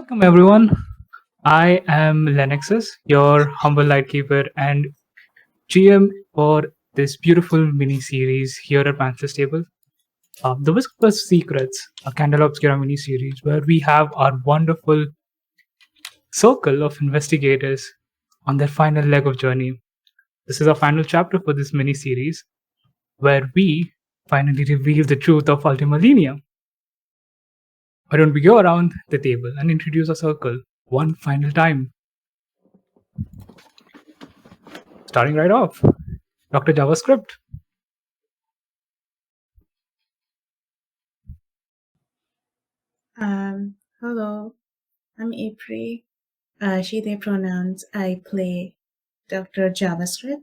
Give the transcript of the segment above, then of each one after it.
Welcome, everyone. I am Leneyxis, your humble Lightkeeper and GM for this beautiful mini series here at Pantsless Table. The Whisper's Secrets, a Candela Obscura mini series where we have our wonderful circle of investigators on their final leg of journey. This is our final chapter for this mini series where we finally reveal the truth of Ultima Linea. Why don't we go around the table and introduce our circle one final time? Starting right off, Dr. JavaScript. Hello, I'm April. She, they pronouns. I play Dr. JavaScript,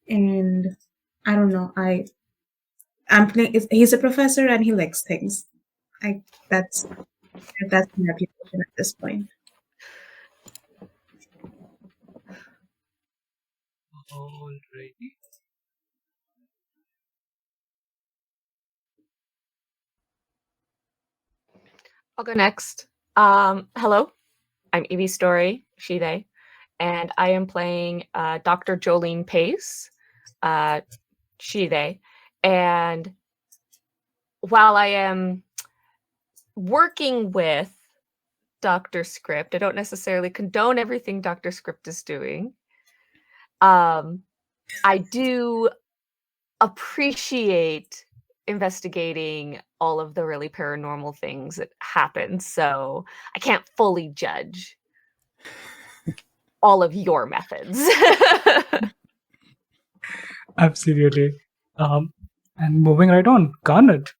and I don't know. I'm playing. He's a professor, and he likes things. That's my reputation at this point. Alrighty. I'll go next. Hello, I'm Evie Story, she, they, and I am playing Dr. Jolene Pace, she, they. And while I am working with Dr. Script, I don't necessarily condone everything Dr. Script is doing. I do appreciate investigating all of the really paranormal things that happen, so I can't fully judge all of your methods. Absolutely. And moving right on, Garnet.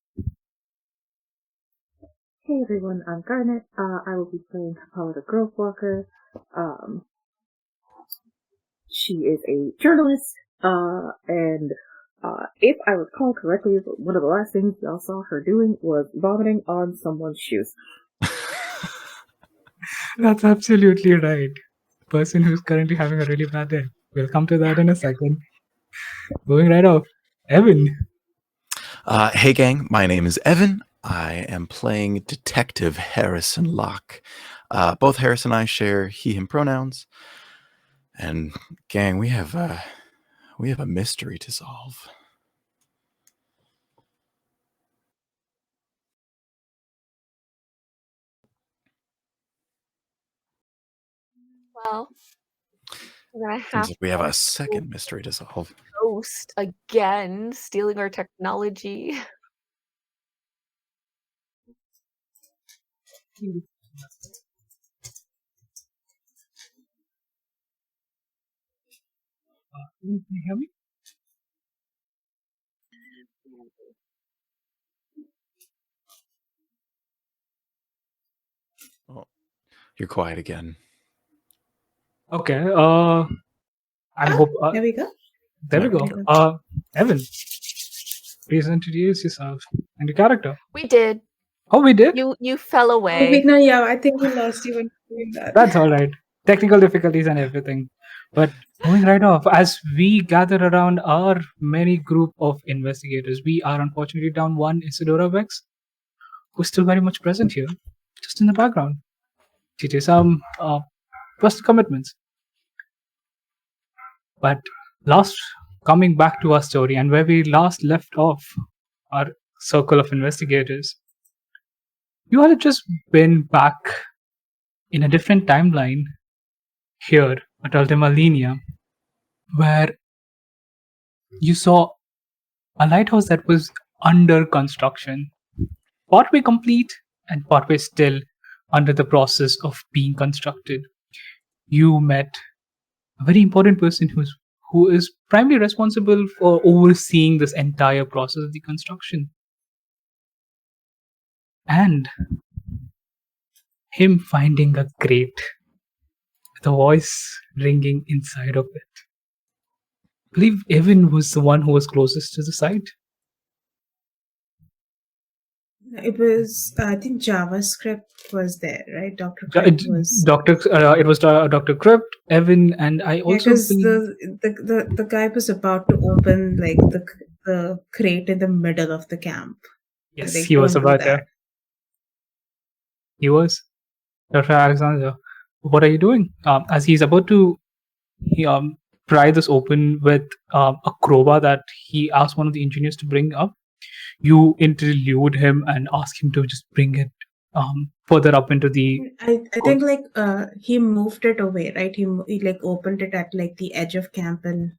Hey everyone, I'm Garnet. I will be playing Paula the Growth Walker. She is a journalist, and if I recall correctly, one of the last things y'all saw her doing was vomiting on someone's shoes. That's absolutely right. Person who's currently having a really bad day. We'll come to that in a second. Moving right off, Evan. Hey gang, my name is Evan. I am playing Detective Harrison Locke. Both Harris and I share he/him pronouns. And gang, we have a mystery to solve. Well, we're gonna Seems have like we have a second mystery to solve. Ghost again, stealing our technology. Can you hear me? Oh, you're quiet again. Okay. I hope. There we go. There we go. Evan, please introduce yourself and your character. We did. Oh, we did? You fell away. Oh, wait, no, yeah, I think we lost you when doing that. That's all right. Technical difficulties and everything. But moving right off, as we gather around our many group of investigators, we are unfortunately down one Isidora Vex, who's still very much present here, just in the background. Due to some personal commitments. But coming back to our story and where we last left off our circle of investigators, you all have just been back in a different timeline here at Ultima Linea, where you saw a lighthouse that was under construction, partway complete and partway still under the process of being constructed. You met a very important person who is primarily responsible for overseeing this entire process of the construction. And him finding a grate with a voice ringing inside of it. I believe Evan was the one who was closest to the site. It was, I think JavaScript was there, right? Dr. Crypt was. It was Dr. Crypt, Evan, and I also because believe the guy was about to open like the crate in the middle of the camp. yes, Like, he was don't do about that. that. He was. Dr. Alexander, what are you doing? As he's about to pry this open with a crowbar that he asked one of the engineers to bring up, you interlude him and ask him to just bring it further up into the. I think like he moved it away, right? He like opened it at like the edge of camp, and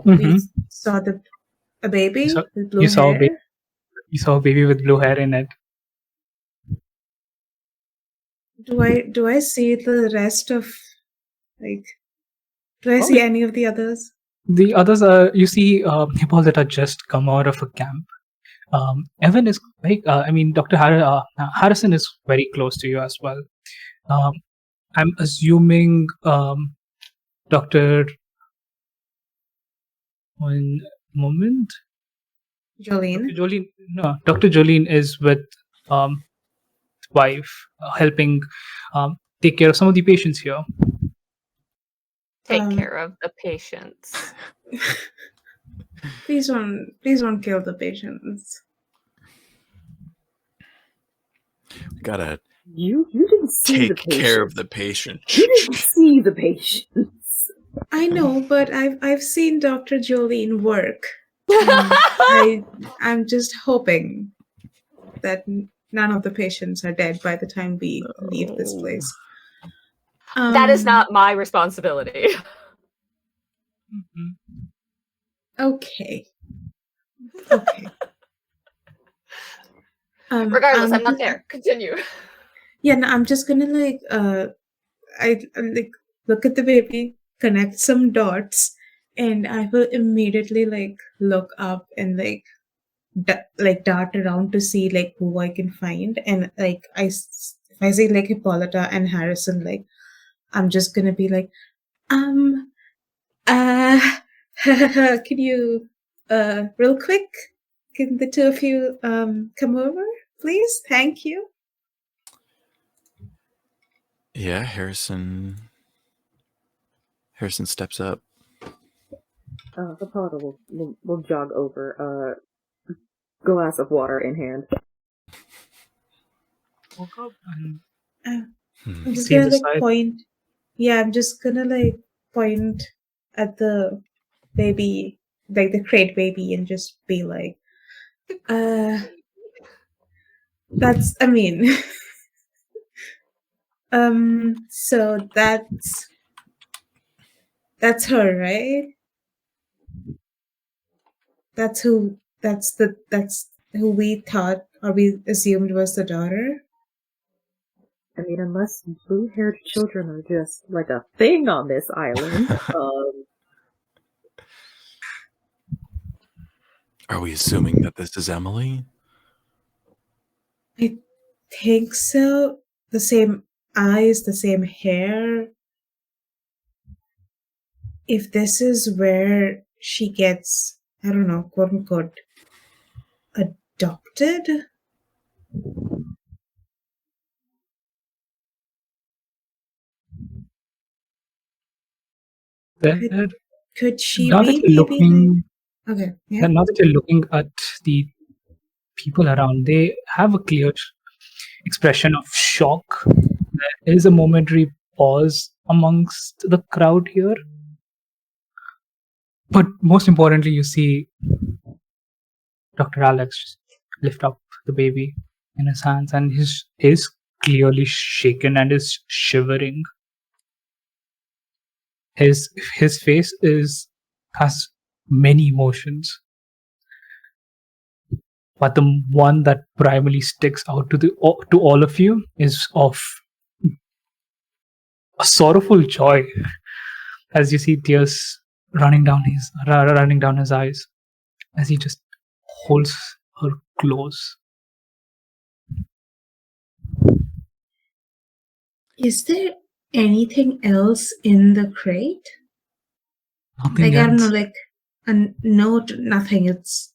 we saw a baby with blue hair. You saw a baby with blue hair in it. Do I see the rest of like? Do I see any of the others? The others are, you see people that are just come out of a camp. Evan is like, Dr. Harrison is very close to you as well. I'm assuming Dr. One moment. Jolene. Dr. Jolene is with wife, helping take care of some of the patients here. Take care of the patients. Please don't kill the patients. Gotta You didn't see take care of the patient. You didn't see the patients. I know, but I've seen Dr. Jolene work. I'm just hoping that none of the patients are dead by the time we leave this place. That is not my responsibility. Okay. Regardless, I'm not there. Continue. Yeah, no, I'm just gonna like I like look at the baby, connect some dots, and I will immediately like look up and like dart around to see like who I can find, and like if I see like Hippolyta and Harrison, like I'm just gonna be like, can you real quick, can the two of you come over, please? Thank you. Yeah, Harrison steps up. Hippolyta will jog over, glass of water in hand. Woke up and I'm just gonna like point. Yeah, I'm just gonna like point at the baby, like the crate baby, and just be like, that's, I mean, so that's her, right? That's who we thought or we assumed was the daughter. I mean, unless blue-haired children are just like a thing on this island. Are we assuming that this is Emily? I think so. The same eyes, the same hair. If this is where she gets, I don't know, quote unquote, adopted? Could she now be that you're looking, okay, yeah. Now that you're looking at the people around, they have a clear expression of shock. There is a momentary pause amongst the crowd here. But most importantly, you see Dr. Alex lift up the baby in his hands, and he's clearly shaken and is shivering. His face has many emotions, but the one that primarily sticks out to all of you is of a sorrowful joy, as you see tears running down his eyes as he just holds her close. Is there anything else in the crate? Nothing like else. I don't know, like a note, nothing. It's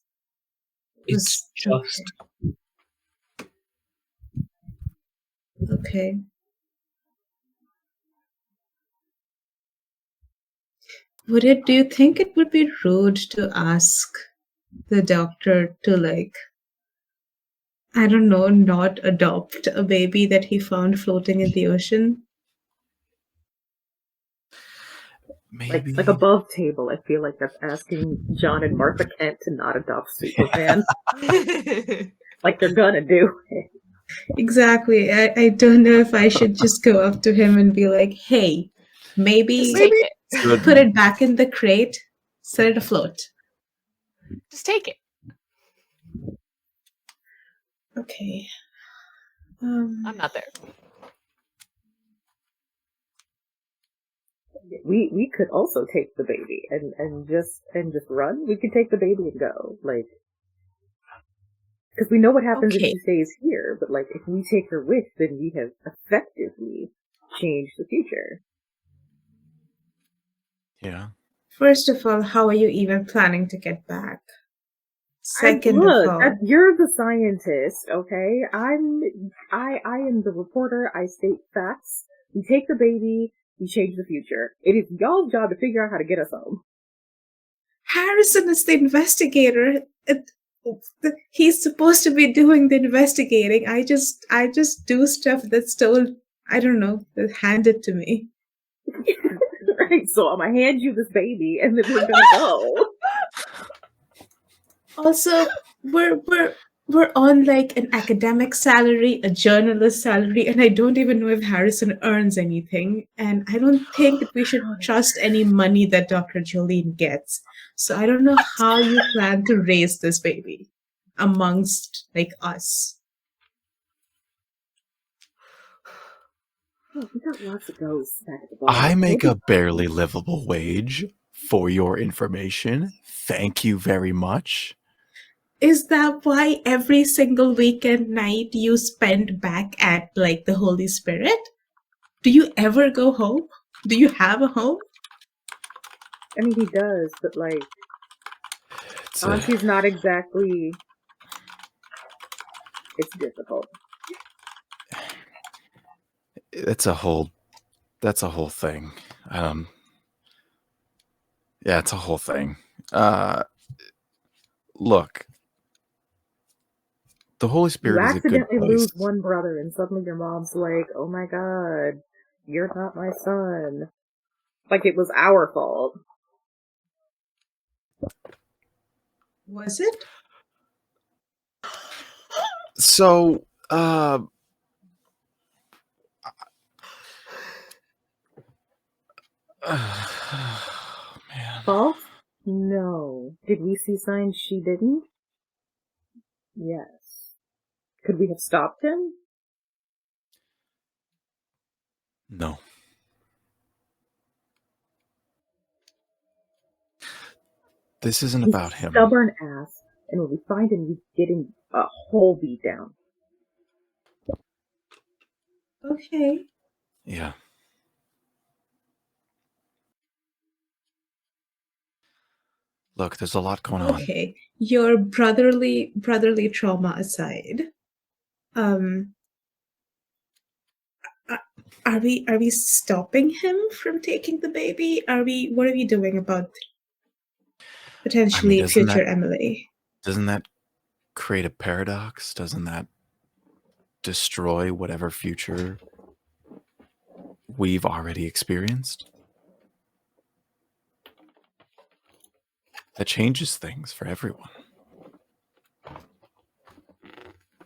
just okay. Do you think it would be rude to ask the doctor to like I don't know, not adopt a baby that he found floating in the ocean? Maybe. Like above table, I feel like that's asking John and Martha Kent to not adopt Superman. Like they're gonna do it. Exactly. I don't know if I should just go up to him and be like, hey, maybe Just take it. put it back in the crate, set it afloat. Just take it. Okay. I'm not there. We could also take the baby and just run. We could take the baby and go, like, because we know what happens if Okay. she stays here. But like, if we take her with, then we have effectively changed the future. Yeah. First of all, how are you even planning to get back? Second of all, you're the scientist, okay? I am the reporter. I state facts. We take the baby. We change the future. It is y'all's job to figure out how to get us home. Harrison is the investigator. He's supposed to be doing the investigating. I just do stuff that's told, I don't know, handed to me. Right, so I'm gonna hand you this baby, and then we're gonna go. Also, we're on like an academic salary, a journalist salary, and I don't even know if Harrison earns anything. And I don't think that we should trust any money that Dr. Jolene gets. So I don't know how you plan to raise this baby amongst like us. Oh, we got lots of ghosts back at the bar. I make a barely livable wage, for your information. Thank you very much. Is that why every single weekend night you spend back at like the Holy Spirit? Do you ever go home? Do you have a home? I mean, he does, but like, Auntie's not exactly. It's difficult. That's a whole thing. Yeah, it's a whole thing. Look, the Holy Spirit You is a good accidentally place. lose one brother, and suddenly your mom's like, "Oh my god, you're not my son." Like it was our fault. Was it? So, man. Fault? No. Did we see signs she didn't? Yes. Could we have stopped him? No. This isn't He's about him. Stubborn ass. And when we find him, we get him a whole beat down. Okay. Yeah. Look, there's a lot going on. Okay. Your brotherly trauma aside, are we stopping him from taking the baby? What are we doing about potentially future Emily? Doesn't that create a paradox? Doesn't that destroy whatever future we've already experienced? That changes things for everyone.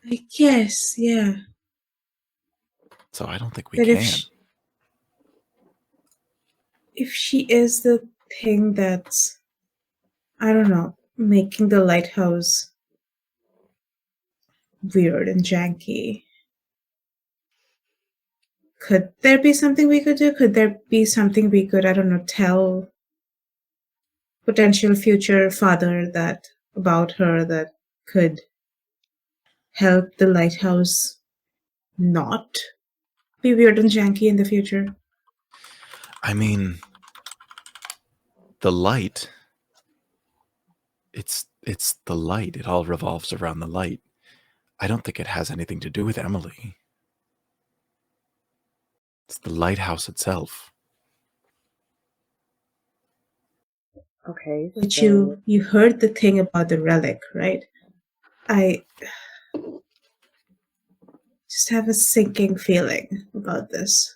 I guess, yeah. So I don't think we But can. if she is the thing that's, I don't know, making the lighthouse weird and janky, could there be something we could do? Could there be something we could, I don't know, tell potential future father about her that could help the lighthouse not be weird and janky in the future? I mean, the light, it's the light. It all revolves around the light. I don't think it has anything to do with Emily. It's the lighthouse itself. Okay. But so you heard the thing about the relic, right? just have a sinking feeling about this.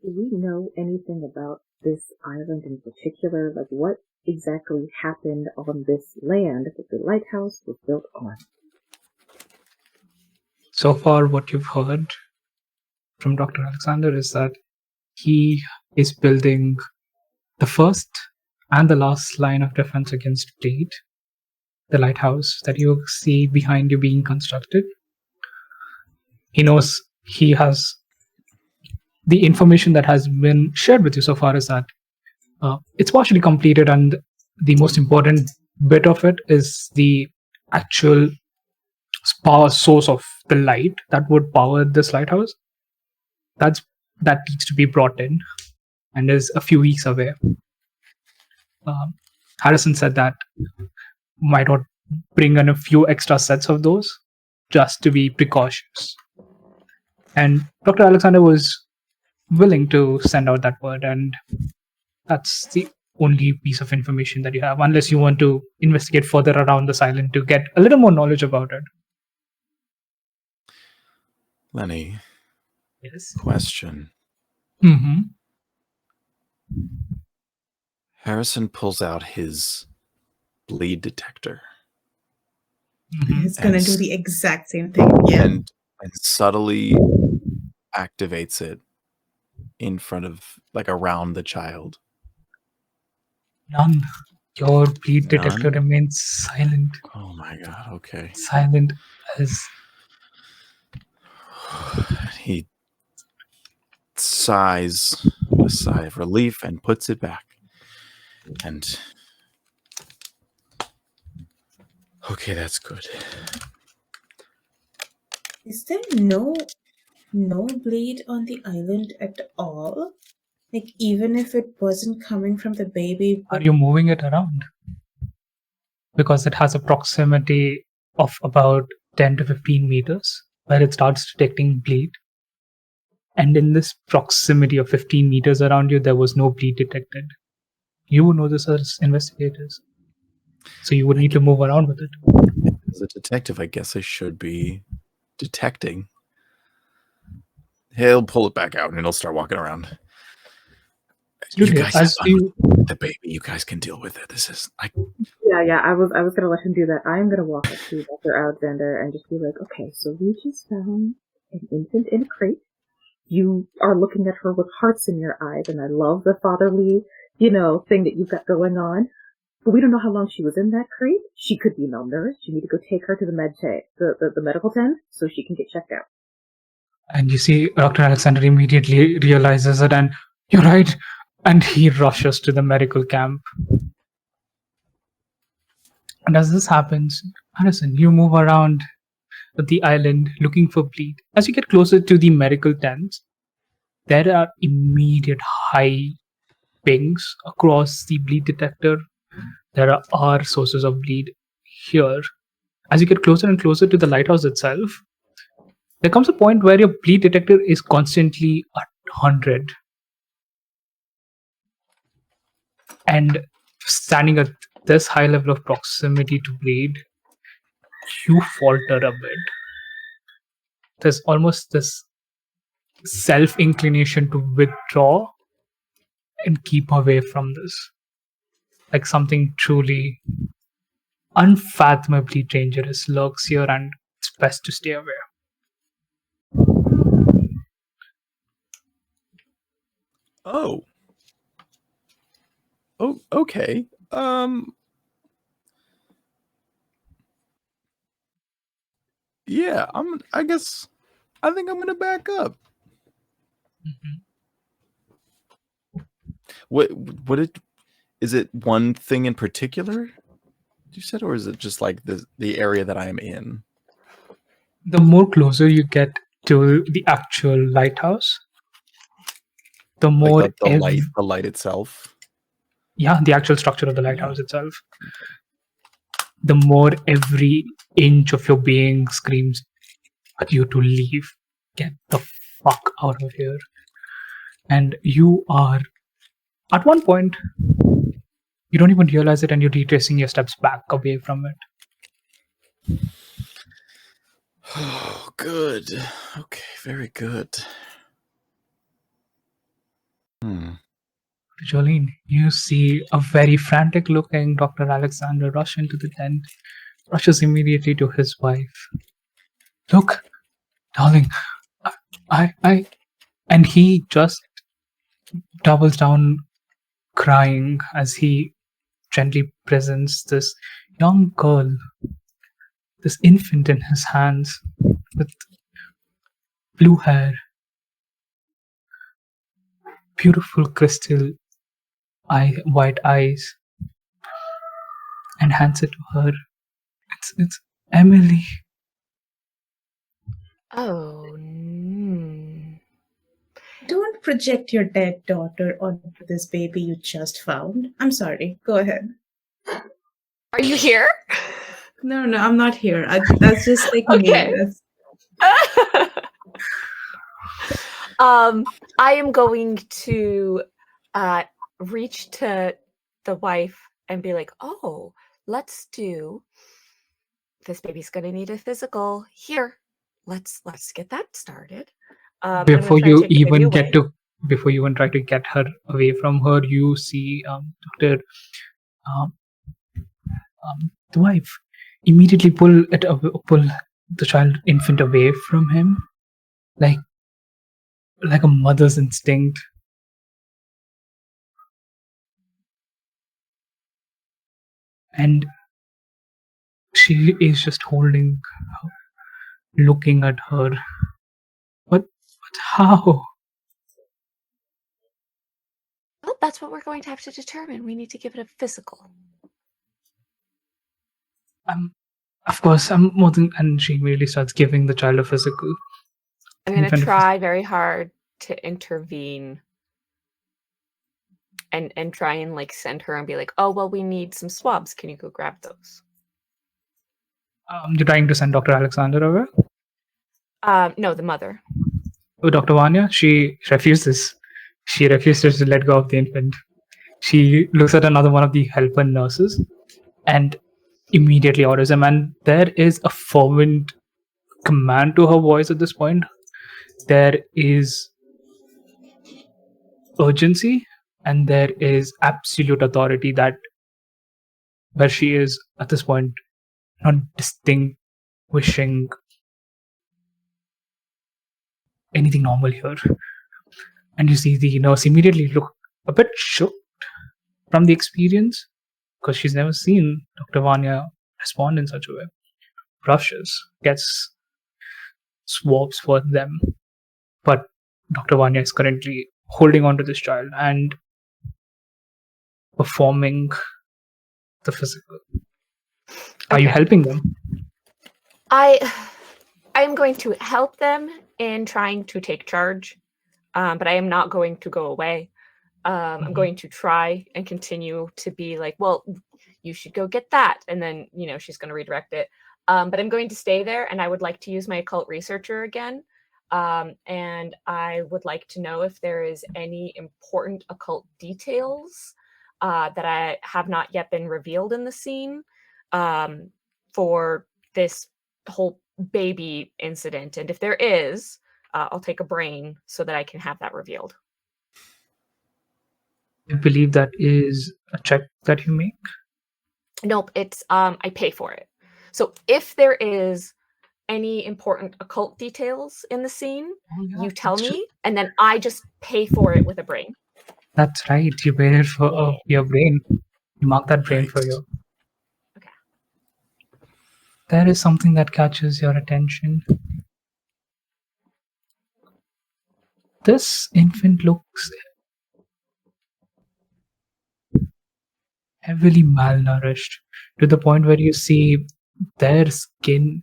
Do we know anything about this island in particular? Like, what exactly happened on this land that the lighthouse was built on? So far, what you've heard from Dr. Alexander is that he is building the first and the last line of defense against bleed, the lighthouse that you see behind you being constructed. He knows he has the information that has been shared with you so far is that it's partially completed, and the most important bit of it is the actual power source of the light that would power this lighthouse. That needs to be brought in and is a few weeks away. Harrison said that might not bring in a few extra sets of those just to be precautious. And Dr. Alexander was willing to send out that word, and that's the only piece of information that you have, unless you want to investigate further around this island to get a little more knowledge about it. Lenny, Yes. question. Mm-hmm. Harrison pulls out his bleed detector Mm-hmm. It's gonna And do s- the exact same thing. Yeah. and subtly activates it in front of, like, around the child. None. Your bleed detector None? remains silent. Oh my god, okay. Silent as He sighs a sigh of relief and puts it back. And okay, that's good. Is there no bleed on the island at all? Like, even if it wasn't coming from the baby, are but you moving it around? Because it has a proximity of about 10 to 15 meters where it starts detecting bleed. And in this proximity of 15 meters around you, there was no bleed detected. You would know this as investigators. So you would need to move around with it. As a detective, I guess I should be detecting. He'll pull it back out and he'll start walking around. You Absolutely. guys have As fun you with the baby. You guys can deal with it. This is like, Yeah, I was gonna let him do that. I'm gonna walk up to Dr. Alexander and just be like, okay, so we just found an infant in a crate. You are looking at her with hearts in your eyes, and I love the fatherly, thing that you've got going on. But we don't know how long she was in that crate. She could be malnourished. You need to go take her to the the medical tent so she can get checked out. and you see Dr. Alexander immediately realizes it, and you're right. And he rushes to the medical camp. And as this happens, Harrison, you move around the island looking for bleed. As you get closer to the medical tents, there are immediate high pings across the bleed detector. There are sources of bleed here. As you get closer and closer to the lighthouse itself, there comes a point where your bleed detector is constantly at 100. And standing at this high level of proximity to bleed, you falter a bit. There's almost this self-inclination to withdraw and keep away from this. Like something truly unfathomably dangerous lurks here, and it's best to stay away. oh, okay. Yeah, I think I'm gonna back up. Mhm. Is it one thing in particular you said, or is it just like the area that I am in? The more closer you get to the actual lighthouse, the more Like the light itself. yeah, the actual structure of the lighthouse itself, the more every inch of your being screams at you to leave. Get the fuck out of here. And you are, at one point, you don't even realize it, and you're retracing your steps back away from it. Oh, good. Okay, very good. Jolene, you see a very frantic looking Dr. Alexander rush into the tent, rushes immediately to his wife. Look, darling, I, and he just doubles down crying as he gently presents this young girl, this infant in his hands with blue hair, beautiful crystal white eyes, and hands it to her. It's Emily. Oh, Don't project your dead daughter onto this baby you just found. I'm sorry. Go ahead. Are you here? No, I'm not here. That's just like Okay. me. That's... I am going to reach to the wife and be like, oh, let's do, this baby's gonna need a physical. Here, let's get that started. Before you even try to get her away from her, you see Dr. The wife immediately pull the child infant away from him, like a mother's instinct. And she is just holding her, looking at her. But how? Well, that's what we're going to have to determine. We need to give it a physical. Of course, I'm more than. And she immediately starts giving the child a physical. I'm going to try very hard to intervene and try and like send her and be like, oh, well, we need some swabs. Can you go grab those? You're trying to send Dr. Alexander over? No, the mother. Oh, Dr. Vanya, she refuses. She refuses to let go of the infant. She looks at another one of the helper nurses and immediately orders him. And there is a fervent command to her voice at this point. There is urgency and there is absolute authority that where she is at this point not distinguishing anything normal here. And you see the nurse immediately look a bit shocked from the experience because she's never seen Dr. Vanya respond in such a way. Rushes, gets swabs for them. But Dr. Vanya is currently holding on to this child and performing the physical. Are you helping them? I am going to help them in trying to take charge, but I am not going to go away. I'm going to try and continue to be like, well, you should go get that. And then, she's going to redirect it. But I'm going to stay there, and I would like to use my occult researcher again. And I would like to know if there is any important occult details that I have not yet been revealed in the scene for this whole baby incident. And if there is, I'll take a brain so that I can have that revealed. I believe that is a check that you make. Nope, it's I pay for it. So if there is any important occult details in the scene, you tell me, and then I just pay for it with a brain. That's right. You paid it for your brain. You mark that brain for you. Okay. There is something that catches your attention. This infant looks heavily malnourished to the point where you see their skin,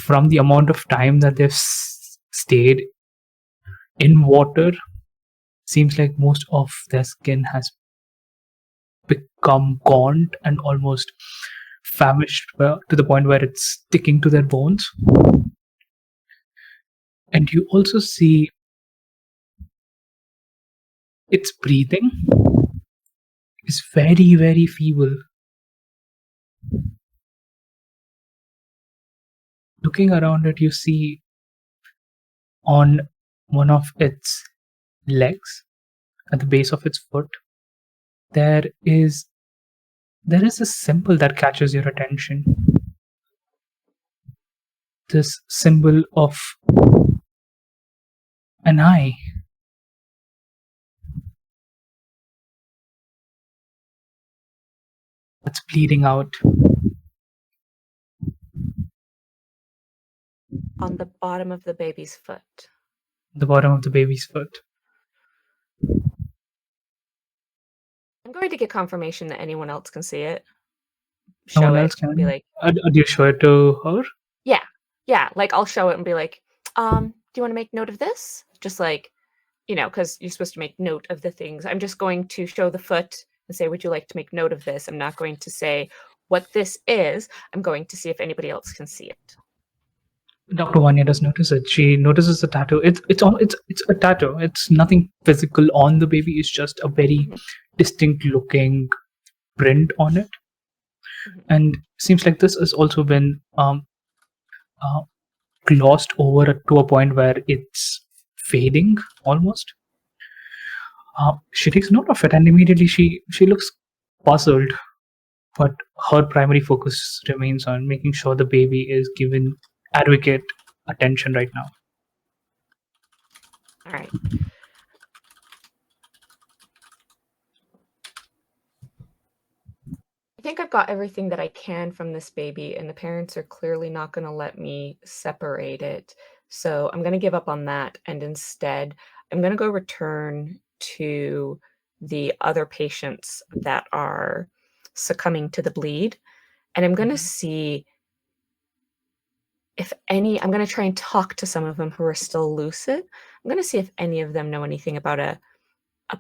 from the amount of time that they've stayed in water, seems like most of their skin has become gaunt and almost famished to the point where it's sticking to their bones. And you also see its breathing is very, very feeble. looking around it, you see on one of its legs, at the base of its foot, there is a symbol that catches your attention. This symbol of an eye. That's bleeding out. On the bottom of the baby's foot. The bottom of the baby's foot. I'm going to get confirmation that anyone else can see it. No one Show else it. can. Be like, Do you show it to her? yeah, like I'll show it and be like, do you want to make note of this? Just like, because you're supposed to make note of the things. I'm just going to show the foot and say, would you like to make note of this? I'm not going to say what this is. I'm going to see if anybody else can see it. Dr. Vanya does notice it. She notices the tattoo. It's a tattoo. It's nothing physical on the baby. It's just a very distinct looking print on it. And seems like this has also been glossed over to a point where it's fading almost. She takes note of it, and immediately she looks puzzled. But her primary focus remains on making sure the baby is given adequate attention right now. All right. I think I've got everything that I can from this baby, and the parents are clearly not going to let me separate it. So I'm going to give up on that, and instead I'm going to go return to the other patients that are succumbing to the bleed, and I'm going to see if any. I'm going to try and talk to some of them who are still lucid. I'm going to see if any of them know anything about a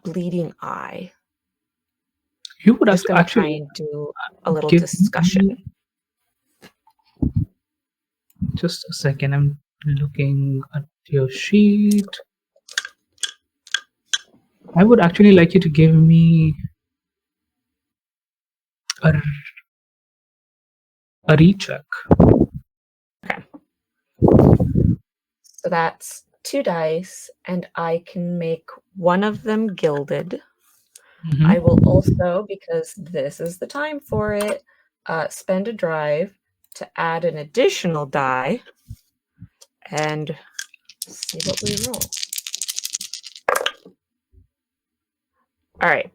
bleeding eye. You would Just going to try actually and do a little give discussion. me just a second. I'm looking at your sheet. I would actually like you to give me a recheck. Okay. So that's 2 dice, and I can make one of them gilded. Mhm. I will also, because this is the time for it, spend a drive to add an additional die and see what we roll. All right.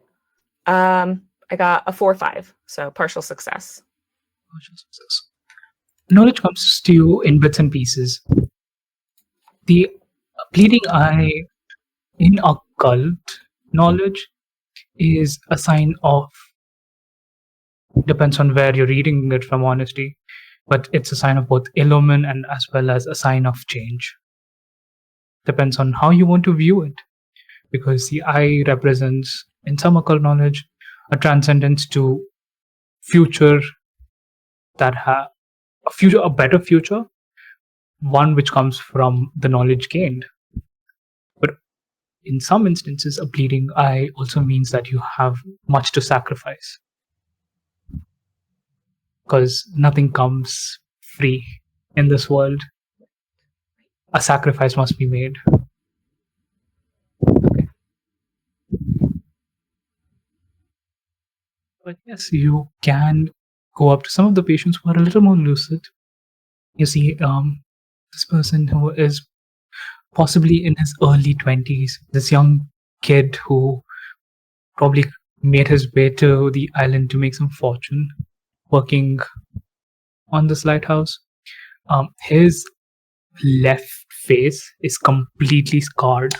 I got a 4-5, so partial success. Partial success. Knowledge comes to you in bits and pieces. The bleeding eye in occult knowledge is a sign of, depends on where you're reading it from, honestly, but it's a sign of both ill omen and as well as a sign of change. Depends on how you want to view it, because the eye represents, in some occult knowledge, a transcendence to future that a better future, one which comes from the knowledge gained. But in some instances, a bleeding eye also means that you have much to sacrifice, because nothing comes free in this world. A sacrifice must be made. Okay. But yes, you can go up to some of the patients who are a little more lucid. You see, this person who is possibly in his early 20s, this young kid who probably made his way to the island to make some fortune working on this lighthouse. His left face is completely scarred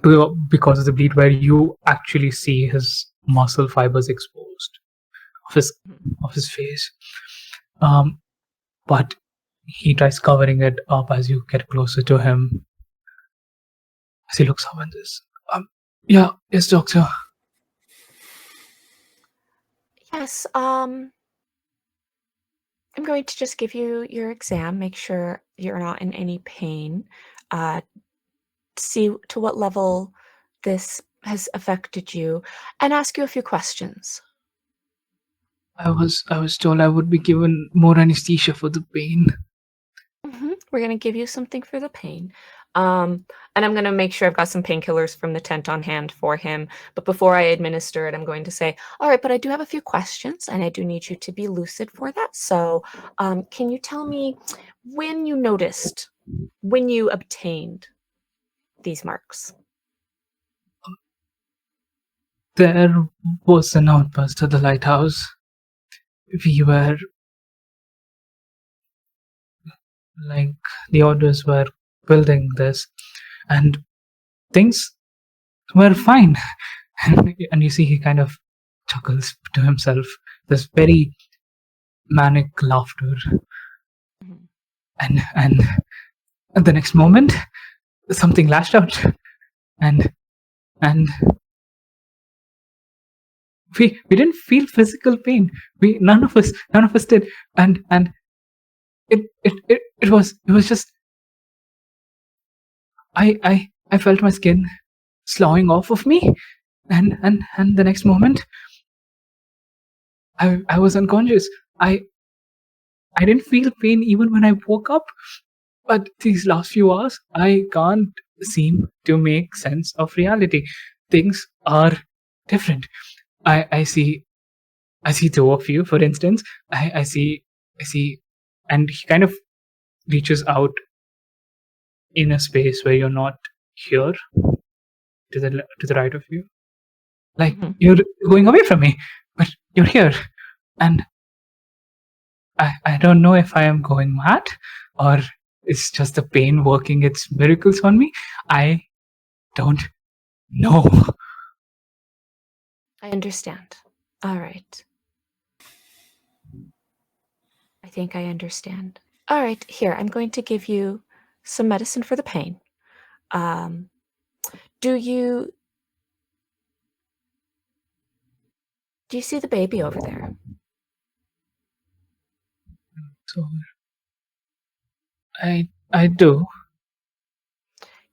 because of the bleed, where you actually see his muscle fibers exposed of his face. But he tries covering it up as you get closer to him. As he looks up at this. Yes, doctor. Yes, I'm going to just give you your exam, make sure you're not in any pain, see to what level this has affected you, and ask you a few questions. I was told I would be given more anesthesia for the pain. we're going to give you something for the pain. And I'm going to make sure I've got some painkillers from the tent on hand for him. But before I administer it, I'm going to say, all right, but I do have a few questions, and I do need you to be lucid for that. So can you tell me when you noticed, when you obtained these marks? There was an outburst at the lighthouse. We were like, the orders were building this, and things were fine. And you see, he kind of chuckles to himself, this very manic laughter. Mhm. And the next moment, something lashed out, and we didn't feel physical pain. None of us did, and it was just, I felt my skin sloughing off of me, and the next moment I was unconscious. I didn't feel pain even when I woke up, but these last few hours I can't seem to make sense of reality. Things are different. I see two of you, for instance. I see, and he kind of reaches out in a space where you're not here, to the right of you. Like, Mhm. you're going away from me, but you're here. And I don't know if I am going mad, or it's just the pain working its miracles on me. I don't know. I understand. All right. I think I understand. All right, here, I'm going to give you some medicine for the pain. Do you see the baby over there? So I do.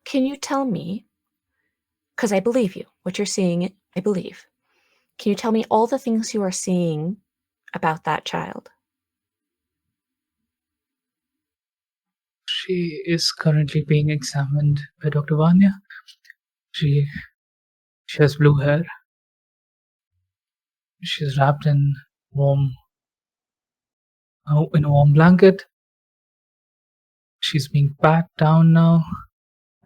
Can you tell me, because I believe you, what you're seeing, I believe. Can you tell me all the things you are seeing about that child? She is currently being examined by Dr. Vanya. She has blue hair. She's wrapped in warm in a warm blanket. She's being packed down now,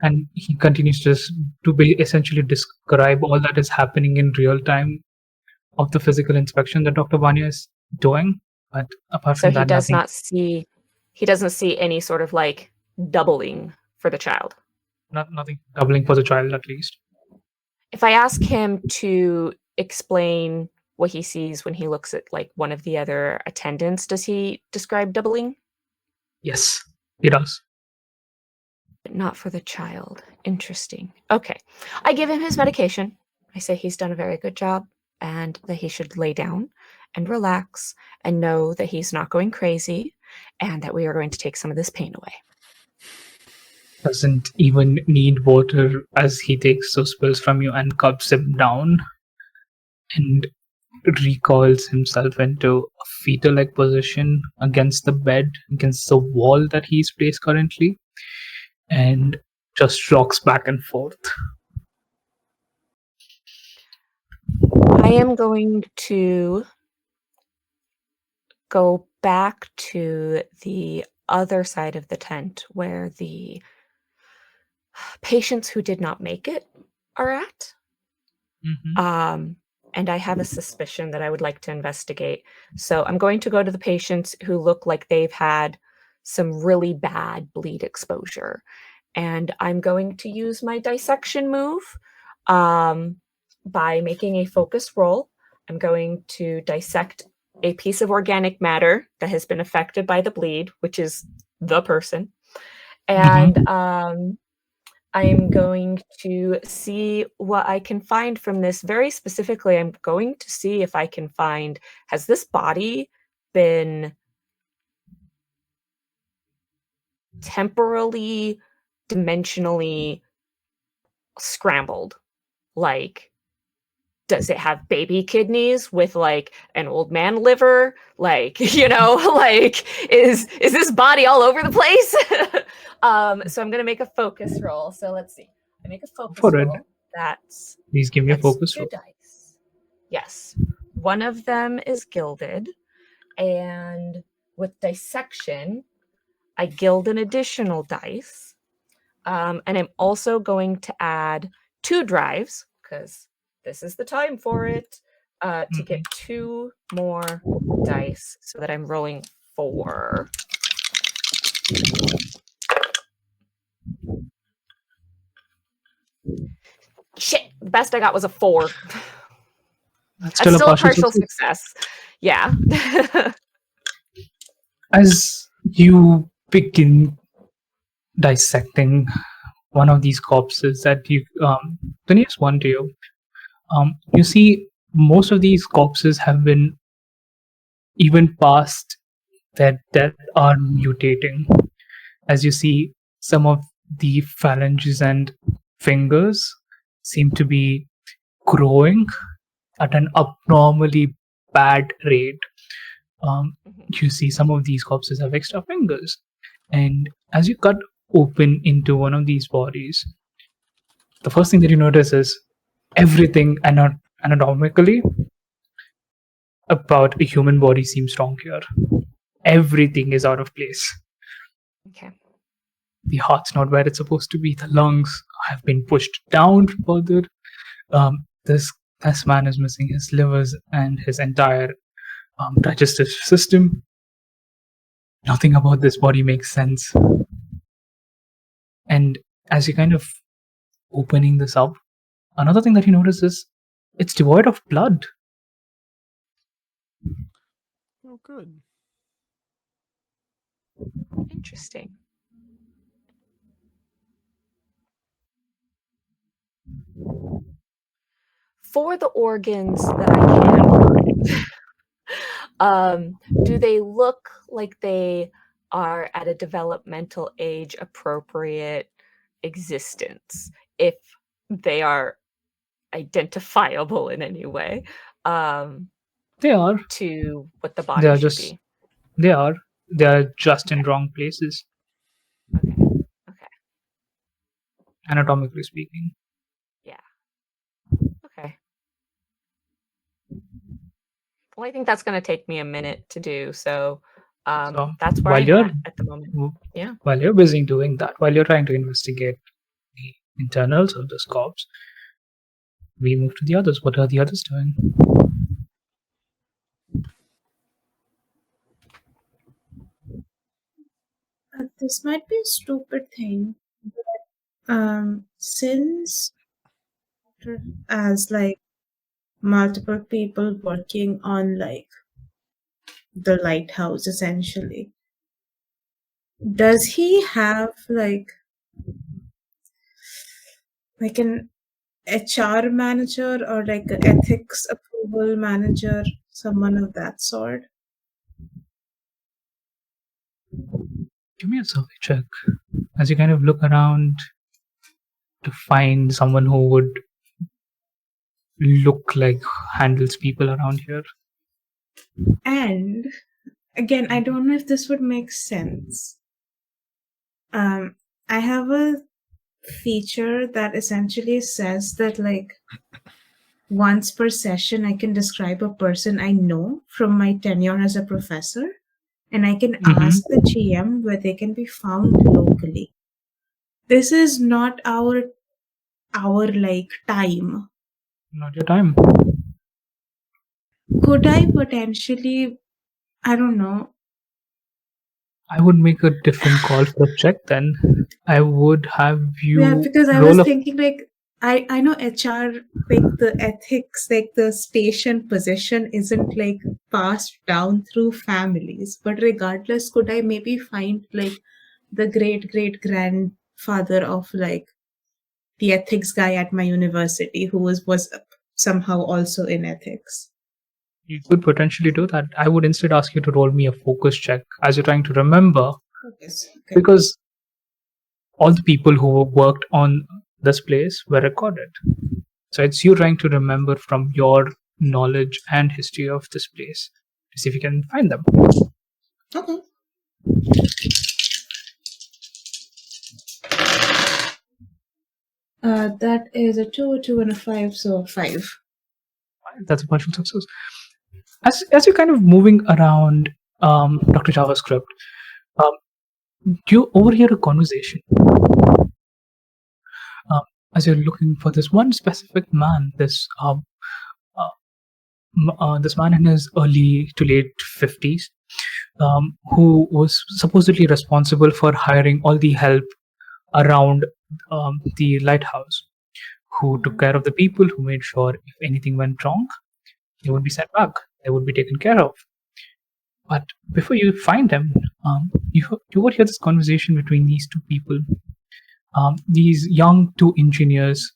and he continues to be essentially describe all that is happening in real time of the physical inspection that Dr. Vanya is doing. But apart So from he that, does nothing. not see, he doesn't see any sort of like doubling for the child. Nothing doubling for the child, at least. If I ask him to explain what he sees when he looks at like one of the other attendants, does he describe doubling? Yes, he does. But not for the child. Interesting. Okay. I give him his medication. I say he's done a very good job and that he should lay down and relax and know that he's not going crazy and that we are going to take some of this pain away. Doesn't even need water as he takes those pills from you and cups him down and recoils himself into a fetal-like position against the bed, against the wall that he's placed currently, and just rocks back and forth. I am going to go back to the other side of the tent where the patients who did not make it are at. And I have a suspicion that I would like to investigate. So I'm going to go to the patients who look like they've had some really bad bleed exposure. And I'm going to use my dissection move by making a focused roll. I'm going to dissect a piece of organic matter that has been affected by the bleed, which is the person. And I am going to see what I can find from this. Very specifically, I'm going to see if I can find, has this body been temporally, dimensionally scrambled? Like, does it have baby kidneys with like an old man liver? Like, like is this body all over the place? So I'm gonna make a focus roll. So let's see. I make a focus For it. roll. That's Please give me a that's focus 2 roll. dice. Yes. One of them is gilded, and with dissection, I gild an additional dice. And I'm also going to add 2 drives, because this is the time for it, to get 2 more dice so that I'm rolling 4. Shit, the best I got was a 4. That's That's still a partial success. success. Yeah. As you begin dissecting one of these corpses that you, the nearest one to you, you see most of these corpses have been, even past their death, are mutating. As you see, some of the phalanges and fingers seem to be growing at an abnormally bad rate. You see some of these corpses have extra fingers, and as you cut open into one of these bodies, the first thing that you notice is everything anatomically about a human body seems wrong here. Everything is out of place. Okay. The heart's not where it's supposed to be. The lungs have been pushed down further. This man is missing his livers and his entire digestive system. Nothing about this body makes sense. And as you kind of opening this up, another thing that you notice is it's devoid of blood. Oh, good. Interesting. For the organs that I can find, do they look like they are at a developmental age appropriate existence, if they are identifiable in any way, They are. to what the They body are should just. be? They are. They are just in Okay. wrong places, Okay. anatomically speaking. Okay. Well, I think that's going to take me a minute to do. So So that's where while I'm you're at the moment. Yeah. while you're busy doing that, while you're trying to investigate the internals of this corpse, we move to the others. What are the others doing? This might be a stupid thing, but since as like multiple people working on like the lighthouse essentially, does he have like an HR manager or like an ethics approval manager, someone of that sort? Give me a survey check as you kind of look around to find someone who would look like handles people around here. And again, I don't know if this would make sense. I have a feature that essentially says that like once per session I can describe a person I know from my tenure as a professor, and I can ask the GM where they can be found locally. This is not our like time. Not your time. Could I potentially, I don't know. I would make a different call for a check then. I would have you Yeah, because I roll was a thinking like I know HR, like the ethics, like the station position isn't like passed down through families, but regardless, could I maybe find like the great grandfather of like the ethics guy at my university who was somehow also in ethics? You could potentially do that. I would instead ask you to roll me a focus check as you're trying to remember, Focus. Okay. because all the people who worked on this place were recorded. So it's you trying to remember from your knowledge and history of this place to see if you can find them. Okay. That is a 2, 2, and a 5, so 5. That's a partial success. As you're kind of moving around Dr. JavaScript, you overhear a conversation. As you're looking for this one specific man, this man in his early to late 50s, who was supposedly responsible for hiring all the help around the lighthouse, who took care of the people, who made sure if anything went wrong, they would be sent back, they would be taken care of. But before you find them, you would hear this conversation between these two people, these young two engineers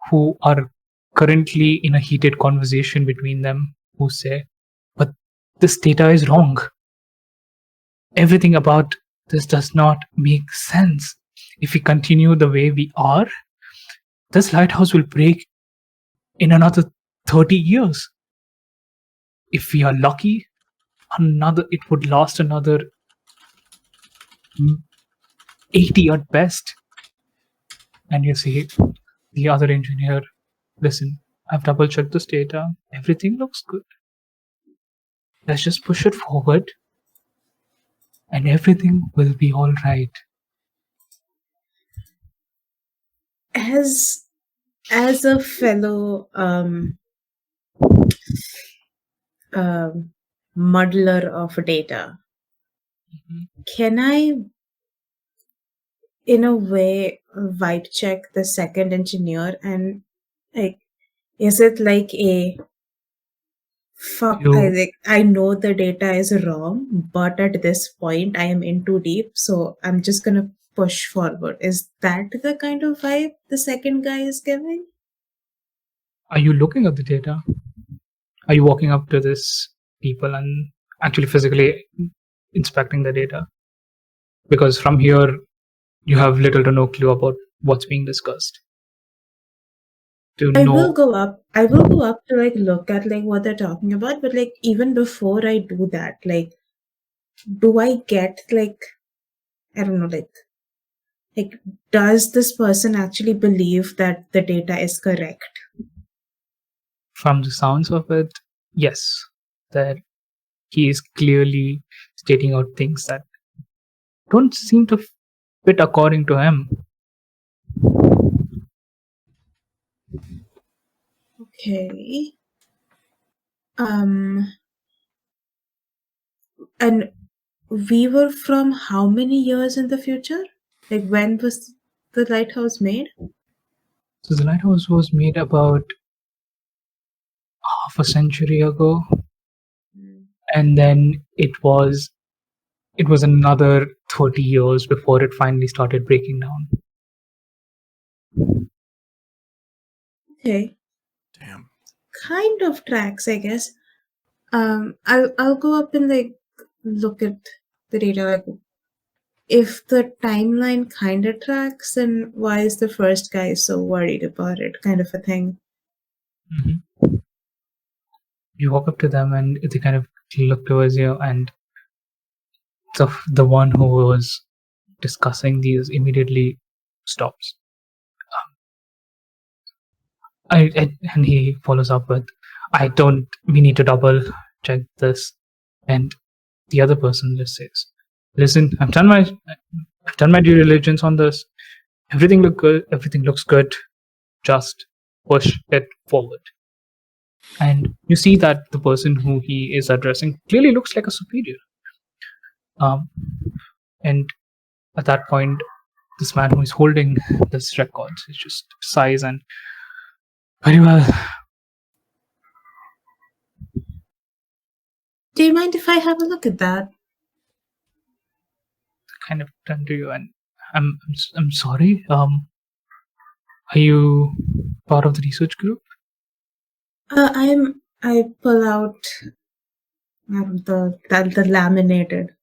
who are currently in a heated conversation between them, who say, but this data is wrong. Everything about this does not make sense. If we continue the way we are, this lighthouse will break in another 30 years. If we are lucky, it would last another 80 at best. And you see the other engineer, listen, I've double checked this data. Everything looks good. Let's just push it forward and everything will be all right. As a fellow muddler of data, can I, in a way, vibe check the second engineer and like, is it like a fuck? I know the data is wrong, but at this point I am in too deep, so I'm just gonna push forward. Is that the kind of vibe the second guy is giving? Are you looking at the data? Are you walking up to this people and actually physically inspecting the data? Because from here, you have little to no clue about what's being discussed. I will go up to like look at like what they're talking about, but like even before I do that, like, do I get like, I don't know, like does this person actually believe that the data is correct? From the sounds of it, yes, that he is clearly stating out things that don't seem to fit according to him. Okay. And we were from how many years in the future? Like, when was the lighthouse made? So the lighthouse was made about half a century ago, and then it was another 30 years before it finally started breaking down. Okay. Damn. Kind of tracks, I guess. I'll go up and like look at the data. Like, if the timeline kind of tracks, then why is the first guy so worried about it? Kind of a thing. Mm-hmm. You walk up to them and they kind of look towards you, and the one who was discussing these immediately stops. And he follows up with, we need to double check this. And the other person just says, listen, I've done my due diligence on this. Everything looks good. Just push it forward. And you see that the person who he is addressing clearly looks like a superior. And at that point, this man who is holding this record is just sighs and, very well. Do you mind if I have a look at that? Kind of turn to you and I'm sorry. Are you part of the research group? I pull out the laminated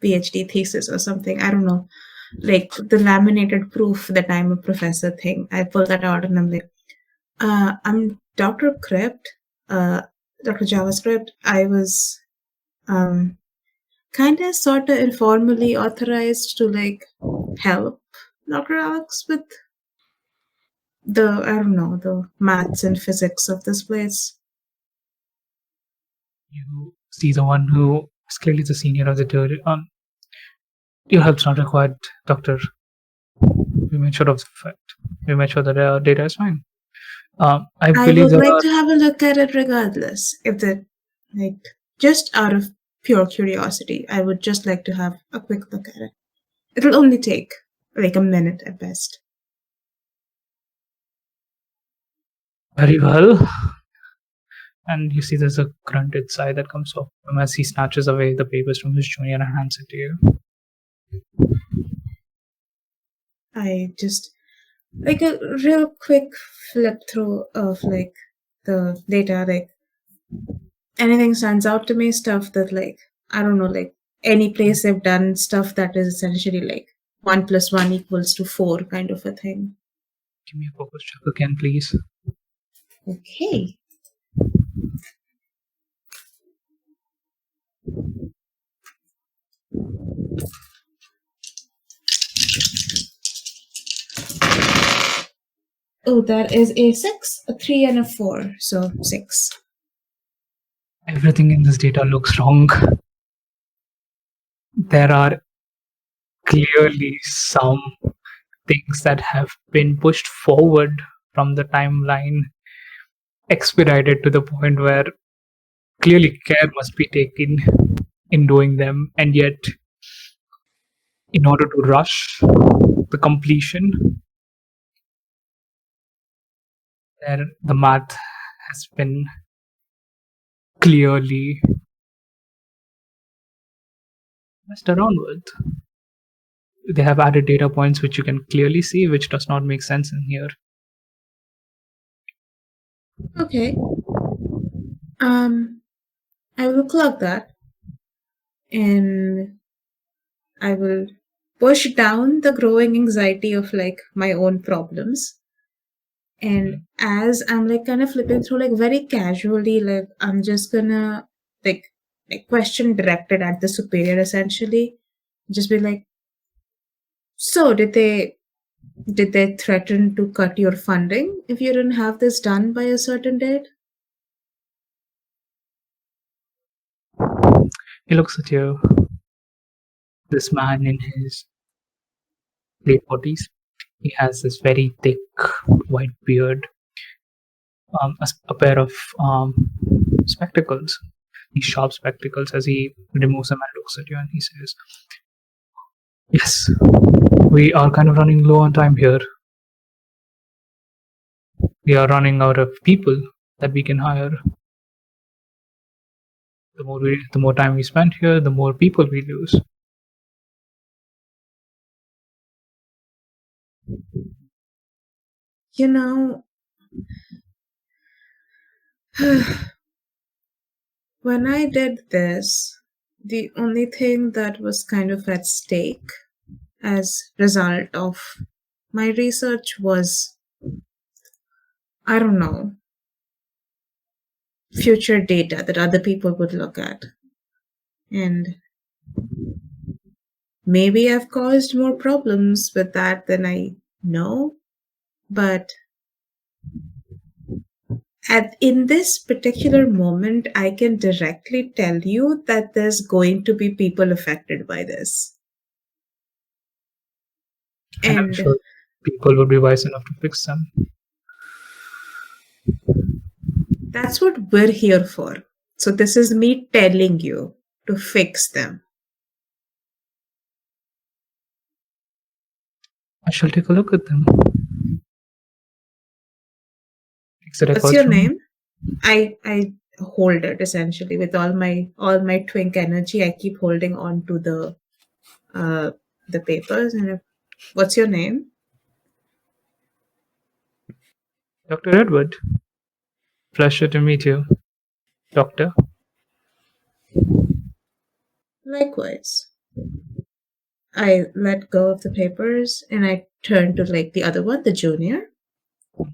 PhD thesis or something. I don't know. like the laminated proof that I'm a professor thing. I pull that out and I'm like, I'm Dr. Crypt, Dr. JavaScript. I was kind of sort of informally authorized to like help Dr. Alex with the maths and physics of this place. You see the one who is clearly the senior of the two. Your help's not required, Doctor. We made sure of the fact. We made sure that our data is fine. I believe would there like are. to have a look at it regardless. If the like just out of pure curiosity, I would just like to have a quick look at it. It'll only take like a minute at best. Very well. And you see there's a grunted sigh that comes off him as he snatches away the papers from his junior and hands it to you. I just like a real quick flip through of like the data, like anything stands out to me, stuff that like I don't know, like any place they've done stuff that is essentially like 1 + 1 = 4 kind of a thing. Give me a focus check again, please. Okay. Oh, that is a 6, a 3, and a 4. So 6. Everything in this data looks wrong. There are clearly some things that have been pushed forward from the timeline, expedited to the point where clearly care must be taken in doing them, and yet in order to rush the completion, there the math has been clearly messed around with. They have added data points which you can clearly see, which does not make sense in here. Okay. I will clock that, and I will push down the growing anxiety of like my own problems. And as I'm like kind of flipping through, like very casually, like I'm just gonna like question directed at the superior essentially, just be like, so did they threaten to cut your funding if you didn't have this done by a certain date? He looks at you. This man in his late 40s. He has this very thick white beard, a pair of spectacles, these sharp spectacles, as he removes them and looks at you and he says, "Yes, we are kind of running low on time here. We are running out of people that we can hire. The more time we spend here, the more people we lose." You know, when I did this, the only thing that was kind of at stake as result of my research was, I don't know, future data that other people would look at. And maybe I've caused more problems with that than I know, but in this particular moment, I can directly tell you that there's going to be people affected by this. And I'm sure people would be wise enough to fix them. That's what we're here for. So this is me telling you to fix them. I shall take a look at them. What's your name? I hold it essentially with all my twink energy. I keep holding on to the papers. And what's your name? Dr. Edward. Pleasure to meet you, Doctor. Likewise. I let go of the papers and I turn to like the other one, the junior.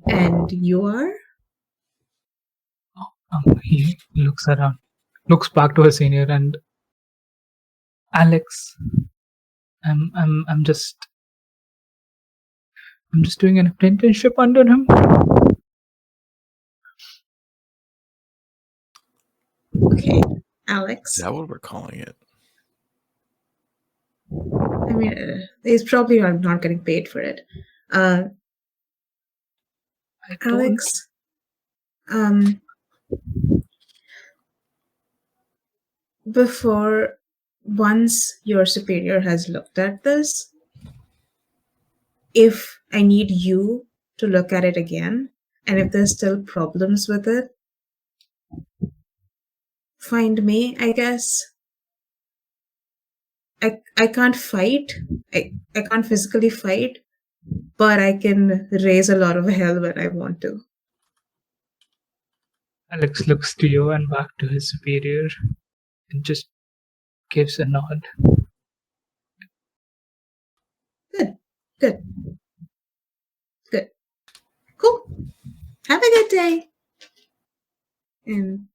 And you are? He looks around, looks back to his senior, and Alex. I'm just doing an apprenticeship under him. Okay, Is Alex. that what we're calling it? I mean, he's probably not getting paid for it. I don't. Alex, before, once your superior has looked at this, if I need you to look at it again, and if there's still problems with it, find me, I guess. I can't fight. I can't physically fight, but I can raise a lot of hell when I want to. Alex looks to you and back to his superior and just gives a nod. Good. Cool. Have a good day. And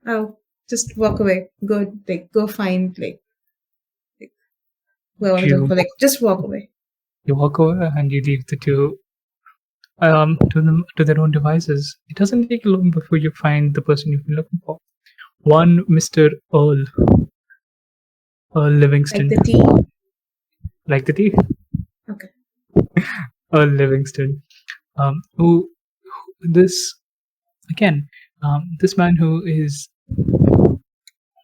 I'll just walk away. Go find just walk away. You walk over and you leave the two to their own devices. It doesn't take long before you find the person you've been looking for. One Mr. Earl Livingston. Like the tea? Like the tea? Okay. Earl Livingston. Who this again? This man who is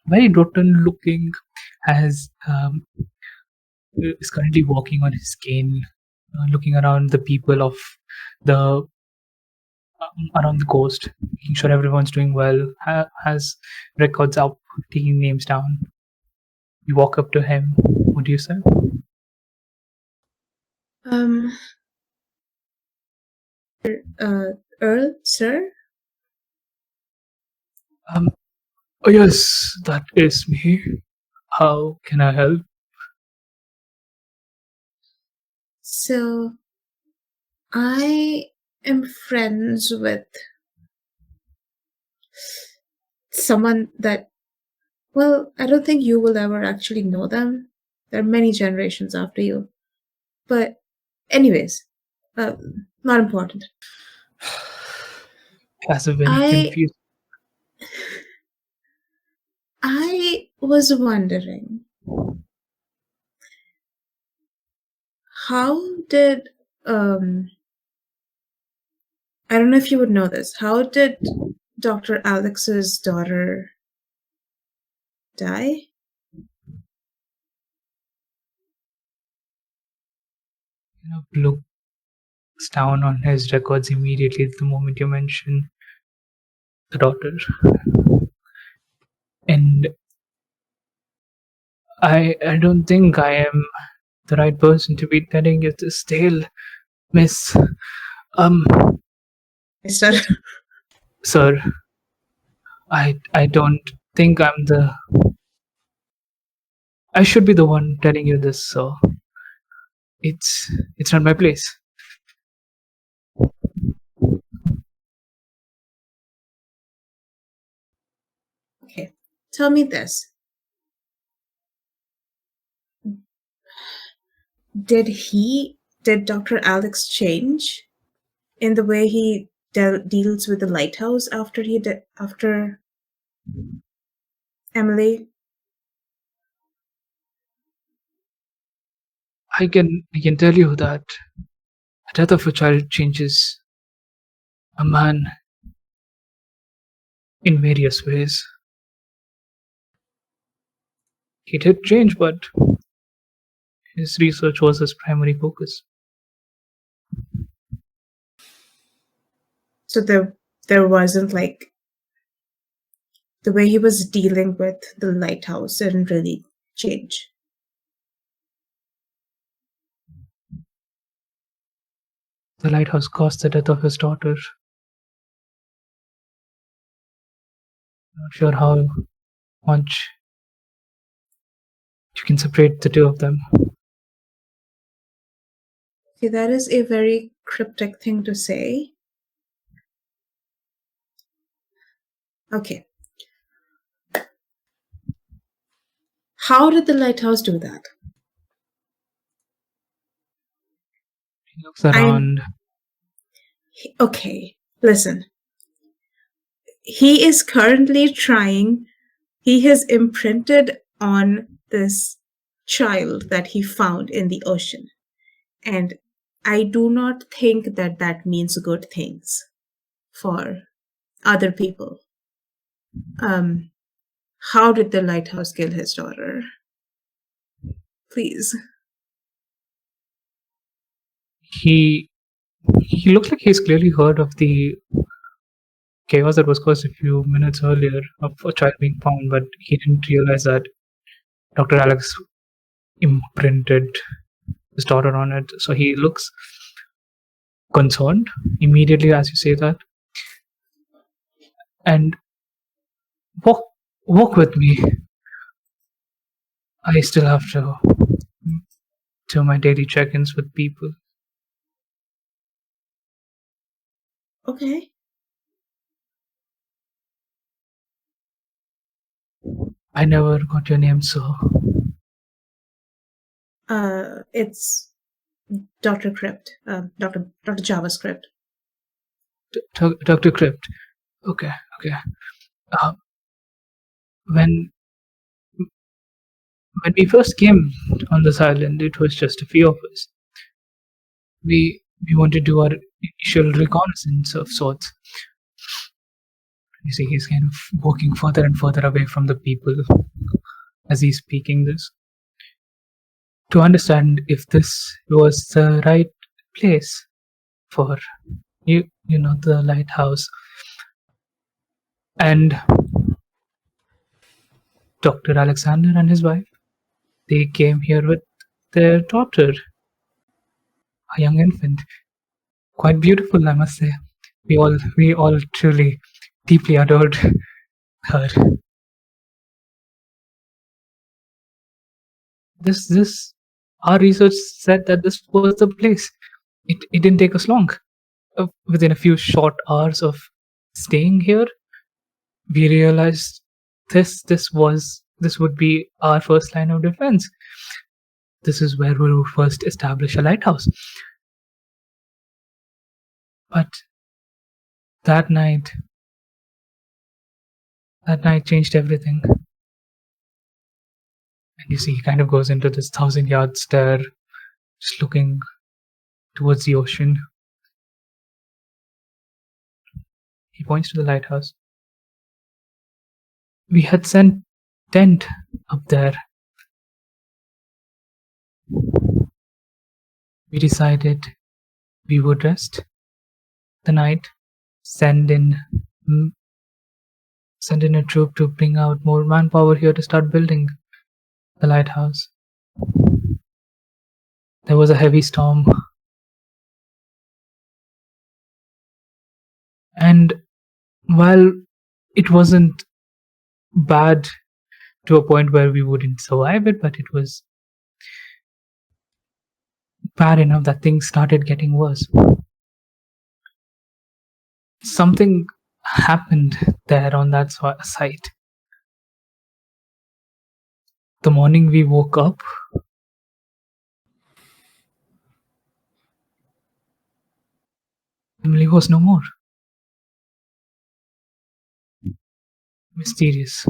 very rotten looking, is currently walking on his cane, looking around the people of the around the coast, making sure everyone's doing well, has records up, taking names down. You walk up to him. What do you say? Earl, sir? Oh yes, that is me. How can I help? So, I am friends with someone that, well, I don't think you will ever actually know them. There are many generations after you. But, anyways, not important. As a very confused. I was wondering, how did, I don't know if you would know this, how did Dr. Alex's daughter die? Looks down on his records immediately the moment you mention the daughter. And I don't think I am the right person to be telling you this tale, Miss. Sir, I don't think I'm the. I should be the one telling you this, so it's not my place. Okay, tell me this. Did Dr. Alex change in the way he deals with the lighthouse after Emily? I can tell you that the death of a child changes a man in various ways. He did change, but his research was his primary focus. So there wasn't like the way he was dealing with the lighthouse didn't really change. The lighthouse caused the death of his daughter. Not sure how much you can separate the two of them. Okay, that is a very cryptic thing to say. Okay. How did the lighthouse do that? He looks around. Okay, listen. He is currently trying, he has imprinted on this child that he found in the ocean. And I do not think that that means good things for other people. How did the lighthouse kill his daughter? Please. He looks like he's clearly heard of the chaos that was caused a few minutes earlier of a child being found, but he didn't realize that Dr. Alex imprinted his daughter on it. So he looks concerned immediately as you say that. And walk with me. I still have to do my daily check-ins with people. Okay. I never got your name, sir. It's Dr. Crypt, Dr. JavaScript. Dr. Crypt. Okay. When we first came on this island, it was just a few of us. We wanted to do our initial reconnaissance of sorts. You see, he's kind of walking further and further away from the people as he's speaking this. To understand if this was the right place for you know, the lighthouse. And Dr. Alexander and his wife, they came here with their daughter, a young infant. Quite beautiful, I must say. We all truly deeply adored her. Our research said that this was the place. It didn't take us long. Within a few short hours of staying here, we realized this would be our first line of defense. This is where we'll first establish a lighthouse. But that night changed everything. And you see, he kind of goes into this 1,000-yard stare, just looking towards the ocean. He points to the lighthouse. We had sent tent up there. We decided we would rest the night, send in a troop to bring out more manpower here to start building the lighthouse. There was a heavy storm, and while it wasn't bad to a point where we wouldn't survive it, but it was bad enough that things started getting worse. Something happened there on that site. The morning we woke up, Emily was no more. Mysterious.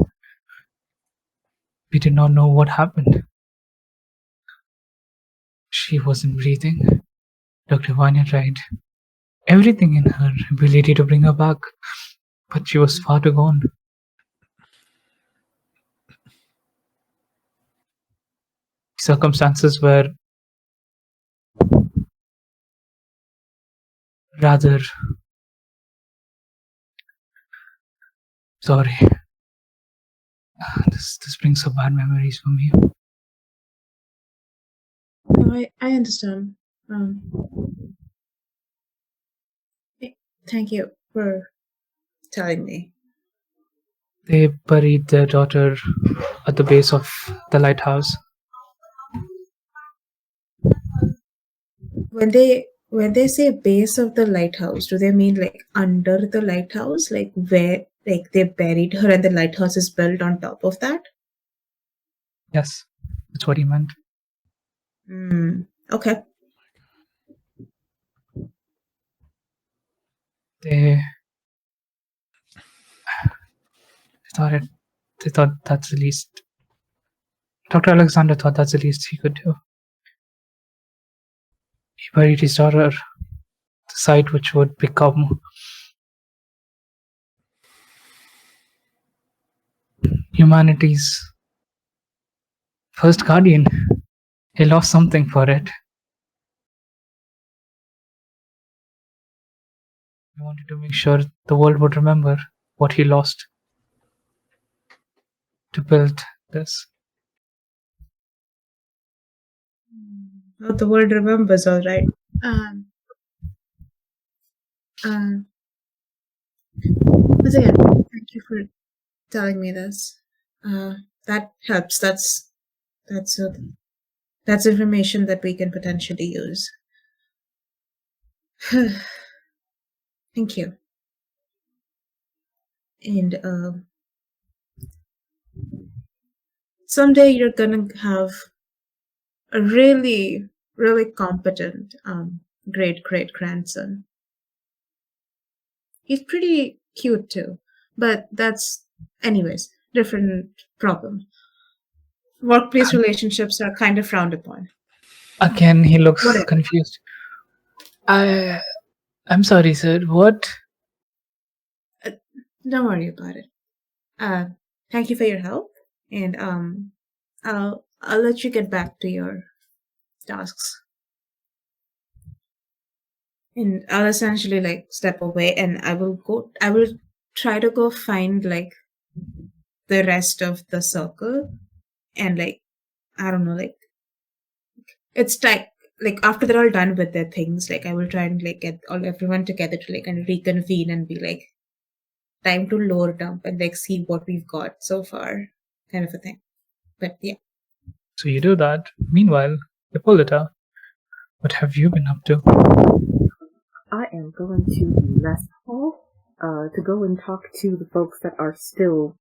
We did not know what happened. She wasn't breathing. Dr. Vanya tried everything in her ability to bring her back, but she was far too gone. Circumstances were rather sorry. This brings up bad memories for me. No, I understand. Thank you for telling me. They buried their daughter at the base of the lighthouse. When they say base of the lighthouse, do they mean like under the lighthouse, like where like they buried her and the lighthouse is built on top of that? Yes, that's what he meant. Okay. They thought that's the least. Dr. Alexander thought that's the least he could do. He buried his daughter, the site which would become humanity's first guardian. He lost something for it. He wanted to make sure the world would remember what he lost to build this. Well, the world remembers, all right. Once again, thank you for telling me this. That helps. That's information that we can potentially use. Thank you. And someday you're gonna have a really, really competent great grandson. He's pretty cute too, but that's, anyways, different problem. Workplace relationships are kind of frowned upon. Again, he looks Whatever. confused. I'm sorry, sir. What? Don't worry about it. Thank you for your help, and I'll let you get back to your tasks. And I'll essentially like step away, and I will try to go find like the rest of the circle, and like I don't know, like it's like after they're all done with their things, like I will try and like get everyone together to like kind of reconvene and be like, time to lore dump and like see what we've got so far, kind of a thing. But yeah. So you do that. Meanwhile, Hippolyta, what have you been up to? I am going to the mess hall to go and talk to the folks that are still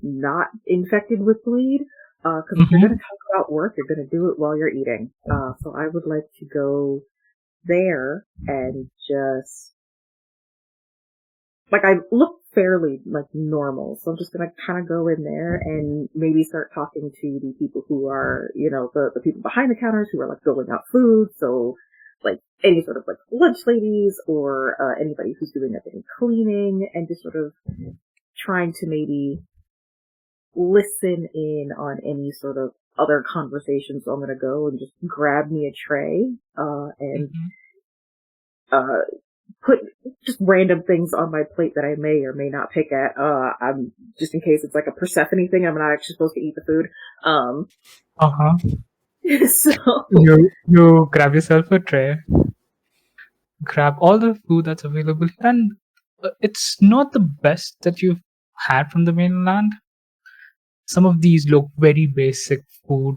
not infected with bleed. Because if you're going to talk about work, you're going to do it while you're eating. So I would like to go there and just... Like, I look fairly, like, normal, so I'm just gonna kind of go in there and maybe start talking to the people who are, you know, the people behind the counters who are, like, doling out food, so, like, any sort of, like, lunch ladies or anybody who's doing any cleaning, and just sort of trying to maybe listen in on any sort of other conversations. So I'm gonna go and just grab me a tray, and put just random things on my plate that I may or may not pick at. I'm just in case it's like a Persephone thing. I'm not actually supposed to eat the food. So you grab yourself a tray, grab all the food that's available, and it's not the best that you've had from the mainland. Some of these look very basic food,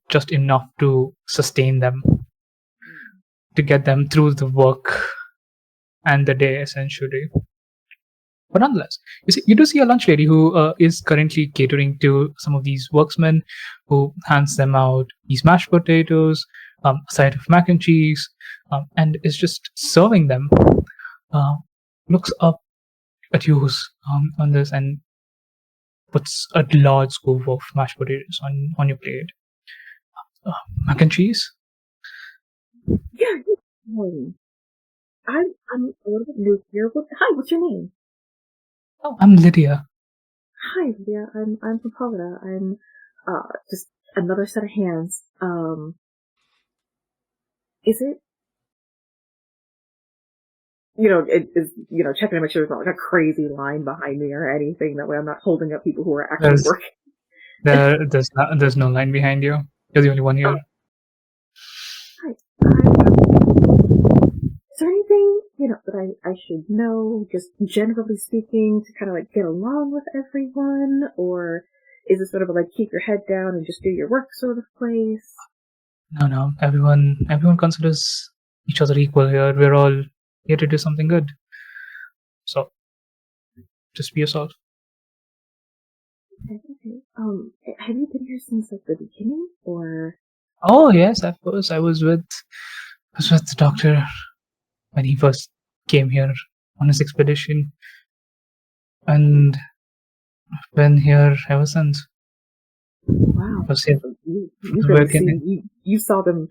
just enough to sustain them, to get them through the work and the day, essentially. But nonetheless, you do see a lunch lady who is currently catering to some of these worksmen, who hands them out these mashed potatoes, a side of mac and cheese, and is just serving them. Looks up at you on this and puts a large scoop of mashed potatoes on your plate. Mac and cheese? Yeah. I'm a little bit new here. Hi, what's your name? Oh, I'm Lydia. Hi, Lydia. I'm from Florida. I'm just another set of hands. Is it? You know, it is, you know, checking to make sure there's not like a crazy line behind me or anything. That way I'm not holding up people who are actually working. There's no line behind you. You're the only one here. Hi. Is there anything, you know, that I should know, just generally speaking, to kind of like get along with everyone? Or is it sort of a, like, keep your head down and just do your work sort of place? No. Everyone considers each other equal here. We're all here to do something good. So, just be yourself. Okay. Have you been here since like the beginning, or? Oh yes, of course. I was with the doctor when he first came here on his expedition, and I've been here ever since. Wow. Was here You from the really beginning. see, you saw them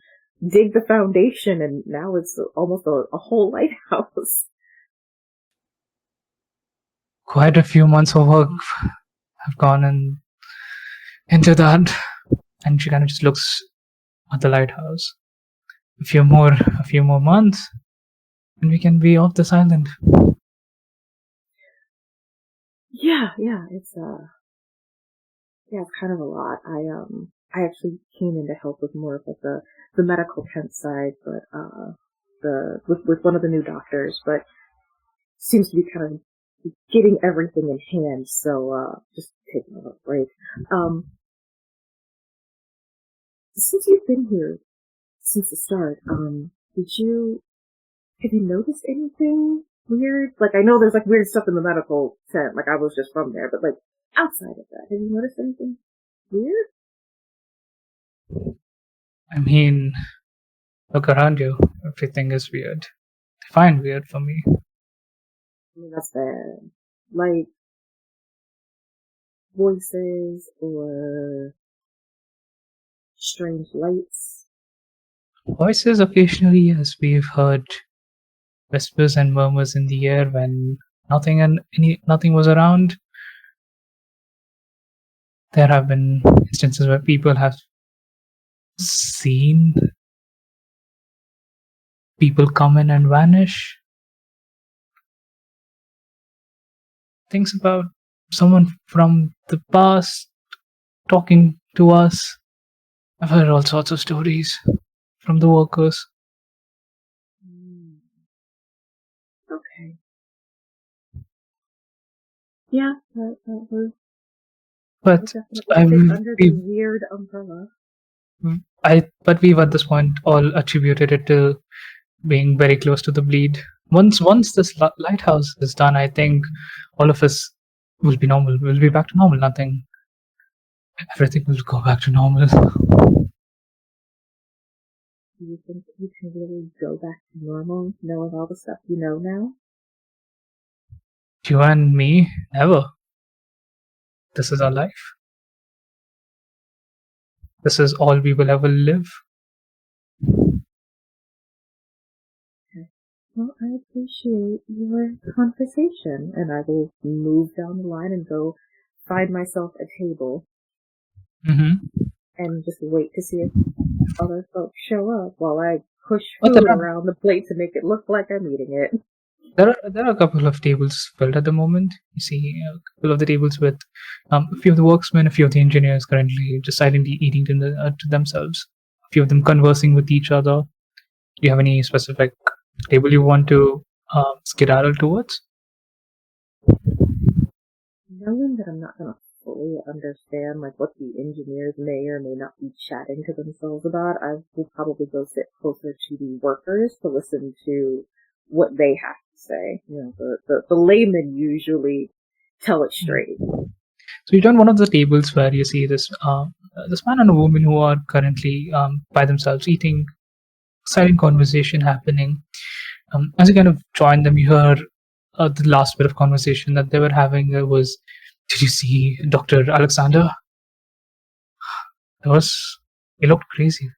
dig the foundation, and now it's almost a whole lighthouse. Quite a few months of work have gone into that, and she kind of just looks at the lighthouse. A few more months, and we can be off this island. Yeah, it's kind of a lot. I actually came in to help with more of like the medical tent side, but with one of the new doctors, but seems to be kind of getting everything in hand. So just taking a little break. Since you've been here since the start, have you noticed anything weird? Like, I know there's like weird stuff in the medical tent, like I was just from there, but like outside of that, have you noticed anything weird? I mean, look around you. Everything is weird. Define weird for me. I mean, that's bad. Like, voices or strange lights. Voices occasionally, yes, we've heard whispers and murmurs in the air when nothing was around. There have been instances where people have seen people come in and vanish. Things about someone from the past talking to us. I've heard all sorts of stories from the workers. Okay. Yeah, that was But definitely fit under the weird umbrella. but we've at this point all attributed it to being very close to the bleed. Once this lighthouse is done, I think all of us will be normal. We'll be back to normal. Everything will go back to normal. Do you think you can really go back to normal, knowing all the stuff you know now? You and me, never. This is our life. This is all we will ever live. Well, I appreciate your conversation, and I will move down the line and go find myself a table and just wait to see if other folks show up while I push food around the plate to make it look like I'm eating it. There are a couple of tables filled at the moment. You see a couple of the tables with a few of the workmen, a few of the engineers currently just silently eating to themselves. A few of them conversing with each other. Do you have any specific table you want to skedaddle towards? Knowing that I'm not going to fully understand like what the engineers may or may not be chatting to themselves about, I will probably go sit closer to the workers to listen to what they have to say. You know, the laymen usually tell it straight. So you join one of the tables where you see this man and a woman who are currently by themselves eating. Silent conversation happening. As you kind of join them, you hear the last bit of conversation that they were having was, "Did you see Dr. Alexander? He looked crazy.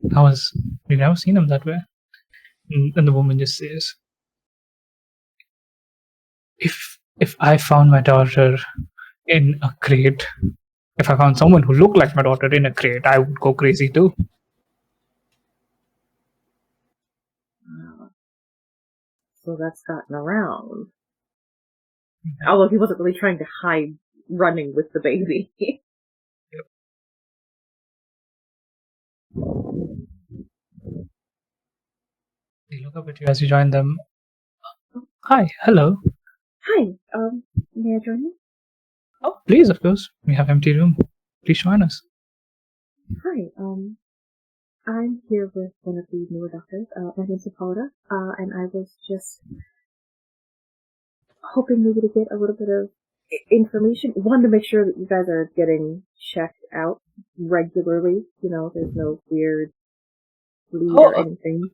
We've never seen him that way." And the woman just says, if I found my daughter in a crate, if I found someone who looked like my daughter in a crate, I would go crazy too. So that's gotten around. Although he wasn't really trying to hide running with the baby. Yep. They look up at you as you join them. Hi, hello. Hi, may I join you? Oh, please, of course. We have empty room. Please join us. Hi, I'm here with one of the newer doctors, my name's Hippolyta, and I was just hoping maybe to get a little bit of information. One, to make sure that you guys are getting checked out regularly. There's no weird bleed or anything.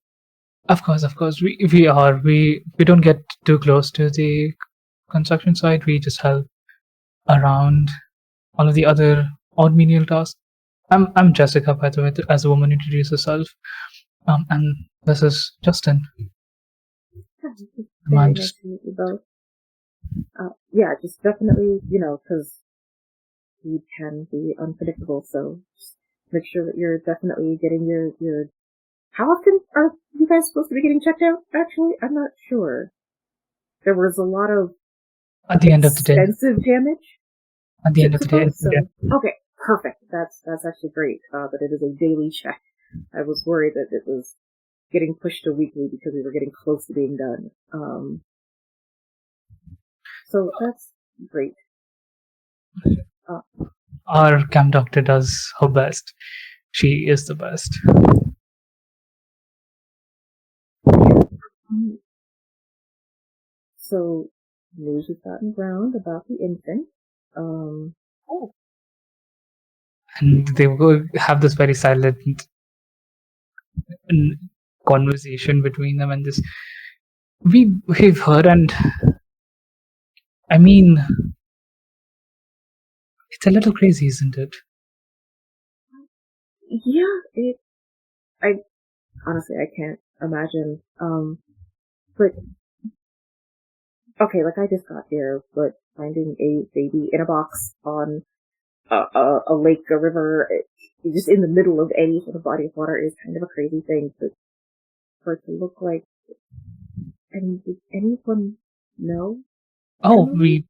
Of course. We are. We don't get too close to the construction site. We just help around all of the other odd menial tasks. I'm Jessica, by the way, as a woman introduce herself. And this is Justin. Very nice to meet you both. Yeah, just definitely, because you can be unpredictable, so just make sure that you're definitely getting your... How often are you guys supposed to be getting checked out, actually? I'm not sure. There was a lot of at the end of the day. Expensive damage? At the end of the day. Okay, perfect. That's actually great, that it is a daily check. I was worried that it was getting pushed to weekly because we were getting close to being done. So that's great. Our camp doctor does her best. She is the best. So news has gotten around about the infant. And they will have this very silent conversation between them, and this we've heard, and I mean, it's a little crazy, isn't it? Yeah, I honestly, I can't imagine. But okay, like I just got here, but finding a baby in a box on a lake, a river, just in the middle of any sort of body of water is kind of a crazy thing. But for it to look like, I mean, did anyone know? Oh, we've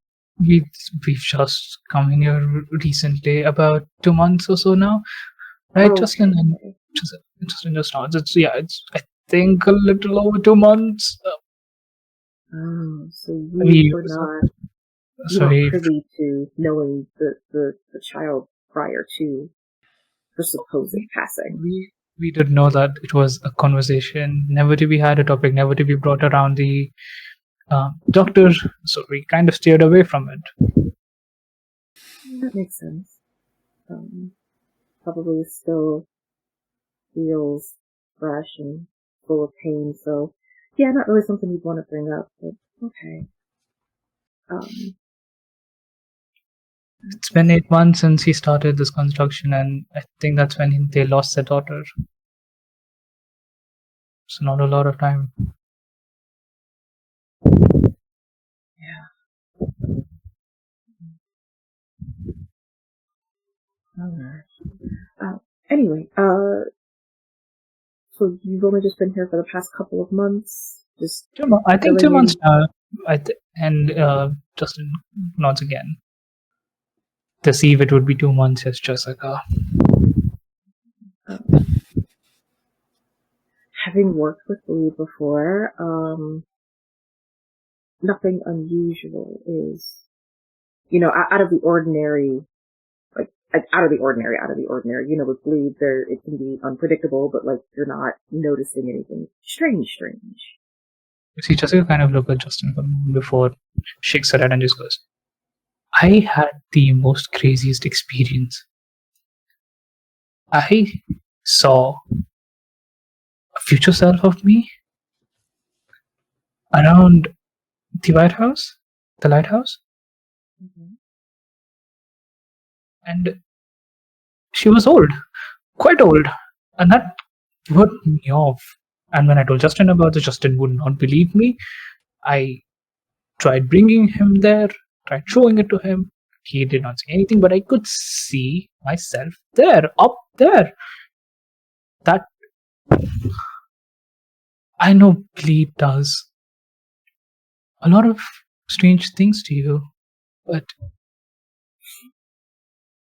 just come in here recently, about 2 months or so now, right, Justin? Okay. Justin just nods. It's I think a little over 2 months. So you were not privy to knowing the child prior to her supposed passing. We did know that it was a conversation, never to be had, a topic never to be brought around the doctor, so we kind of steered away from it. That makes sense. Probably still feels fresh and full of pain, so yeah, not really something you'd want to bring up, but okay. It's been 8 months since he started this construction, and I think that's when they lost their daughter. It's not a lot of time. Yeah. Alright. Anyway, so you've only just been here for the past couple of months? I think 2 months now. And Justin nods again. To see if it would be 2 months, yes, Jessica. Having worked with Lee before, nothing unusual is, out of the ordinary, out of the ordinary. With bleed, it can be unpredictable, but you're not noticing anything strange. You see, Jessica kind of looked at Justin before, shakes her head and just goes, I had the most craziest experience. I saw a future self of me around the lighthouse. Mm-hmm. And she was old, quite old, and that put me off. And when I told Justin about it, Justin would not believe me. I tried bringing him there, tried showing it to him. He did not say anything, but I could see myself there, up there. That I know bleed does a lot of strange things to you, but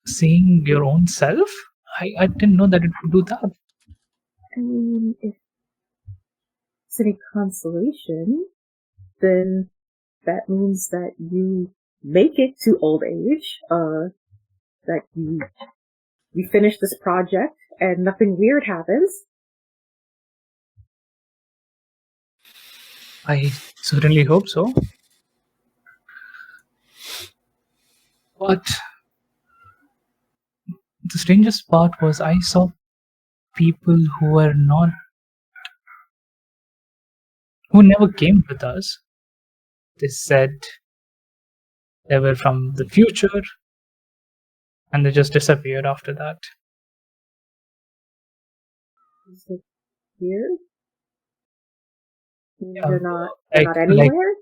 seeing your own self, I didn't know that it would do that. I mean, if it's any consolation, then that means that you make it to old age, that you finish this project, and nothing weird happens. I certainly hope so. But the strangest part was I saw people who never came with us. They said they were from the future and they just disappeared after that. Is it weird? Yeah, They're not like anywhere?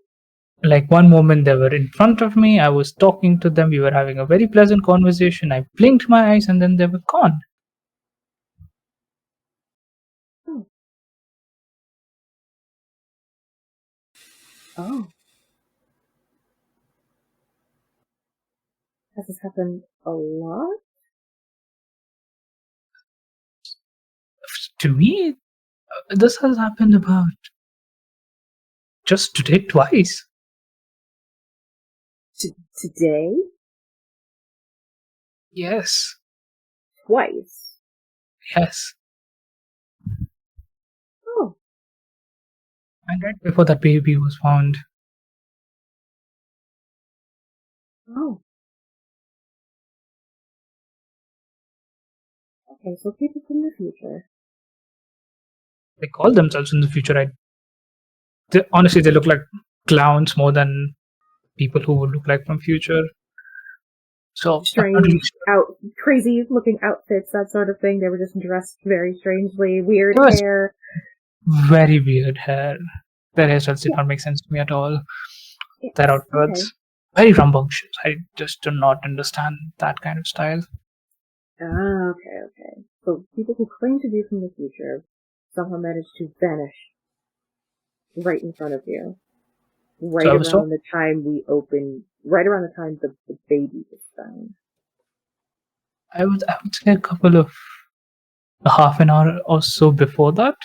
like one moment they were in front of me, I was talking to them, we were having a very pleasant conversation, I blinked my eyes and then they were gone. Oh. Has this happened a lot? To me, this has happened about just today twice. Today? Yes. Twice? Yes. Oh. And right before that baby was found. Oh. Okay, so people from the future. They call themselves in the future. Honestly, they look like clowns more than people who would look like from future. So I'm not really Strange, crazy looking outfits, that sort of thing. They were just dressed very strangely, weird Yes. hair. Very weird hair. Their hairstyles did not make sense to me at all. Their outfits, very rambunctious. I just do not understand that kind of style. Ah, okay. So people who claim to be from the future somehow managed to vanish right in front of you. Right around the time the baby was found. I would say a half an hour or so before that.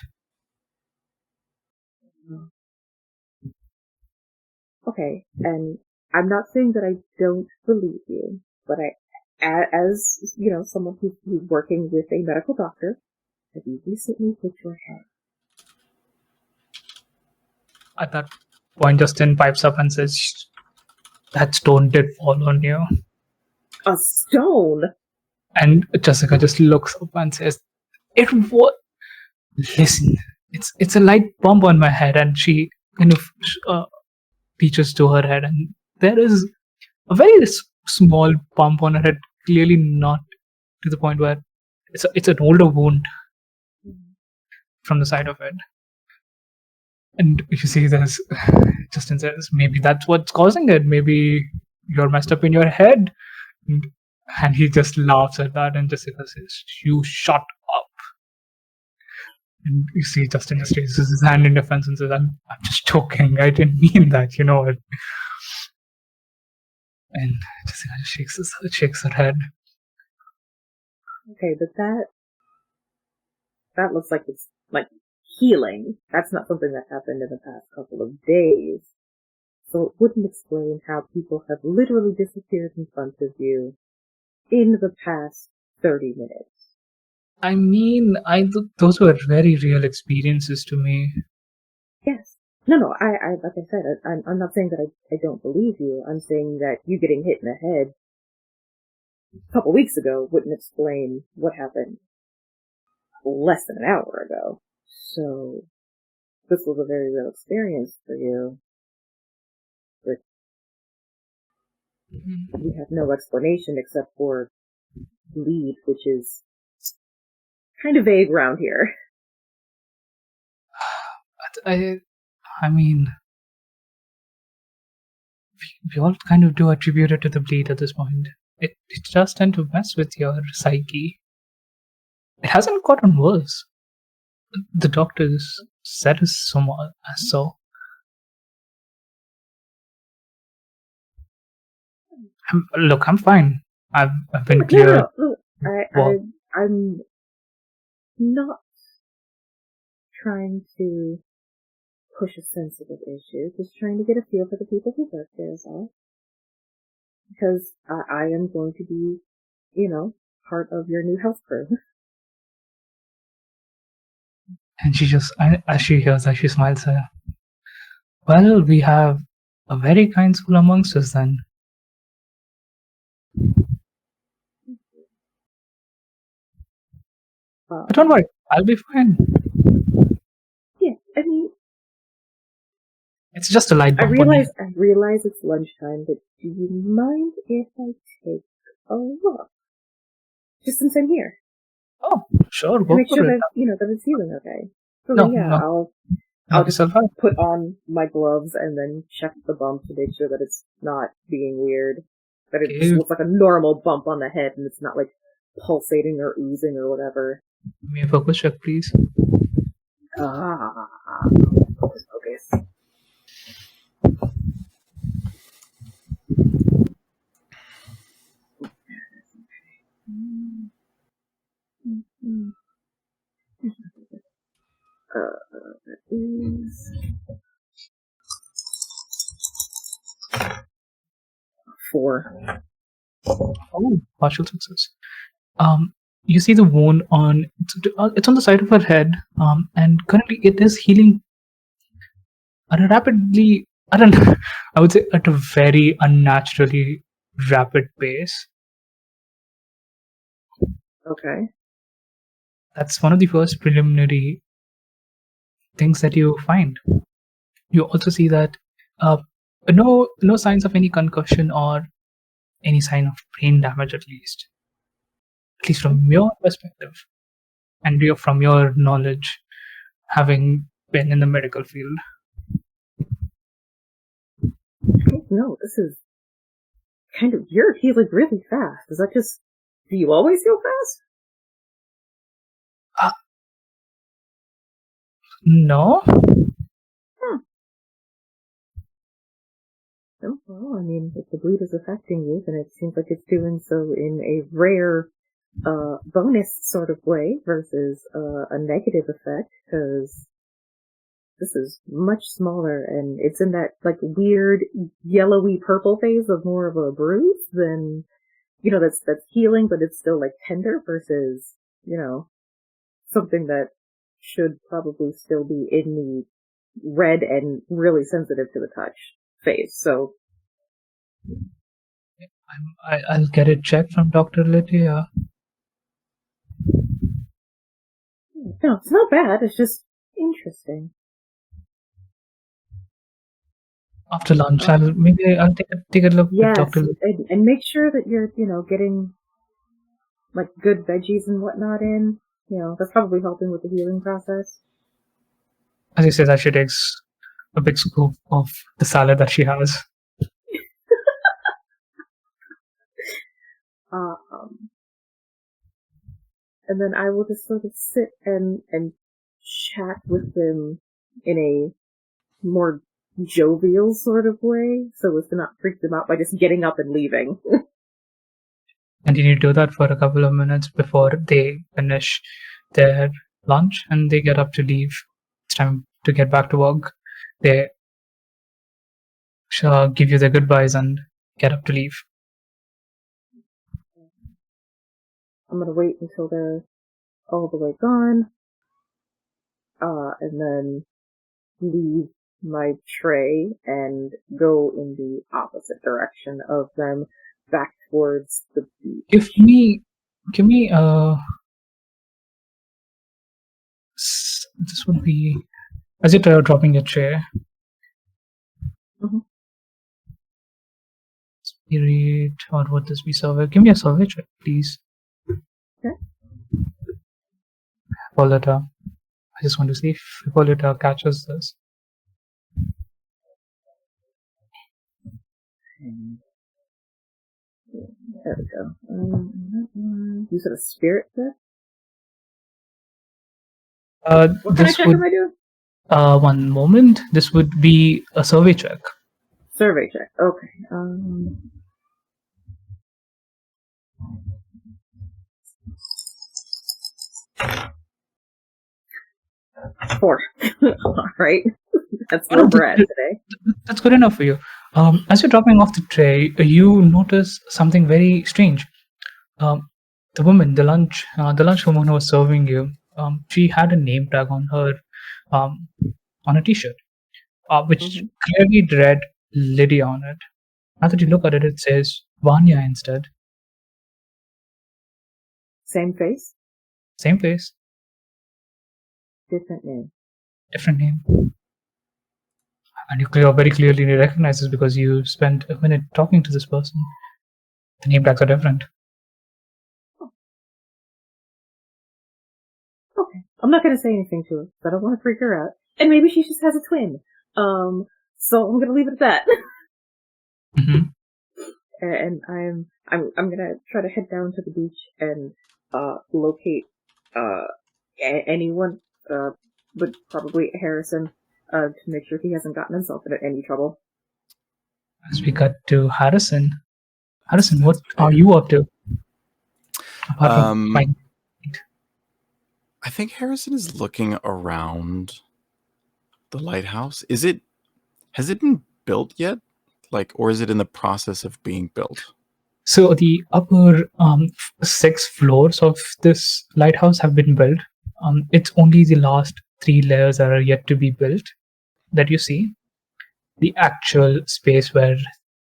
Okay, and I'm not saying that I don't believe you, but as you know, someone who's working with a medical doctor, have you recently hit your head? At that point, Justin pipes up and says, "That stone did fall on you." A stone? And Jessica just looks up and says, "It was. Listen, it's a light bump on my head," and she kind of reaches to her head, and there is a very small bump on her head. Clearly not to the point where it's an older wound from the side of it. And you see, there's Justin says, maybe that's what's causing it. Maybe you're messed up in your head. And he just laughs at that, and Jessica says, "You shut up." And you see Justin just raises his hand in defense and says, I'm just joking. I didn't mean that, you know it. And Jessica just shakes her head. Okay, but that looks like it's like healing. That's not something that happened in the past couple of days. So it wouldn't explain how people have literally disappeared in front of you in the past 30 minutes. I mean, those were very real experiences to me. Yes. No, I like I said, I'm not saying that I don't believe you. I'm saying that you getting hit in the head a couple weeks ago wouldn't explain what happened less than an hour ago. So, this was a very real experience for you. But we have no explanation except for bleed, which is kind of vague around here. I mean, we all kind of do attribute it to the bleed at this point. It just tend to mess with your psyche. It hasn't gotten worse. The doctors said so. I'm fine. I've been clear. No. I'm not trying to push a sensitive issue, just trying to get a feel for the people who work there is all. Because I am going to be, part of your new health crew. And she just, as she hears that, she smiles. Well, we have a very kind soul amongst us then. But don't worry, I'll be fine. Yeah, I mean, It's just a light I bump on the realize it's lunchtime, but do you mind if I take a look? Just since I'm here. Oh, sure, To go make for sure it. that, that it's healing okay. So No, then, yeah, no. I'll Knock just yourself out. put on my gloves and then check the bump to make sure that it's not being weird. That it just looks like a normal bump on the head and it's not like pulsating or oozing or whatever. Give me a focus check, please. Focus. That is 4. Oh, partial success. You see the wound on it's on the side of her head, and currently it is healing at a rapidly, I would say at a very unnaturally rapid pace. Okay. That's one of the first preliminary things that you find. You also see that no signs of any concussion or any sign of brain damage, at least from your perspective and from your knowledge, having been in the medical field. No, this is kind of, you're healing really fast. Is that just, do you always heal fast? No. Oh, well, I mean, if the bleed is affecting you, then it seems like it's doing so in a rare bonus sort of way versus a negative effect, because this is much smaller and it's in that like weird yellowy purple phase of more of a bruise than, that's healing, but it's still like tender versus, something that should probably still be in the red and really sensitive to the touch phase. So I'll get it checked from Dr. Lydia. No, it's not bad. It's just interesting. After lunch, I'll take a look at Dr. Lydia. and make sure that you're, getting like good veggies and whatnot in. That's probably helping with the healing process. As you said, she takes a big scoop of the salad that she has. And then I will just sort of sit and chat with them in a more jovial sort of way, so as to not freak them out by just getting up and leaving. Continue to do that for a couple of minutes before they finish their lunch and they get up to leave. It's time to get back to work. They give you their goodbyes and get up to leave. I'm gonna wait until they're all the way gone, and then leave my tray and go in the opposite direction of them, back towards the beach. Give me this would be as you're dropping your tray. Mm-hmm. Spirit, or would this be survey? Give me a survey check, please. Okay. Hippolyta. I just want to see if Hippolyta catches this. There we go. You said a spirit check? What kind of check am I doing? One moment. This would be a survey check. Survey check. Okay. 4. Alright. That's where we're at today. That's good enough for you. As you're dropping off the tray, you notice something very strange. The lunch woman who was serving you, she had a name tag on her, on a T-shirt, which clearly read Lydia on it. Now that you look at it, it says Vanya instead. Same face, Same face, different name. different name. And you very clearly recognize this because you spent a minute talking to this person. The name tags are different. Okay. I'm not gonna say anything to her, because I don't want to freak her out. And maybe she just has a twin. So I'm gonna leave it at that. Mm-hmm. And I'm gonna try to head down to the beach and locate anyone, but probably Harrison, to make sure he hasn't gotten himself into any trouble. As we cut to Harrison. Harrison, what are you up to? Apart from flying. I think Harrison is looking around the lighthouse. Has it been built yet? Or is it in the process of being built? So the upper 6 floors of this lighthouse have been built. It's only the last 3 layers that are yet to be built that you see. The actual space where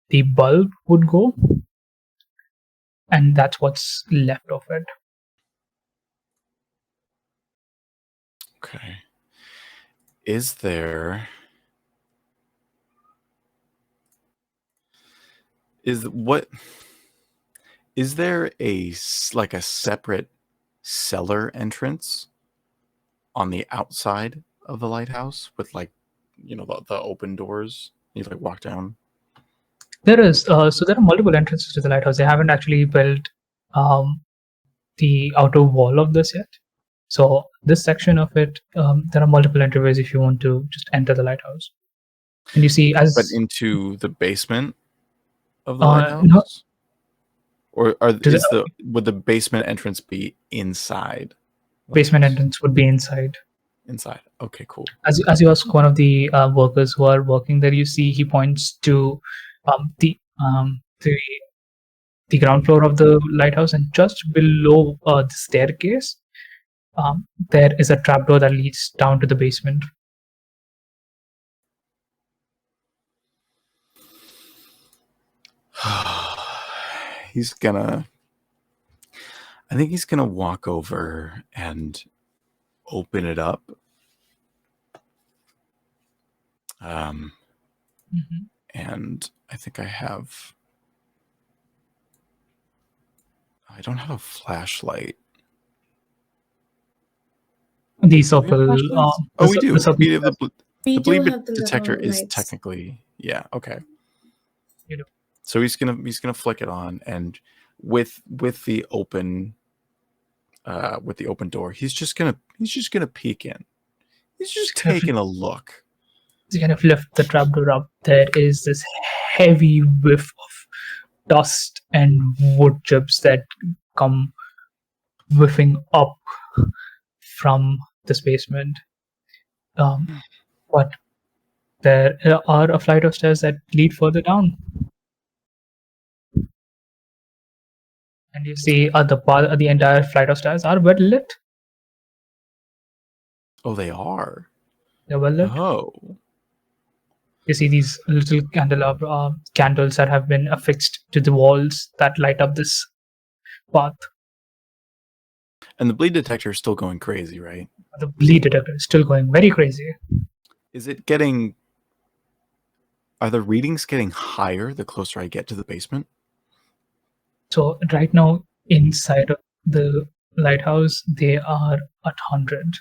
the bulb would go, and that's what's left of it. Okay. Is there a separate cellar entrance on the outside of the lighthouse with the open doors? You walk down. There is so there are multiple entrances to the lighthouse. They haven't actually built the outer wall of this yet. So this section of it, there are multiple entryways if you want to just enter the lighthouse. And you see But into the basement of the lighthouse? No. Or would the basement entrance be inside? Basement entrance would be inside. Inside. Okay, cool. As you ask one of the workers who are working there, you see he points to the ground floor of the lighthouse, and just below the staircase, there is a trapdoor that leads down to the basement. I think he's gonna walk over and open it up. And I think I don't have a flashlight. The circle. We do. The bleed detector is lights. technically, yeah, okay. You do. So he's gonna flick it on, and with the open door, he's just gonna peek in. He's just taking a look. You kind of lift the trapdoor up. There is this heavy whiff of dust and wood chips that come whiffing up from this basement. But there are a flight of stairs that lead further down. And you see the entire flight of stairs are well lit. Oh, they are? They're well lit. Oh. You see these little candles that have been affixed to the walls that light up this path. And the bleed detector is still going crazy, right? The bleed detector is still going very crazy. Are the readings getting higher the closer I get to the basement? So right now, inside of the lighthouse, they are at 100.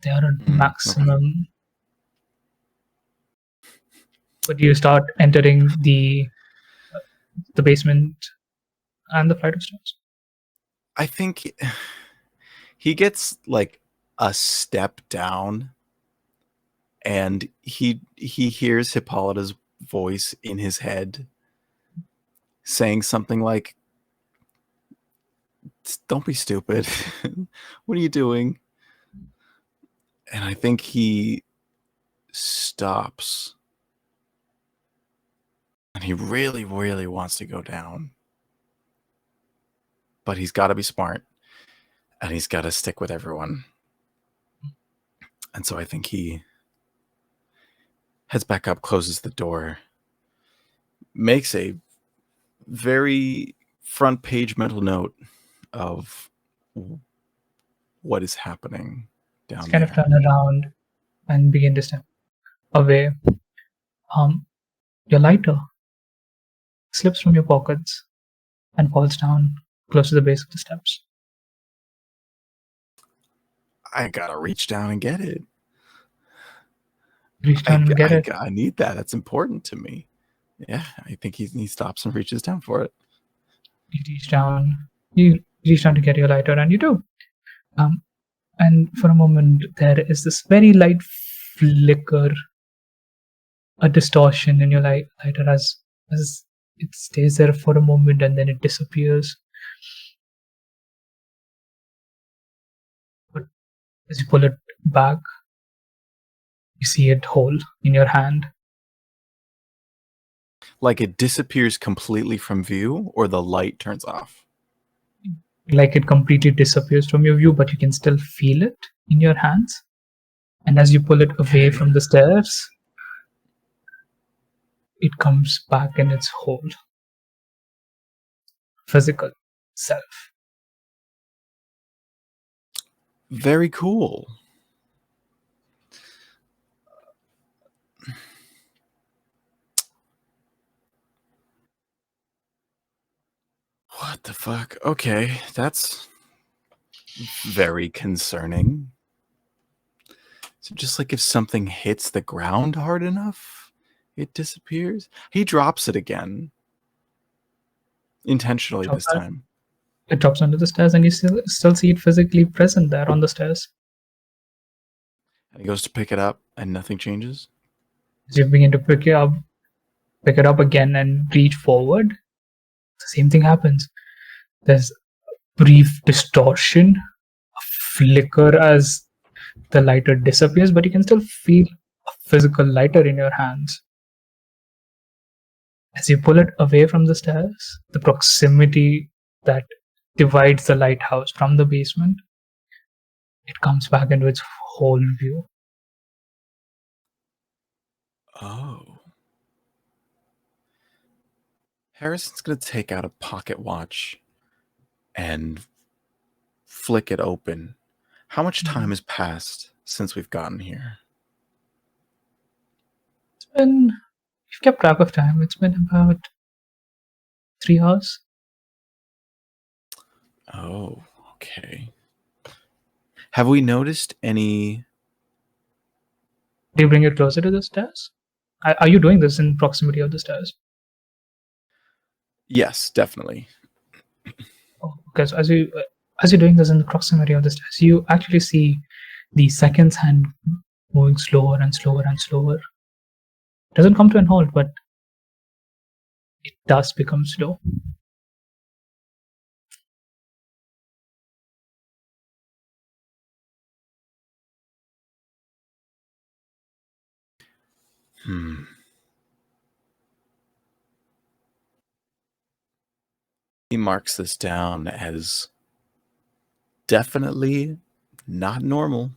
They are at maximum. Okay. But you start entering the basement and the flight of stairs. I think he gets a step down, and he hears Hippolyta's voice in his head saying something like, "Don't be stupid. What are you doing?" And I think he stops. And he really, really wants to go down. But he's got to be smart. And he's got to stick with everyone. And so I think he heads back up, closes the door, makes a very front page mental note of what is happening down Just kind of there. turn around and begin to step away. Your lighter slips from your pockets and falls down close to the base of the steps. I gotta reach down and get it. Reach down and get it. I need that. That's important to me. Yeah, I think he stops and reaches down for it. You reach down to get your lighter, and you do. And for a moment, there is this very light flicker, a distortion in your lighter as it stays there for a moment and then it disappears. But as you pull it back, you see it whole in your hand. Like it disappears completely from view, or the light turns off? Like it completely disappears from your view, but you can still feel it in your hands. And as you pull it away from the stairs, it comes back in its whole physical self. Very cool. What the fuck? Okay, that's very concerning. So just like if something hits the ground hard enough, it disappears? He drops it again. Intentionally this time. It drops onto the stairs and you still see it physically present there on the stairs. And he goes to pick it up and nothing changes? As you begin to pick it up again and reach forward, the same thing happens. There's a brief distortion, a flicker as the lighter disappears, but you can still feel a physical lighter in your hands. As you pull it away from the stairs, the proximity that divides the lighthouse from the basement, it comes back into its whole view. Oh. Harrison's going to take out a pocket watch and flick it open. How much time has passed since we've gotten here? You've kept track of time. It's been about 3 hours. Oh, okay. Have we noticed any... Do you bring it closer to the stairs? Are you doing this in proximity of the stairs? Yes, definitely. Oh, okay, so as you're doing this in the proximity of the stairs, you actually see the seconds hand moving slower and slower and slower. It doesn't come to an halt, but it does become slow. He marks this down as definitely not normal.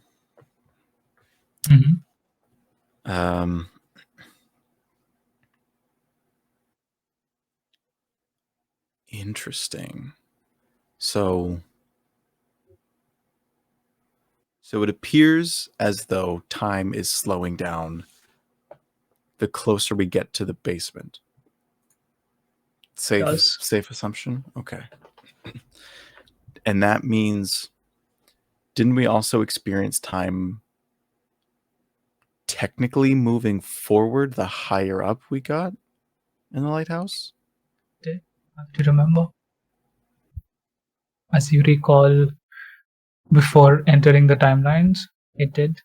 Interesting. So it appears as though time is slowing down the closer we get to the basement. Safe assumption? Okay. And that means, didn't we also experience time technically moving forward the higher up we got in the lighthouse? Do you remember? As you recall, before entering the timelines, it did.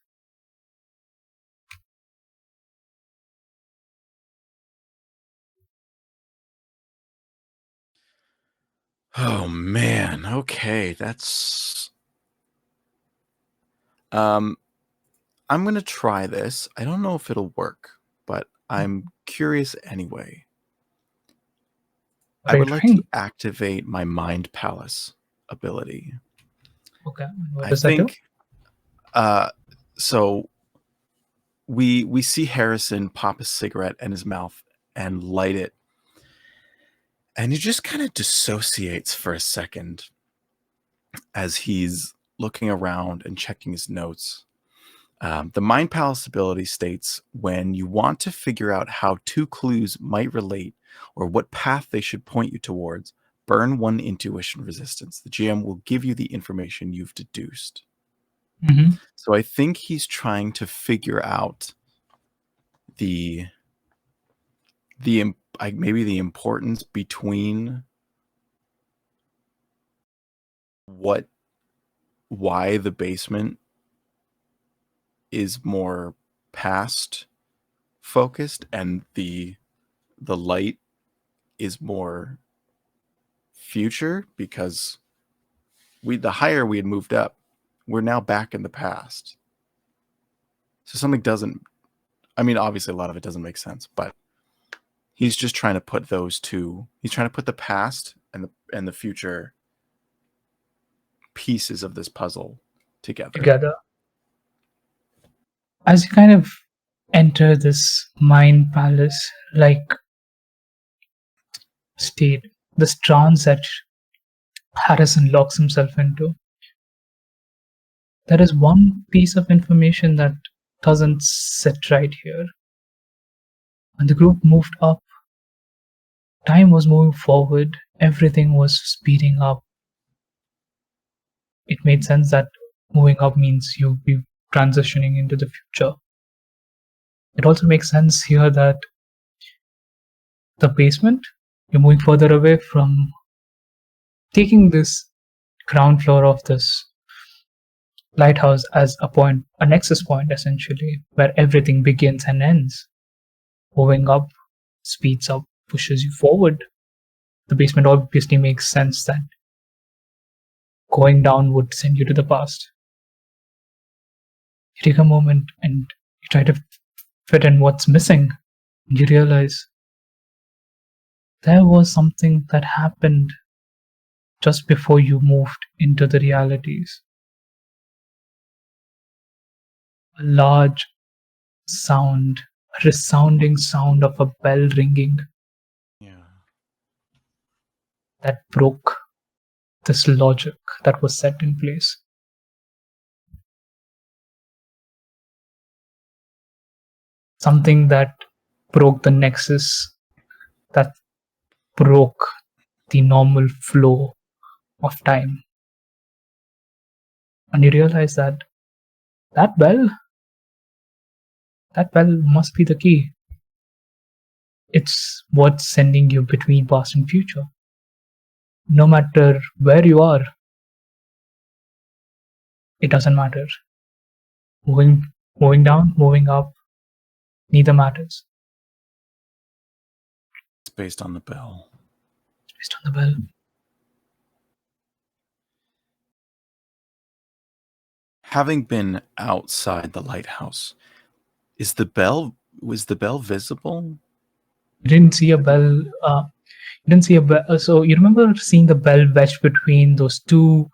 Oh man, okay, that's... I'm gonna try this. I don't know if it'll work, but I'm curious anyway. I would like to activate my Mind Palace ability. Okay, what does that do? So we see Harrison pop a cigarette in his mouth and light it. And he just kind of dissociates for a second as he's looking around and checking his notes. The Mind Palace ability states when you want to figure out how two clues might relate or what path they should point you towards, burn one intuition resistance. The GM will give you the information you've deduced. Mhm. So I think he's trying to figure out maybe the importance between why the basement is more past focused and the light is more future, because the higher we had moved up, we're now back in the past. So something doesn't, I mean, obviously a lot of it doesn't make sense, but he's just trying to put those two, he's trying to put the past and the future pieces of this puzzle together. As you kind of enter this mind palace like state, this trance that Harrison locks himself into, there is one piece of information that doesn't sit right here. When the group moved up, time was moving forward, everything was speeding up. It made sense that moving up means you'll be transitioning into the future. It also makes sense here that the basement, you're moving further away from taking this ground floor of this lighthouse as a nexus point, essentially, where everything begins and ends. Moving up speeds up, pushes you forward. The basement obviously makes sense that going down would send you to the past. You take a moment and you try to fit in what's missing, and you realize there was something that happened just before you moved into the realities. A large sound, a resounding sound of a bell ringing that broke this logic that was set in place. Something that broke the nexus, that broke the normal flow of time. And you realize that bell must be the key. It's what's sending you between past and future. No matter where you are, it doesn't matter. Moving down, moving up, neither matters. It's based on the bell. It's based on the bell. Having been outside the lighthouse, was the bell visible? You didn't see a bell. So you remember seeing the bell wedged between those two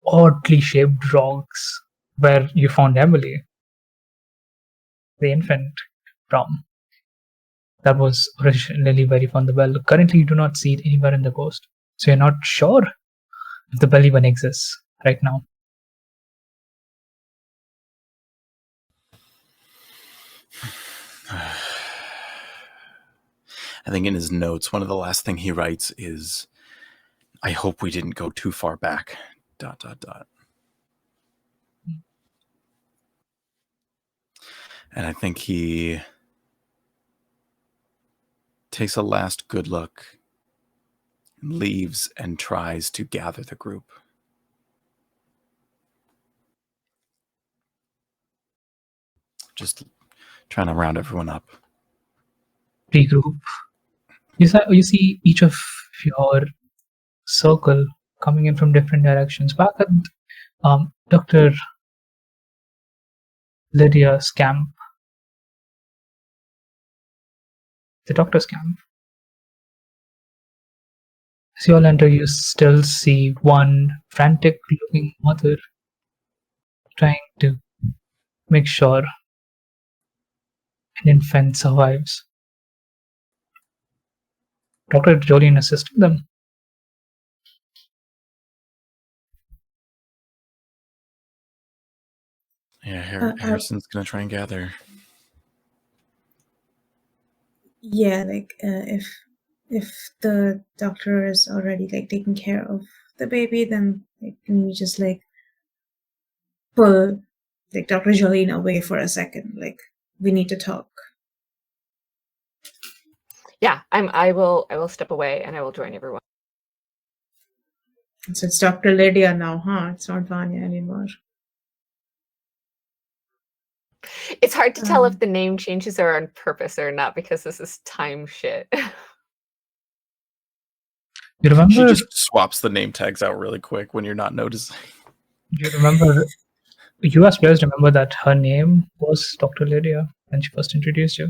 oddly shaped rocks where you found Emily, the infant from. That was originally where you found the bell. Currently, you do not see it anywhere in the coast, so you're not sure if the bell even exists right now. I think in his notes, one of the last thing he writes is, "I hope we didn't go too far back." ... And I think he takes a last good look, leaves, and tries to gather the group. Just trying to round everyone up. Regroup. You see each of your circle coming in from different directions. Back at Dr. Lydia's camp, the doctor's camp. As you all enter, you still see one frantic-looking mother trying to make sure an infant survives. Dr. Jolene assisted them. Yeah, Harrison's gonna try and gather. Yeah, if the doctor is already taking care of the baby, then can you just pull Dr. Jolene away for a second? We need to talk. Yeah, I will step away and I will join everyone. So it's Dr. Lydia now, huh? It's not Vanya anymore. It's hard to tell if the name changes are on purpose or not because this is time shit. You remember? She just swaps the name tags out really quick when you're not noticing. You remember? You as players remember that her name was Dr. Lydia when she first introduced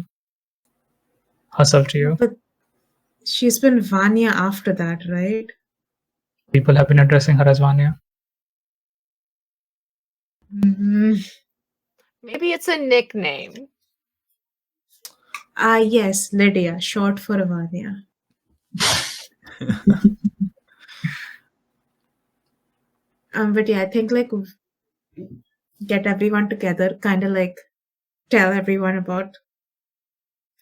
herself to you. But she's been Vanya after that, right? People have been addressing her as Vanya. Mm-hmm. Maybe it's a nickname. Yes, Lydia, short for Vanya. But yeah, I think get everyone together, kind of tell everyone about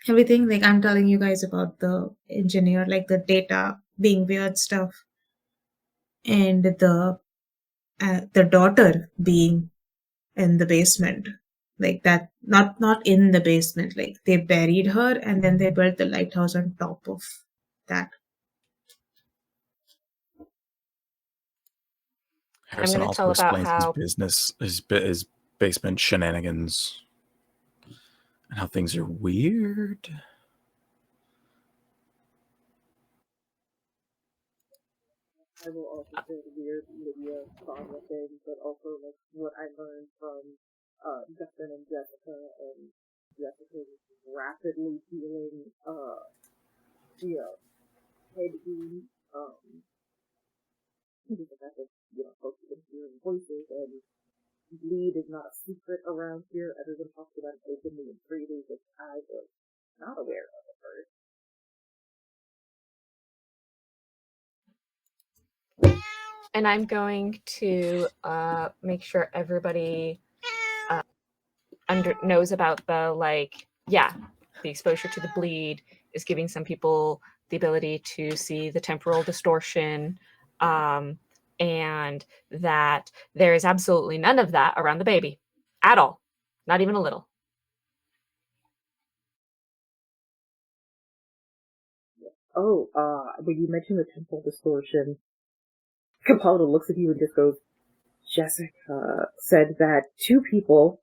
everything. I'm telling you guys about the engineer, the data being weird stuff, and the daughter being in the basement, that. Not in the basement. They buried her, and then they built the lighthouse on top of that. Harrison also explains his basement shenanigans and how things are weird. I will also say the weird Lydia Vanya thing, but also what I learned from Justin and Jessica, and Jessica rapidly feeling head being the fact that folks have been hearing voices, and bleed is not a secret around here. Everyone talks about it openly and freely, which I was not aware of at first. And I'm going to make sure everybody knows about the the exposure to the bleed is giving some people the ability to see the temporal distortion, and that there is absolutely none of that around the baby at all, not even a little. Oh, when you mentioned the temporal distortion, Capaldo looks at you and just goes, Jessica said that 2 people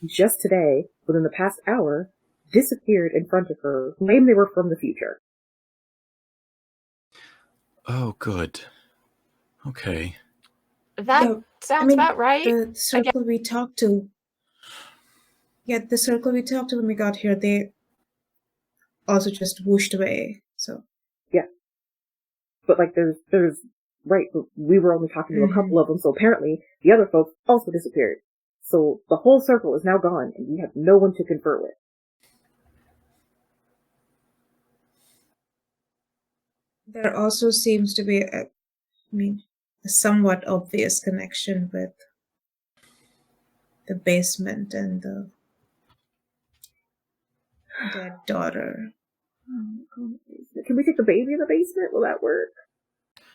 just today, within the past hour, disappeared in front of her, claimed they were from the future. Oh, good. Okay. That sounds about right. The circle we talked to. Yeah, the circle we talked to when we got here, they also just whooshed away. So yeah, but there's right. We were only talking to a couple of them, so apparently the other folks also disappeared. So the whole circle is now gone, and we have no one to confer with. There also seems to be a somewhat obvious connection with the basement and the dead daughter. Can we take the baby in the basement? Will that work?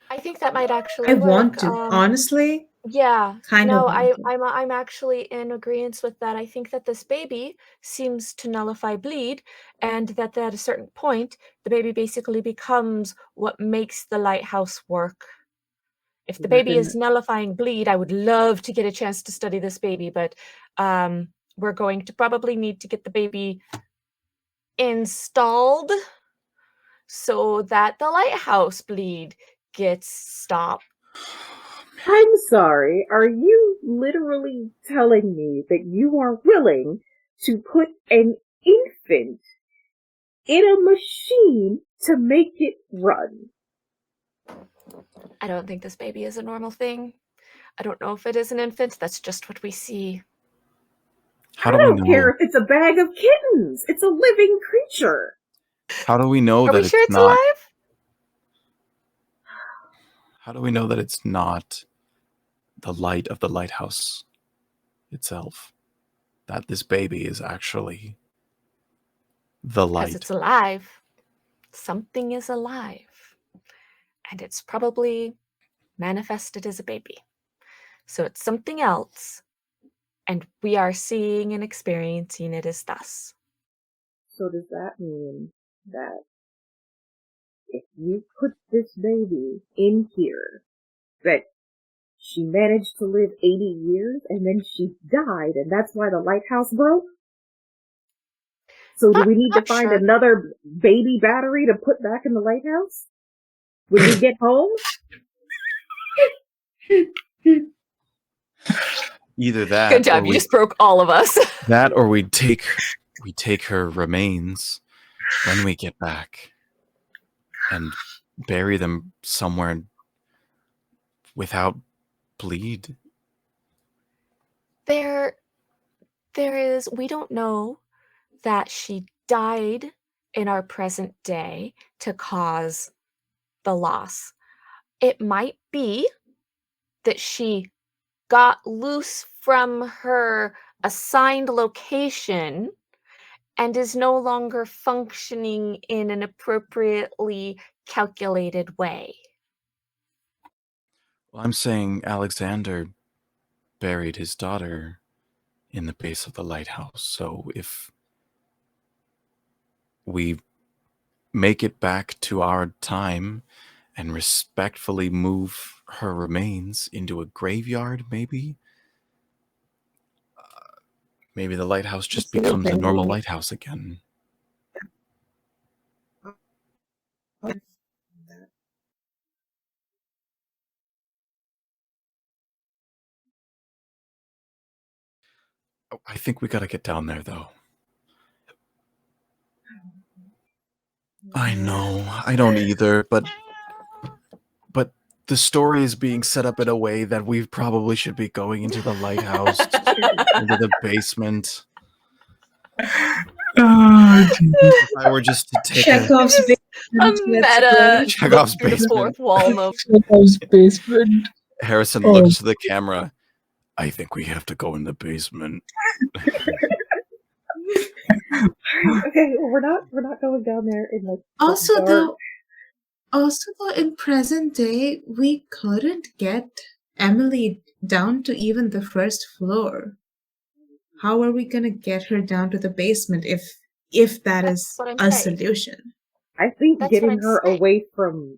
I think that might actually work. want to, honestly. Yeah. No, I'm actually in agreement with that. I think that this baby seems to nullify bleed, and that at a certain point, the baby basically becomes what makes the lighthouse work. If the baby is nullifying bleed, I would love to get a chance to study this baby, but we're going to probably need to get the baby installed so that the lighthouse bleed gets stopped. I'm sorry, are you literally telling me that you are willing to put an infant in a machine to make it run? I don't think this baby is a normal thing. I don't know if it is an infant. That's just what we see. How I do we don't care know? if it's a bag of kittens. It's a living creature. How do we know Are that we sure it's it's not? alive? How do we know that it's not the light of the lighthouse itself? That this baby is actually the Because light. it's alive. Something is alive. And it's probably manifested as a baby. So it's something else. And we are seeing and experiencing it as thus. So does that mean that if you put this baby in here, that she managed to live 80 years and then she died and that's why the lighthouse broke? So do we need to find sure. another baby battery to put back in the lighthouse when we get home? Either that, Good job. or You just broke all of us. we take her remains when we get back and bury them somewhere without bleed. There is, we don't know that she died in our present day to cause the loss. It might be that she got loose from her assigned location and is no longer functioning in an appropriately calculated way. Well, I'm saying Alexander buried his daughter in the base of the lighthouse. So if we make it back to our time and respectfully move her remains into a graveyard, maybe the lighthouse just becomes a normal lighthouse again. I think we gotta get down there, though. I know, I don't either, but the story is being set up in a way that we probably should be going into the lighthouse, into the basement. Oh, geez. If I were just to take Chekhov's A basement. Let's meta go. Chekhov's through the basement. fourth wall moment. Chekhov's basement. Harrison Oh. looks to the camera. I think we have to go in the basement. Okay, we're not going down there in like Also, dark. though, in present day, we couldn't get Emily down to even the first floor. How are we gonna get her down to the basement if that That's is what I'm a saying. solution? I think That's getting what I'm her saying. away from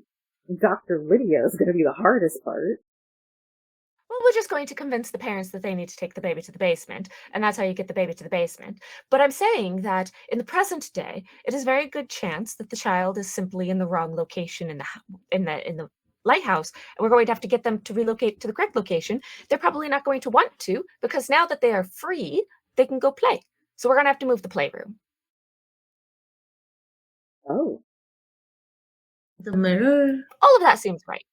Dr. Lydia is going to be the hardest part. Well, we're just going to convince the parents that they need to take the baby to the basement, and that's how you get the baby to the basement. But I'm saying that in the present day, it is a very good chance that the child is simply in the wrong location in the lighthouse, and we're going to have to get them to relocate to the correct location. They're probably not going to want to, because now that they are free, they can go play. So we're going to have to move the playroom. Oh. The mirror. All of that seems right.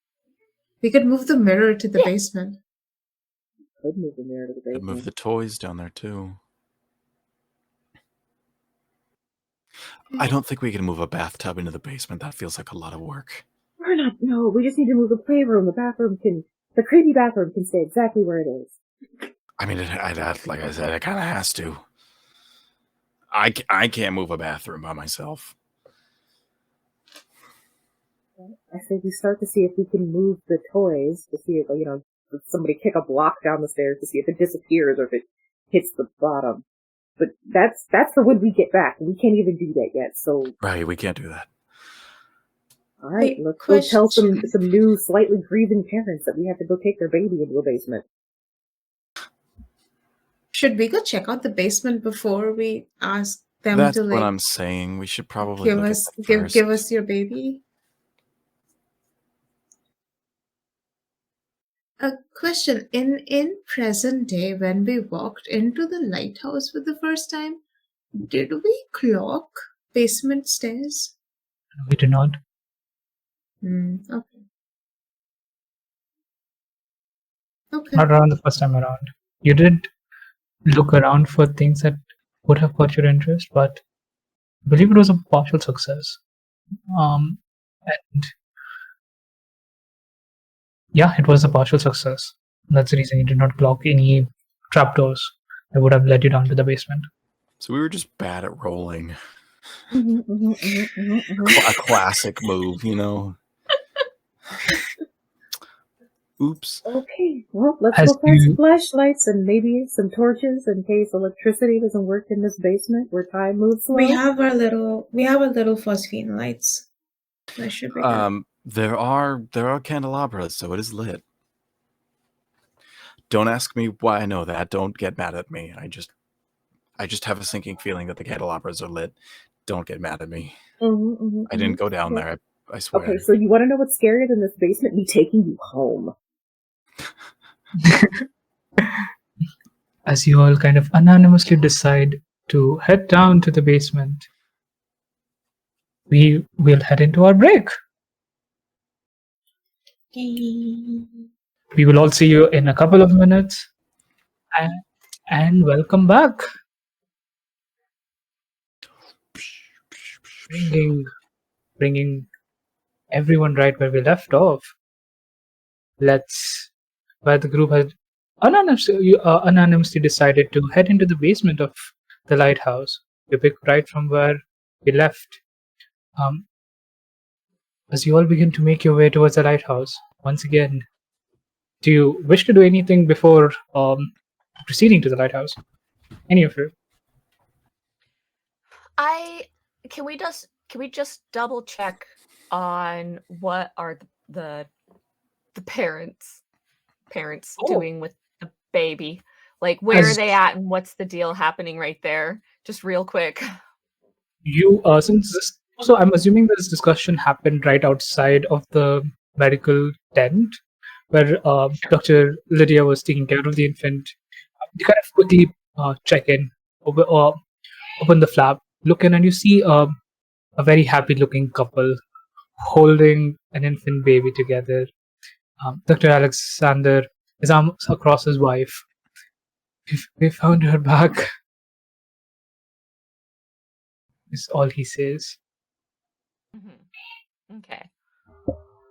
We could move the mirror to the Yeah. basement. Could move the mirror to the Could basement. move the toys down there too. I don't think we can move a bathtub into the basement. That feels like a lot of work. No, we just need to move the playroom. The creepy bathroom can stay exactly where it is. I mean, like I said, it kind of has to. I can't move a bathroom by myself. I say we start to see if we can move the toys to see if, if somebody kick a block down the stairs to see if it disappears or if it hits the bottom. But that's for when we get back. We can't even do that yet, so... Right, we can't do that. Alright, Wait, let's go tell some question. new, slightly grieving parents that we have to go take their baby into a basement. Should we go check out the basement before we ask them That's to what like I'm saying. We should probably give look us at that first. give us your baby? A question. In present day, when we walked into the lighthouse for the first time, did we clock basement stairs? We do not. Okay. Okay. Not around the first time around. You did look around for things that would have caught your interest, but I believe it was a partial success. And yeah, it was a partial success. That's the reason you did not block any trapdoors that would have led you down to the basement. So we were just bad at rolling. Mm-hmm. A classic move, you know. Oops. Okay, well, let's As go find you- some flashlights and maybe some torches in case electricity doesn't work in this basement where time moves slow. We have our little phosphine lights. That should be good. There are candelabras, so it is lit. Don't ask me why I know that. Don't get mad at me. I just have a sinking feeling that the candelabras are lit. Don't get mad at me. I didn't go down there. I swear. Okay, so you want to know what's scarier than this basement? Me taking you home. As you all kind of anonymously decide to head down to the basement, we will head into our break. We will all see you in a couple of minutes. And welcome back. Bringing everyone right where we left off. Where the group had anonymously decided to head into the basement of the lighthouse. We picked right from where we left. As you all begin to make your way towards the lighthouse, once again, do you wish to do anything before proceeding to the lighthouse? Any of you? Can we just double check on what are the parents doing with the baby? Like, where are they at and what's the deal happening right there? Just real quick. You so I'm assuming this discussion happened right outside of the medical tent where Dr. Lydia was taking care of the infant. You kind of quickly check in, open the flap, look in, and you see a very happy-looking couple holding an infant baby together. Dr. Alexander, his arms across his wife. We found her back, is all he says. Okay.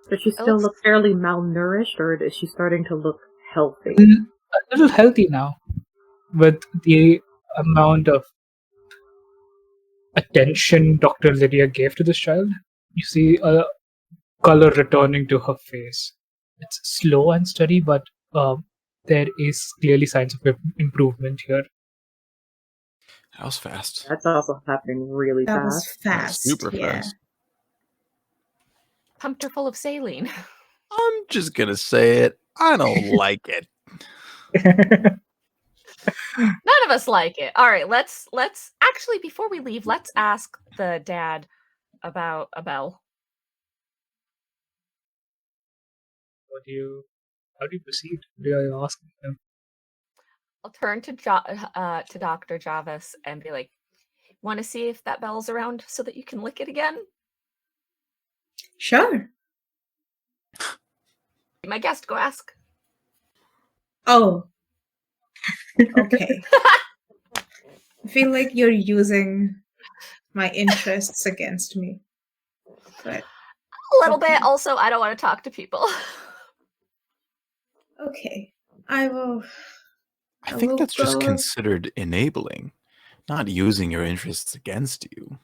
Does she still look fairly malnourished, or is she starting to look healthy? A little healthy now, with the amount of attention Dr. Lydia gave to this child. You see a color returning to her face. It's slow and steady, but there is clearly signs of improvement here. That was fast. That's also happening really That fast. was fast. Super yeah. fast. Pumped her full of saline. I'm just gonna say it. I don't like it. None of us like it. All right, let's actually, before we leave, let's ask the dad about a bell. How do you proceed? What are you asking him? I'll turn to Dr. Jarvis and be like, want to see if that bell's around so that you can lick it again? Sure. Be my guest, go ask. Oh. Okay. I feel like you're using my interests against me. But a little bit. Also, I don't want to talk to people. Okay. I think that's just go. considered enabling, not using your interests against you.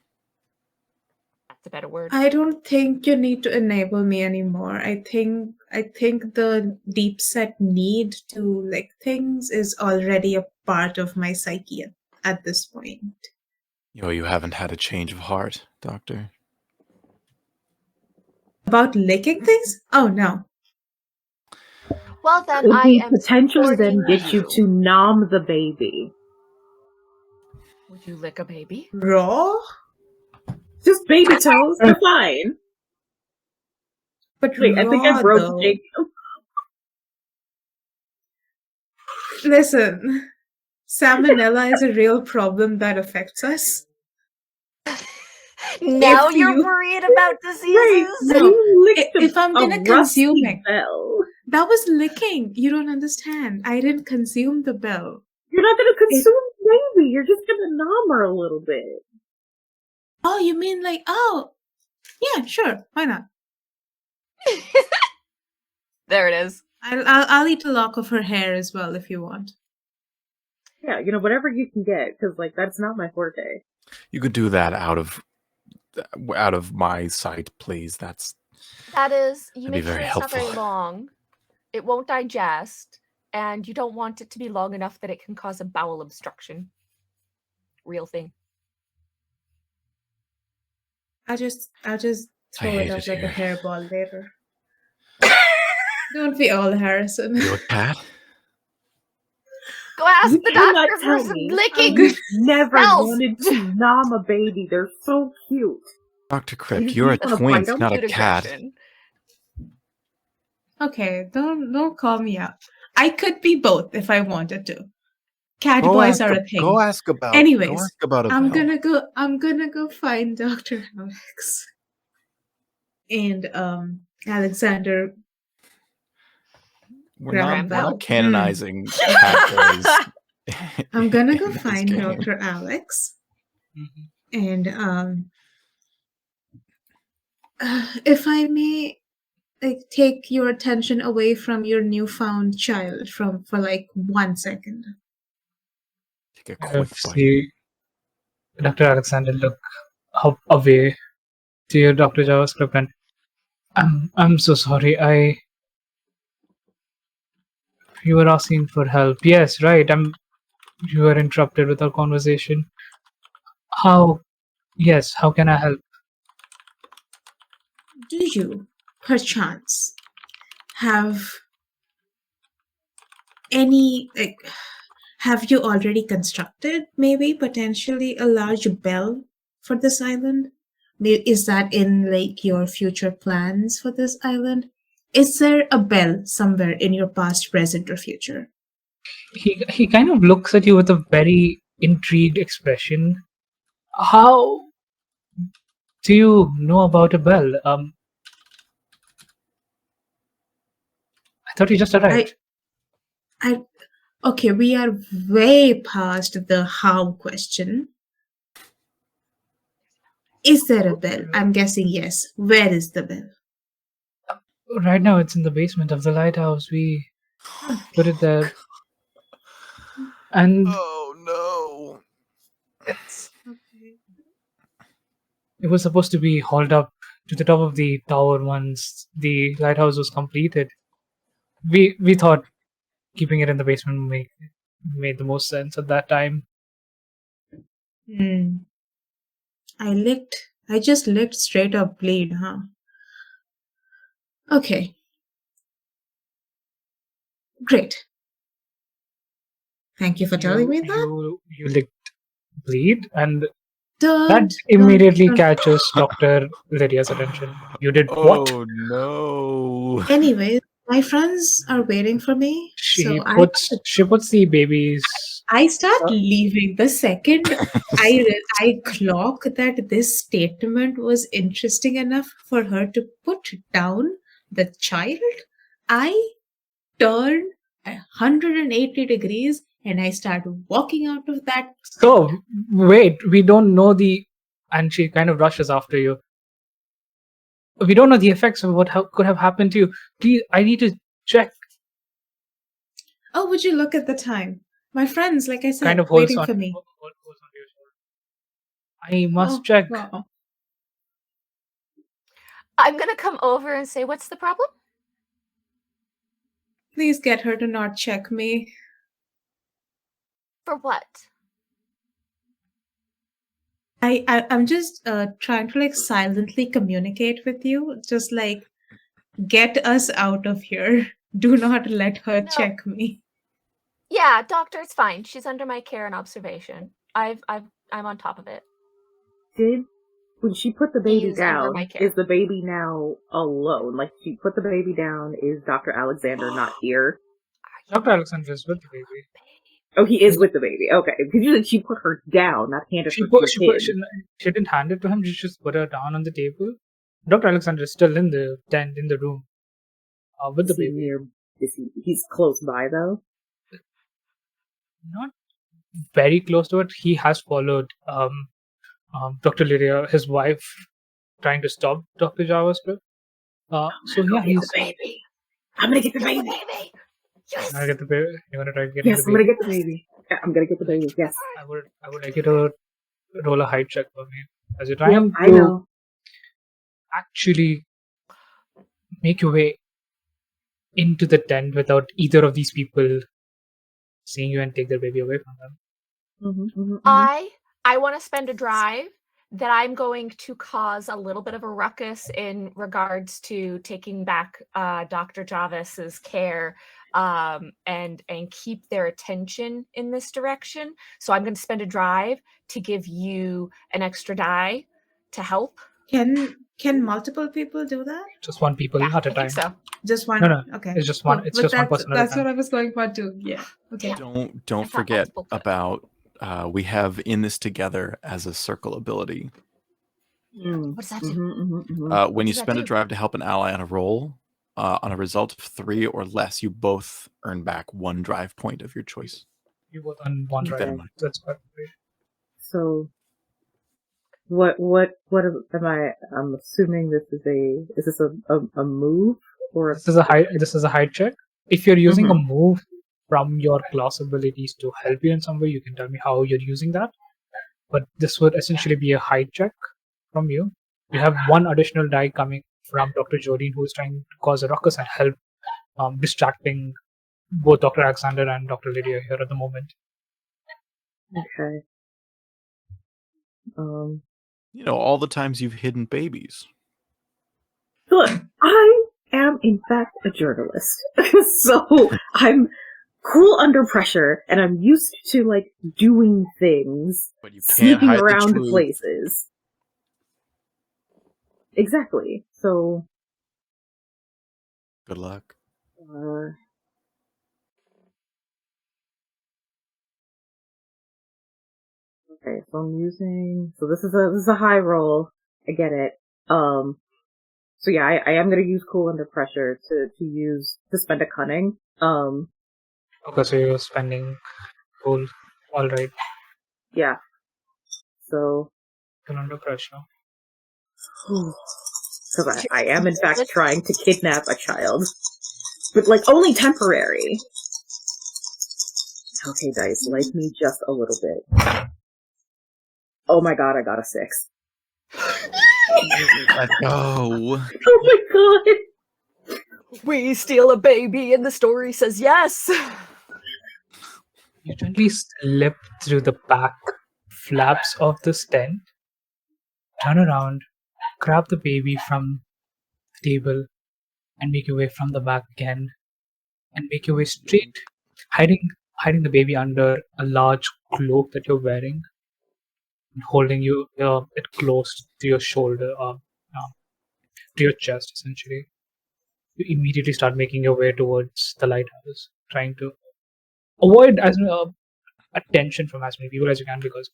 That's a better word. I don't think you need to enable me anymore. I think the deep set need to like things is already a part of my psyche at this point. You haven't had a change of heart, Doctor. About licking things? Oh no. Well then, Could I we am potentially then supporting get you to nom the baby? Would you lick a baby? Raw? Just baby toes, they're fine. But wait, raw, I think I broke though. Jacob. Listen, salmonella is a real problem that affects us. Now If you're you- worried about diseases? Right, No, you licked if I'm gonna a rusty consume it. bell. That was licking. You don't understand. I didn't consume the bell. You're not gonna consume the baby. You're just gonna nom her a little bit. Oh, you mean like, oh, yeah, sure, why not? There it is. I'll eat a lock of her hair as well if you want. Yeah, whatever you can get, because like that's not my forte. You could do that out of my sight, please. That is, you That'd be make sure very it's not very helpful. long. It won't digest, and you don't want it to be long enough that it can cause a bowel obstruction. Real thing. I'll just throw it hate up it like a here. hairball later. Don't be all Harrison. You a cat? Go ask You the cannot doctor tell for some me. licking You've never spells. wanted to nom a baby. They're so cute. Dr. You Crypt, just you're a wanna bite twink, 'em? not a Cute cat. aggression. Okay, don't call me out. I could be both if I wanted to. Cat Go boys ask, are a thing. go ask about. Anyways, go ask about a I'm bell. gonna go find Dr. Alex. And Alexander. We're not Bell. canonizing cat boys. I'm gonna go in this find game. Dr. Alex. Mhm. And if I may take your attention away from your newfound child for like 1 second. Take a Kind quick of bite. see Dr. Alexander look up away to your Dr. JavaScript, and I'm so sorry. You were asking for help. Yes, right. You were interrupted with our conversation. Yes, how can I help? Do you, perchance, have any have you already constructed maybe potentially a large bell for this island? Is that in like your future plans for this island? Is there a bell somewhere in your past, present, or future? He kind of looks at you with a very intrigued expression. How do you know about a bell? I thought you just arrived. Okay, we are way past the how question. Is there a bell? I'm guessing yes. Where is the bell? Right now, it's in the basement of the lighthouse. We put it there, and Oh no! it was supposed to be hauled up to the top of the tower once the lighthouse was completed. We thought keeping it in the basement made the most sense at that time. I just licked straight up bleed, huh? Okay. Great. Thank you for telling me that. You licked bleed, and Don't- that immediately don't- catches Dr. Lydia's attention. You did Oh what? no! Anyways, my friends are waiting for me. She so puts the babies. I start leaving the second I clock that this statement was interesting enough for her to put down the child. I turn 180 degrees and I start walking out of that. So wait, we don't know and she kind of rushes after you. We don't know the effects of what could have happened to you. Please, I need to check. Oh, would you look at the time? My friends, like I said, Kind of holds waiting on, for me. holds on to your shoulder. I must check. Wow. I'm gonna come over and say, what's the problem? Please get her to not check me. For what? I'm just trying to like silently communicate with you. Just like get us out of here. Do not let her check me. Yeah, doctor, it's fine. She's under my care and observation. I'm on top of it. When she put the baby He's under my down, care. is the baby now alone? Like, she put the baby down, is Dr. Alexander not here? Dr. Alexander is with the baby. Oh, he is with the baby. Okay, because you said she put her down, not handed her to the kid. She didn't hand it to him. She just put her down on the table. Dr. Alexander is still in the tent, in the room, with the baby. He's close by, though? Not very close to it. He has followed Dr. Lydia, his wife, trying to stop Dr. JavaScript. So yeah, Get he's the baby. I'm gonna get the baby. Yes. gonna get the baby. You're gonna try to get Yes, the I'm baby. gonna get the baby. Yeah, I'm gonna get the baby. Yes. I would like you to roll a height check for me as you're Yep, trying I to know. actually make your way into the tent without either of these people seeing you and take their baby away from them. I want to spend a drive that I'm going to cause a little bit of a ruckus in regards to taking back Dr. Jarvis's care and keep their attention in this direction. So I'm going to spend a drive to give you an extra die to help. Can multiple people do that? Just one people at a I time. think so. Just one? No, Okay. it's just one. Cool. It's But just one person at a that's time. what I was going for too. Yeah. Okay. Don't thought forget multiple could. about we have in this together as a circle ability. What does that do? When you does that spend a do? drive to help an ally on a roll, on a result of 3 or less, you both earn back 1 drive point of your choice. You both on one Keep that in drive. mind. That's quite great. So, what am I? I'm assuming is this a move or This is a height check. If you're using a move from your class abilities to help you in some way, you can tell me how you're using that. But this would essentially be a height check from you. You have one additional die coming from Dr. Jolene, who is trying to cause a ruckus and help distracting both Dr. Alexander and Dr. Lydia here at the moment. okay? You know, all the times you've hidden babies. Look, I am in fact a journalist, so I'm cool under pressure, and I'm used to like doing things, But you can't sneaking hide the around truth. places. Exactly. So, Good luck. okay, so I'm using. So this is a high roll. I get it. So yeah, I am gonna use cool under pressure to spend a cunning. Okay, so you're spending gold. All right. Yeah. So, You're under pressure. because I am in fact trying to kidnap a child, but like only temporary. Okay, dice, like me just a little bit. Oh my god, I got a 6. Let's go. Oh my god! We steal a baby and the story says yes. You gently slip through the back flaps of this tent, turn around, grab the baby from the table, and make your way from the back again, and make your way straight, hiding the baby under a large cloak that you're wearing, and holding it close to your shoulder, to your chest, essentially. You immediately start making your way towards the lighthouse, trying to avoid as attention from as many people as you can, because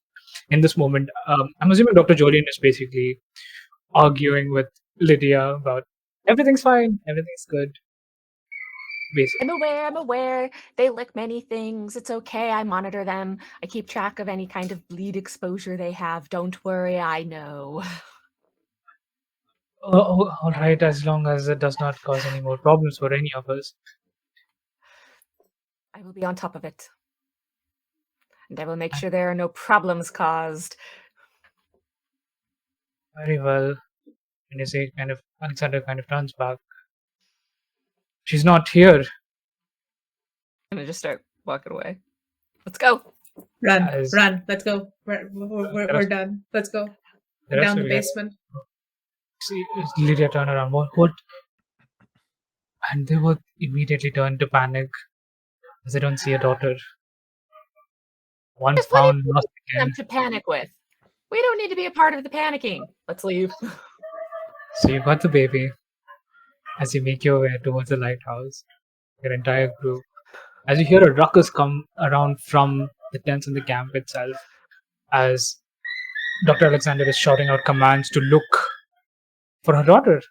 in this moment, I'm assuming Dr. Jolene is basically arguing with Lydia about everything's fine, everything's good. Basically. I'm aware. They lick many things. It's okay. I monitor them. I keep track of any kind of bleed exposure they have. Don't worry, I know. Oh, all right, as long as it does not cause any more problems for any of us. I will be on top of it. And I will make sure there are no problems caused. Very well. And you say, Alexander kind of turns back. She's not here. I'm gonna just start walking away. Let's go. Run, As- run. Let's go. We're done. Let's go. The rest Down the of you basement. see Lydia turn around. What? And they both immediately turn to panic as they don't see a daughter. One Just found lost Them again. to panic with. We don't need to be a part of the panicking. Let's leave. So you got the baby. As you make your way towards the lighthouse, your entire group, as you hear a ruckus come around from the tents in the camp itself, as Dr. Alexander is shouting out commands to look for her daughter.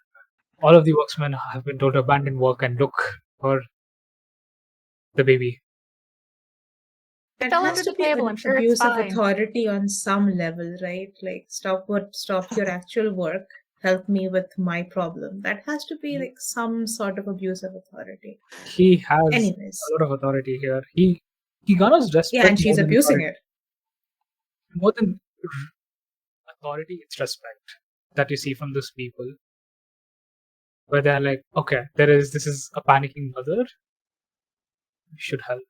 All of the workmen have been told to abandon work and look for the baby. That Fell has under to the be table. an I'm sure it's abuse of fine. authority on some level, right? Like stop your actual work. Help me with my problem. That has to be like some sort of abuse of authority. He has Anyways. a lot of authority here. He garners respect Yeah, and she's more than abusing authority. it. More than authority, it's respect that you see from those people. Where they're like, okay, this is a panicking mother. We should help.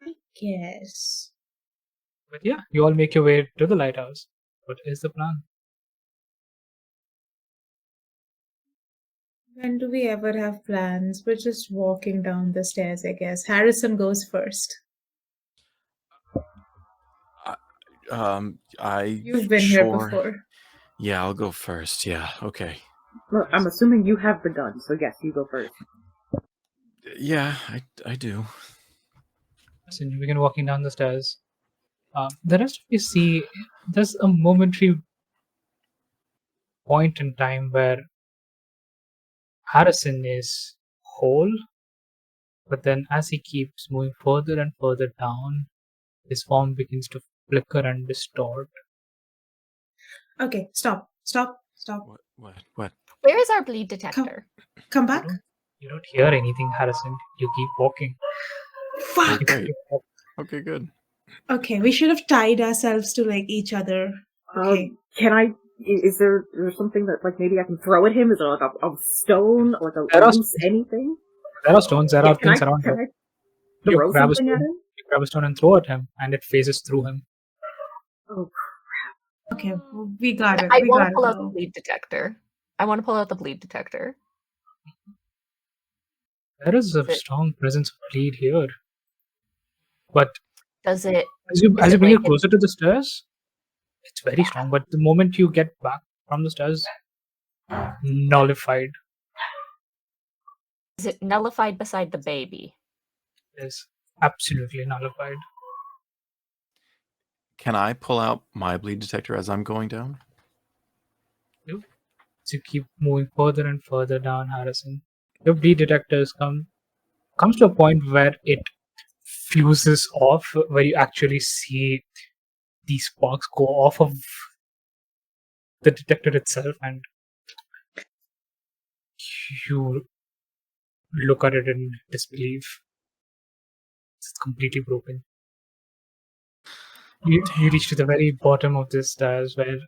I guess. But yeah, you all make your way to the lighthouse. What is the plan? When do we ever have plans? We're just walking down the stairs, I guess. Harrison goes first. You've been here Sure. before. Yeah, I'll go first. Yeah, okay. Well, I'm assuming you have the gun, so yes, you go first. Yeah, I do. So you begin walking down the stairs. The rest of you see there's a momentary point in time where Harrison is whole, but then as he keeps moving further and further down, his form begins to flicker and distort. Okay, stop. What? Where is our bleed detector? Come back. You don't hear anything, Harrison. You keep walking. Fuck! Great. Okay, good. Okay, we should have tied ourselves to like each other. Okay. Can I? Is there something that like maybe I can throw at him? Is there like a stone or like There a are loose anything? There are stones, there are things around Can him. I You throw grab a something at stone. him? You grab a stone and throw at him, and it phases through him. Oh, Okay, well, we got it. I We want got to it. pull out the though. bleed detector. I want to pull out the bleed detector. There is a Is it- strong presence of bleed here. But Does it? as you Is it bring like it closer to the stairs, it's very strong. But the moment you get back from the stairs, nullified. Is it nullified beside the baby? Is absolutely nullified. Can I pull out my bleed detector as I'm going down? As you keep moving further and further down, Harrison, your bleed detectors comes to a point where it fuses off, where you actually see these sparks go off of the detector itself, and you look at it in disbelief. It's completely broken. You reach to the very bottom of this stairs where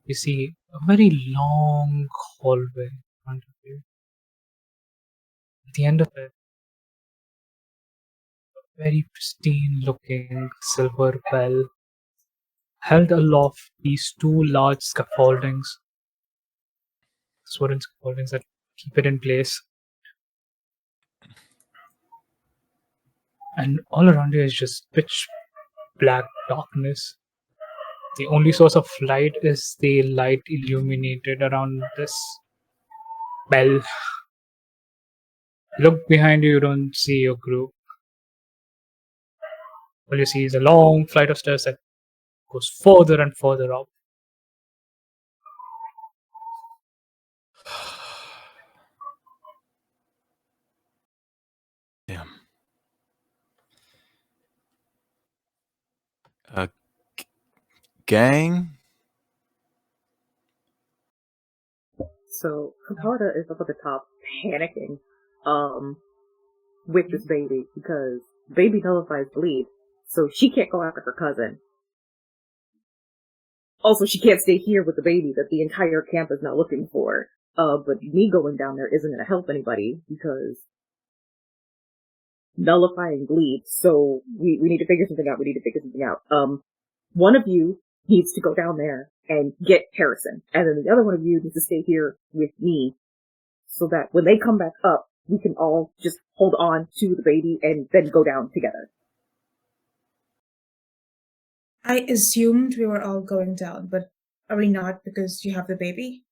you see a very long hallway in front of you. At the end of it, a very pristine looking silver bell held aloft these two large scaffoldings. These wooden scaffoldings that keep it in place. And all around you is just pitch black darkness. The only source of light is the light illuminated around this bell. Look behind you, you don't see your group. All you see is a long flight of stairs that goes further and further up. Damn. Gang? so Kapada is up at the top, panicking, with this baby because baby nullifies bleed, so she can't go after her cousin. Also, she can't stay here with the baby that the entire camp is now looking for. But me going down there isn't going to help anybody because nullifying bleeds. So we need to figure something out. One of you needs to go down there and get Harrison, and then the other one of you needs to stay here with me, so that when they come back up, we can all just hold on to the baby and then go down together. I assumed we were all going down, but are we not because you have the baby?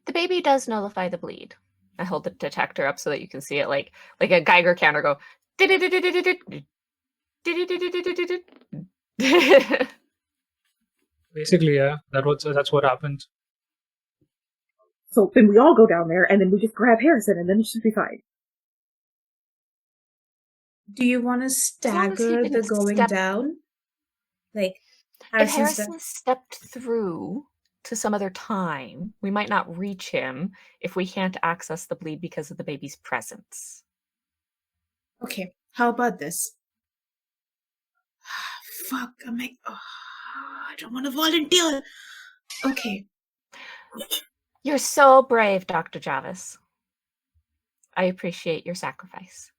The baby does nullify the bleed. I hold the detector up so that you can see it like a Geiger counter go. Basically, yeah, that's what happens. So then we all go down there, and then we just grab Harrison, and then it should be fine. Do you want to long as he stagger the didn't going step- down? Like, If Harrison's Harrison stepped through to some other time, we might not reach him if we can't access the bleed because of the baby's presence. Okay, how about this? Fuck, I'm like, I don't want to volunteer. Okay. You're so brave, Dr. Jarvis. I appreciate your sacrifice.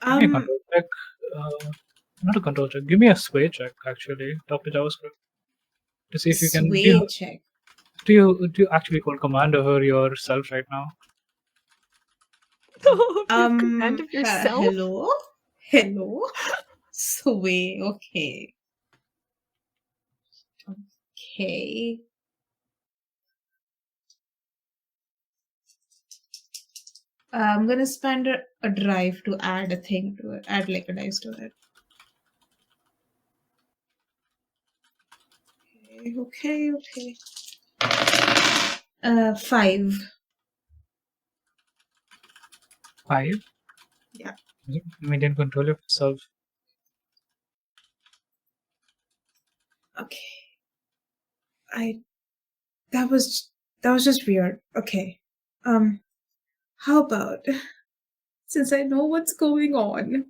Give me a control check. Not a control check. Give me a sway check, actually, Dr. JavaScript. To see if you can. Sway check. Do you actually hold command over yourself right now? Command of yourself? Hello? Sway, okay. Okay. I'm gonna spend a drive to add a thing to it. Add like a dice to it. Okay. 5. 5? Yeah. Maintain control of yourself. Okay. That was just weird. Okay. How about, since I know what's going on,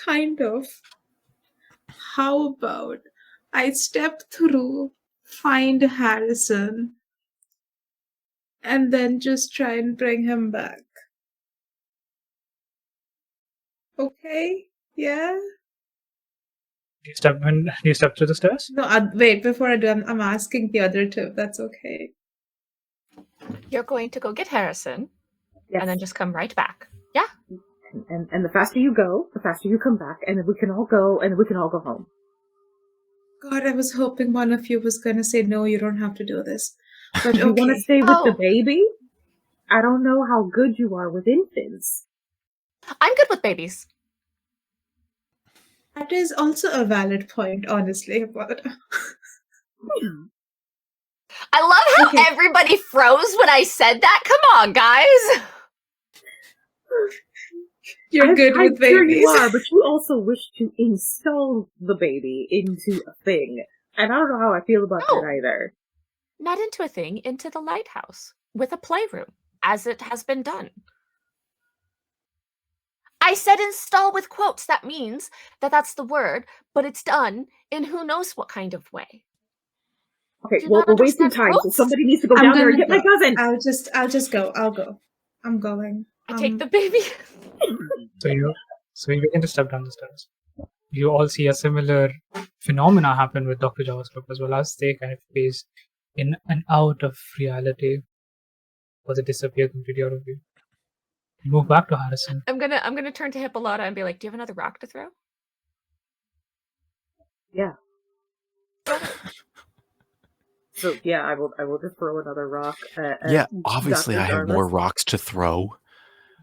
kind of, how about I step through, find Harrison, and then just try and bring him back. Okay? Yeah? Do you step through the stairs? No, wait, before I do, I'm asking the other two if that's okay. You're going to go get Harrison Yes. and then just come right back. Yeah? And the faster you go, the faster you come back, and then we can all go, and we can all go home. God, I was hoping one of you was going to say, no, you don't have to do this. But You want to okay. stay with the Oh. baby? I don't know how good you are with infants. I'm good with babies. That is also a valid point, honestly. But I love how Okay. everybody froze when I said that. Come on, guys. you're good I'm with sure babies. you are, but you also wish to install the baby into a thing. And I don't know how I feel about No. that either. Not into a thing, into the lighthouse with a playroom, as it has been done. I said install with quotes. That means that's the word, but it's done in who knows what kind of way. Okay, Do you well, not we're wasting understand time, so rules? somebody needs to go I'm down there and gonna get my go. cousin! I'll just go. I'll go. I'm going. I take the baby. So you begin to step down the stairs. You all see a similar phenomena happen with Dr. JavaScript as well, as they kind of phase in and out of reality, or they disappear completely out of view. You move back to Harrison. I'm gonna turn to Hippolata and be like, "Do you have another rock to throw?" Yeah. So yeah, I will just throw another rock. Yeah, obviously Dr. I have Jarvis. more rocks to throw.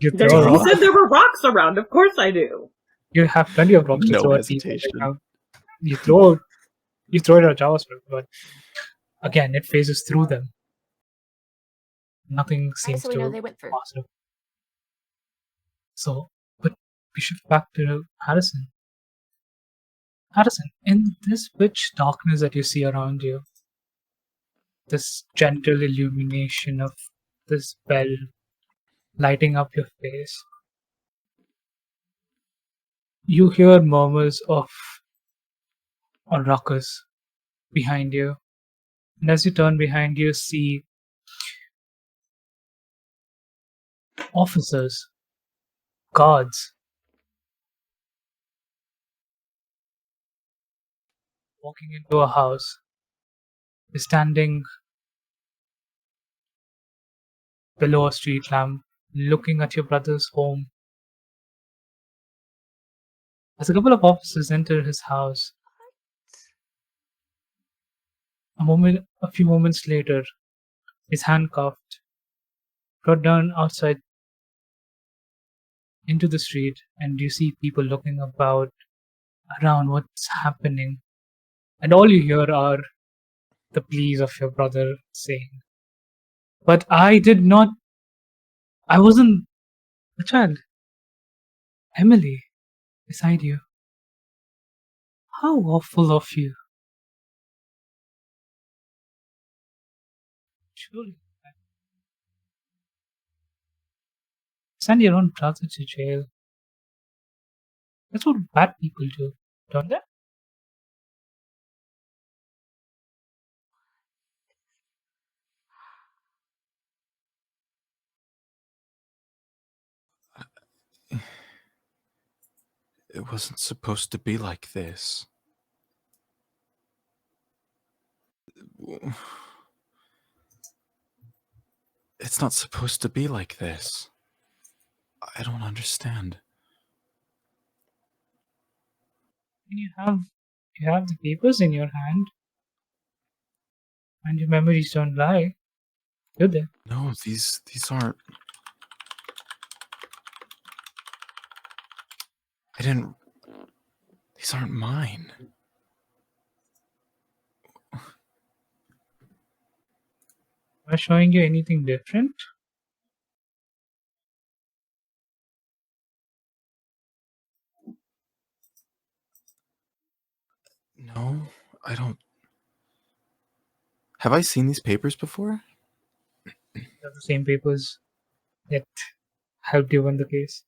You There, throw a you rock. said there were rocks around. Of course I do. You have plenty of rocks to No throw at people hesitation. right now. You throw it at JavaScript, but again, it phases through them. Nothing seems So we to know they went through. pass it. So, but we shift back to Harrison. Harrison, in this pitch darkness that you see around you, this gentle illumination of this bell lighting up your face, you hear murmurs of a ruckus behind you. And as you turn behind you, see officers, guards, walking into a house. You're standing below a street lamp, looking at your brother's home. As a couple of officers enter his house, a few moments later, he's handcuffed, brought down outside into the street, and you see people looking around what's happening. And all you hear are the pleas of your brother saying, "But I wasn't a child. Emily, beside you. How awful of you. Surely. Send your own brother to jail. That's what bad people do, don't they? It wasn't supposed to be like this. It's not supposed to be like this. I don't understand. You have the papers in your hand, and your memories don't lie, do they? No, these aren't. I didn't. These aren't mine. Am I showing you anything different? No, I don't. Have I seen these papers before? They're the same papers that helped you win the case.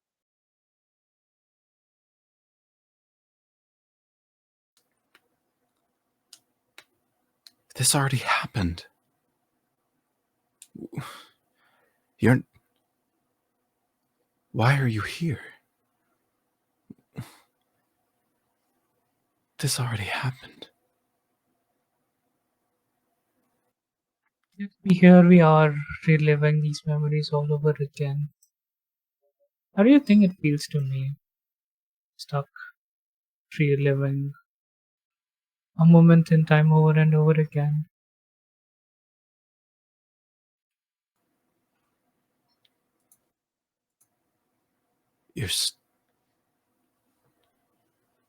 This already happened. You're. Why are you here? This already happened. Yet here we are reliving these memories all over again. How do you think it feels to me? Stuck reliving a moment in time over and over again.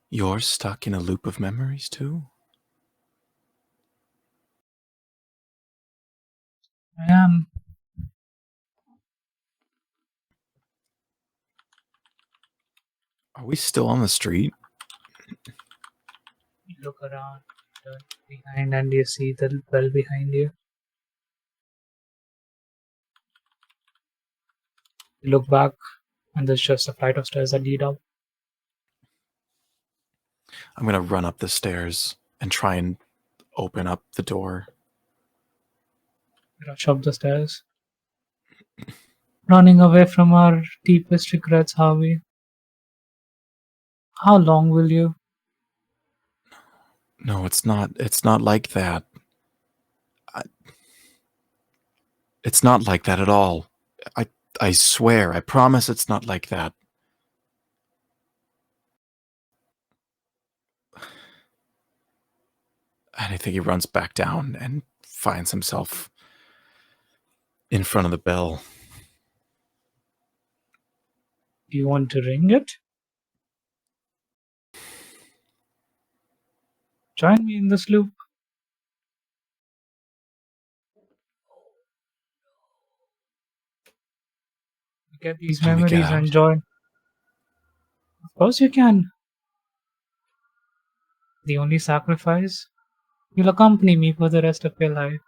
You're stuck in a loop of memories too? I am. Are we still on the street? You look around, turn behind, and you see the well behind you. You look back, and there's just a flight of stairs that lead up. I'm gonna run up the stairs and try and open up the door. We rush up the stairs, running away from our deepest regrets, Harvey. How long will you? No, it's not. It's not like that. It's not like that at all. I swear. I promise it's not like that. And I think he runs back down and finds himself in front of the bell. Do you want to ring it? Join me in this loop. Get these Can we get memories out? and join. Of course you can. The only sacrifice? You'll accompany me for the rest of your life.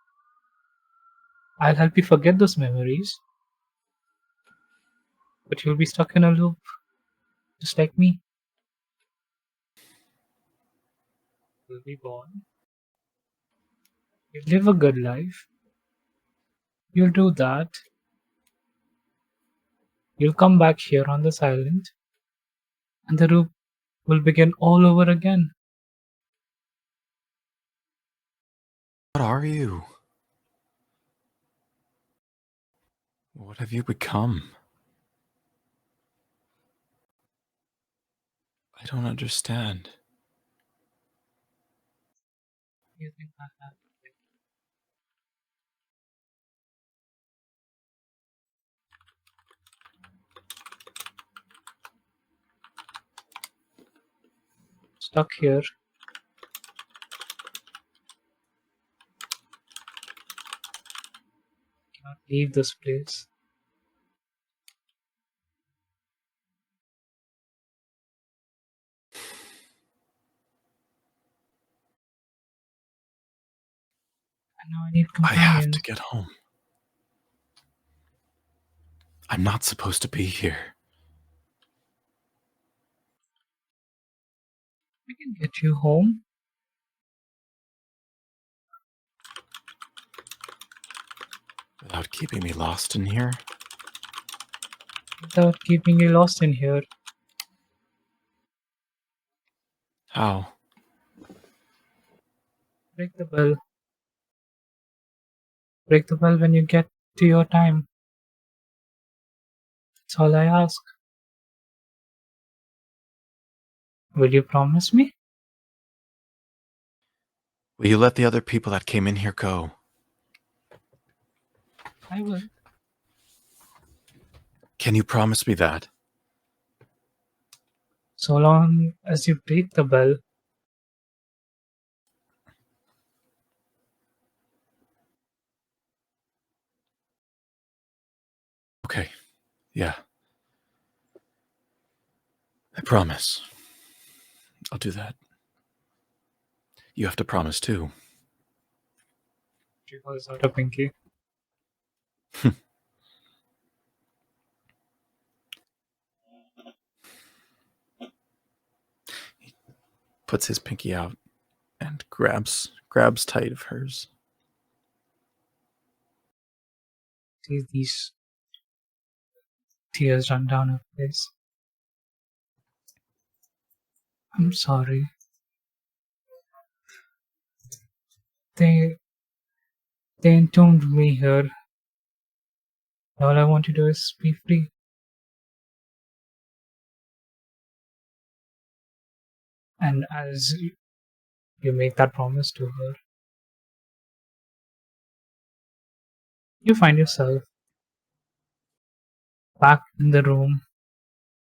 I'll help you forget those memories. But you'll be stuck in a loop. Just like me. You'll be born. You'll live a good life. You'll do that. You'll come back here on this island. And the loop will begin all over again. What are you? What have you become? I don't understand. You think I have stuck here. Cannot leave this place. And now I need I have companions. to get home. I'm not supposed to be here. I can get you home. Without keeping me lost in here? Without keeping you lost in here. How? Break the bell. Break the bell when you get to your time. That's all I ask. Will you promise me? Will you let the other people that came in here go? I will. Can you promise me that? So long as you break the bell. Okay. Yeah. I promise. I'll do that. You have to promise too. She holds out a pinky. Puts his pinky out and grabs tight of hers. See these tears run down her face. I'm sorry. They entombed me here. All I want to do is be free. And as you make that promise to her, you find yourself back in the room.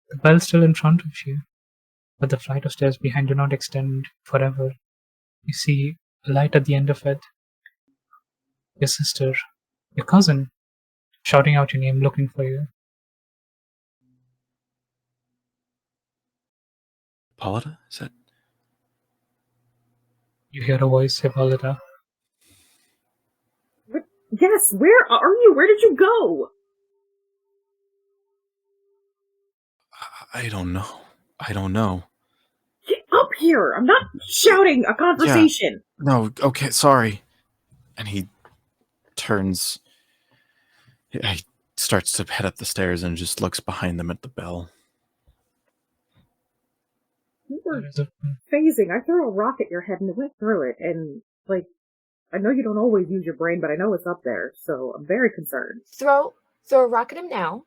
The bell's still in front of you, but the flight of stairs behind do not extend forever. You see a light at the end of it. Your sister, your cousin, shouting out your name, looking for you. Pauletta? Is that? You hear a voice say, Pauletta. Yes, where are you? Where did you go? I don't know. I don't know. Get up here! I'm not shouting a conversation! No, okay, sorry. And he turns. He starts to head up the stairs and just looks behind them at the bell. You were There is a phasing. I threw a rock at your head and it went through it, and, like, I know you don't always use your brain, but I know it's up there, so I'm very concerned. Throw a rock at him now.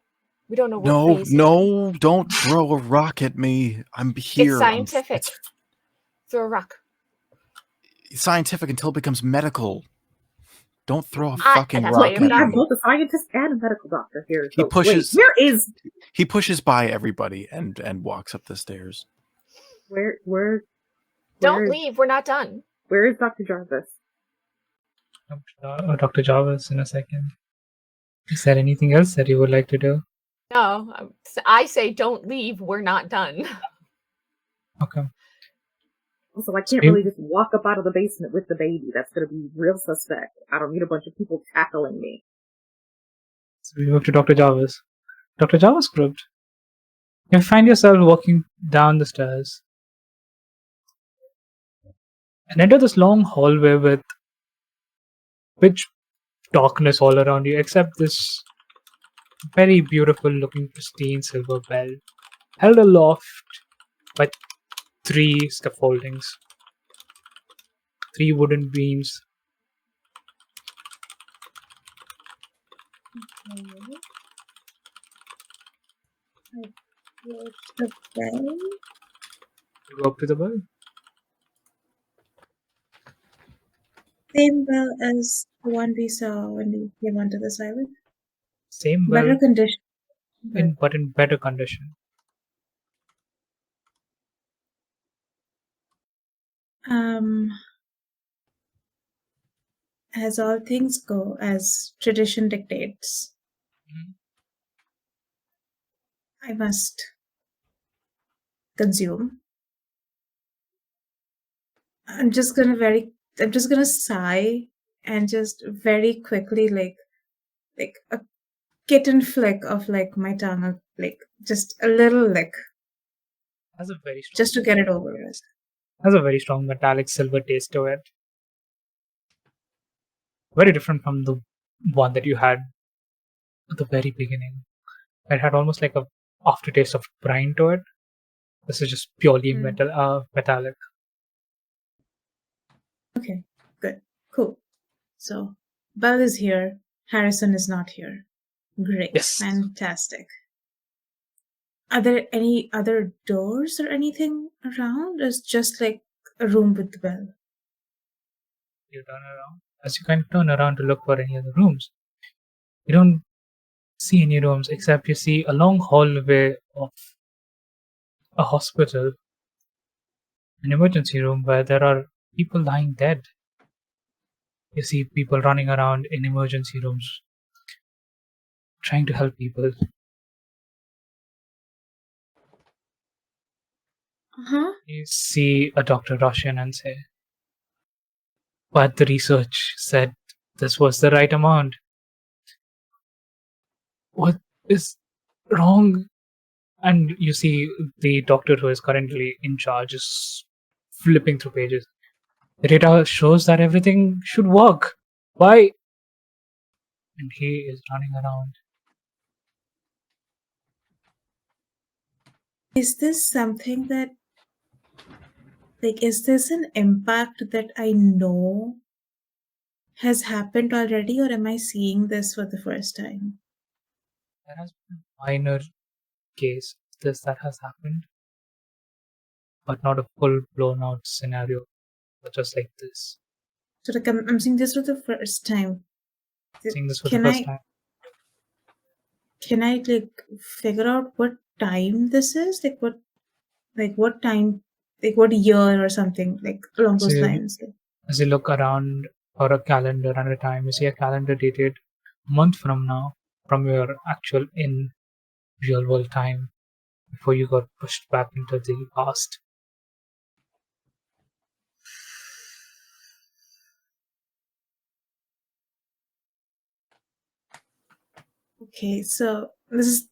We don't know what No, phase. no, don't throw a rock at me. I'm here. It's scientific. It's Throw a rock. scientific until it becomes medical. Don't throw a I- fucking that's why rock you at have We have me. both a scientist and a medical doctor here. He So, pushes- wait, where is... He pushes by everybody and walks up the stairs. Where Don't is- leave. We're not done. Where is Dr. Jarvis? Dr. Jarvis in a second. Is there anything else that you would like to do? No, I say don't leave. We're not done. Okay. Also, I can't really just walk up out of the basement with the baby. That's going to be real suspect. I don't need a bunch of people tackling me. So we move to Dr. Jarvis. Dr. JavaScript. You find yourself walking down the stairs and enter this long hallway with pitch darkness all around you, except this very beautiful looking pristine silver bell held aloft by 3 scaffoldings, 3 wooden beams. The bell. You go up to the bell. Same bell as the one we saw when we came onto this island. Same bell, Better condition. but in better condition. As all things go, as tradition dictates, I must consume. I'm just gonna sigh and just very quickly, like a kitten flick of like my tongue, like just a little lick, Has a very strong, just to get it over with. has a very strong metallic silver taste to it. Very different from the one that you had at the very beginning. It had almost like a aftertaste of brine to it. This is just purely metallic. Okay, good, cool. So Belle is here. Harrison is not here. Great, Yes. fantastic. Are there any other doors or anything around? Or it's just like a room with the bell? You turn around. As you kind of turn around to look for any other rooms, you don't see any rooms except you see a long hallway of a hospital, an emergency room where there are people lying dead. You see people running around in emergency rooms trying to help people. Uh-huh. You see a doctor rush in and say, but the research said this was the right amount. What is wrong? And you see the doctor who is currently in charge is flipping through pages. The data shows that everything should work. Why? And he is running around. Is this something that, like, is this an impact that I know has happened already, or am I seeing this for the first time? There has been a minor case of this that has happened, but not a full blown out scenario, but just like this. So, like, I'm seeing this for the first time. Seeing this for the first time. Can I like figure out what time this is? What time, like what year or something, like along those lines? As you look around for a calendar and a time, you see a calendar dated a month from now, from your actual in real world time, before you got pushed back into the past. Okay, so this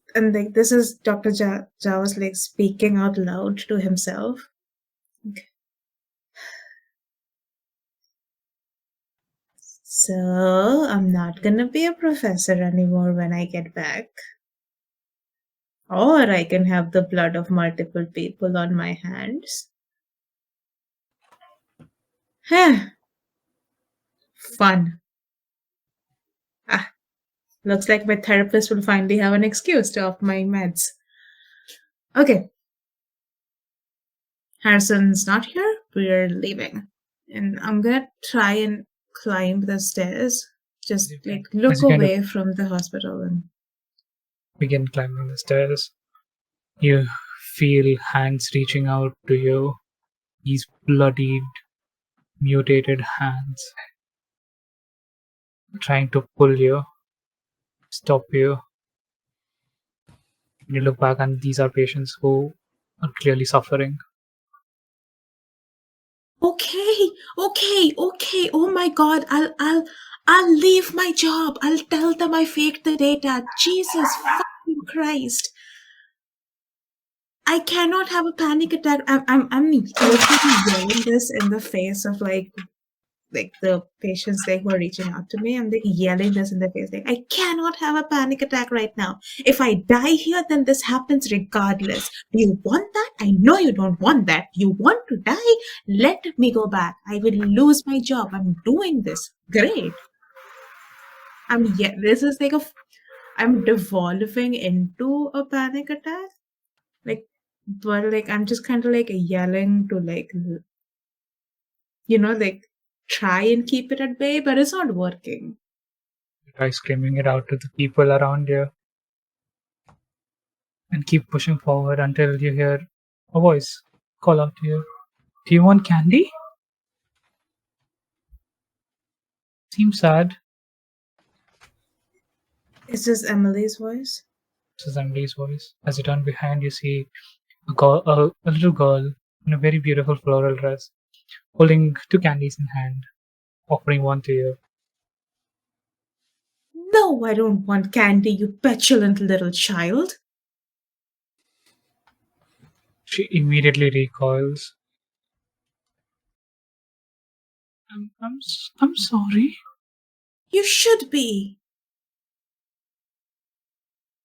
is Dr. Jawas like speaking out loud to himself. Okay. So I'm not gonna be a professor anymore when I get back. Or I can have the blood of multiple people on my hands. Huh. Fun. Looks like my therapist will finally have an excuse to off my meds. Okay. Harrison's not here. We're leaving. And I'm gonna try and climb the stairs. Just like look away from the hospital and begin climbing the stairs. You feel hands reaching out to you. These bloodied, mutated hands trying to pull you, stop you. You look back and these are patients who are clearly suffering. Okay. Oh my god, I'll leave my job. I'll tell them I faked the data. Jesus fucking Christ. I cannot have a panic attack. I'm literally yelling this in the face of like the patients like who are reaching out to me. I'm like yelling this in the face, like I cannot have a panic attack right now. If I die here, then this happens regardless. Do you want that? I know you don't want that. You want to die? Let me go back. I will lose my job. I'm doing this. Great. This is like I'm devolving into a panic attack. But like I'm just kind of like yelling to like like try and keep it at bay, but it's not working. You try screaming it out to the people around you and keep pushing forward until you hear a voice call out to you. Do you want candy? Seems sad. Is this Emily's voice? This is Emily's voice. As you turn behind, you see a little girl in a very beautiful floral dress, holding two candies in hand, offering one to you. No, I don't want candy, you petulant little child. She immediately recoils. I'm sorry. You should be.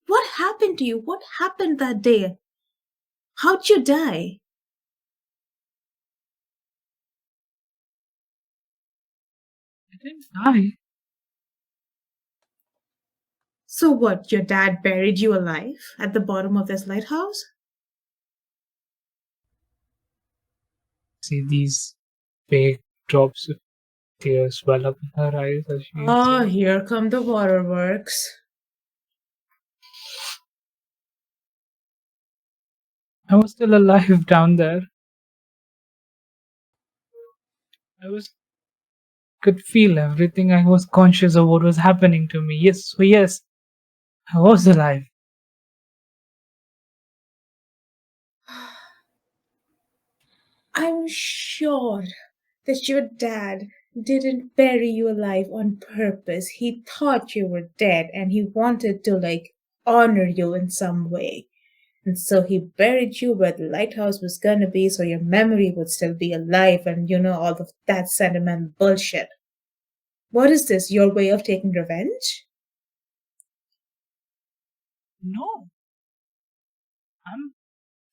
What happened to you? What happened that day? How'd you die? I didn't die. So what, your dad buried you alive at the bottom of this lighthouse? See these big drops of tears well up in her eyes as she Oh, says, here come the waterworks. I was still alive down there. Could feel everything. I was conscious of what was happening to me. Yes, I was alive. I'm sure that your dad didn't bury you alive on purpose. He thought you were dead and he wanted to, honor you in some way. And so he buried you where the lighthouse was gonna be so your memory would still be alive and all of that sentimental bullshit. What is this, your way of taking revenge? No, I'm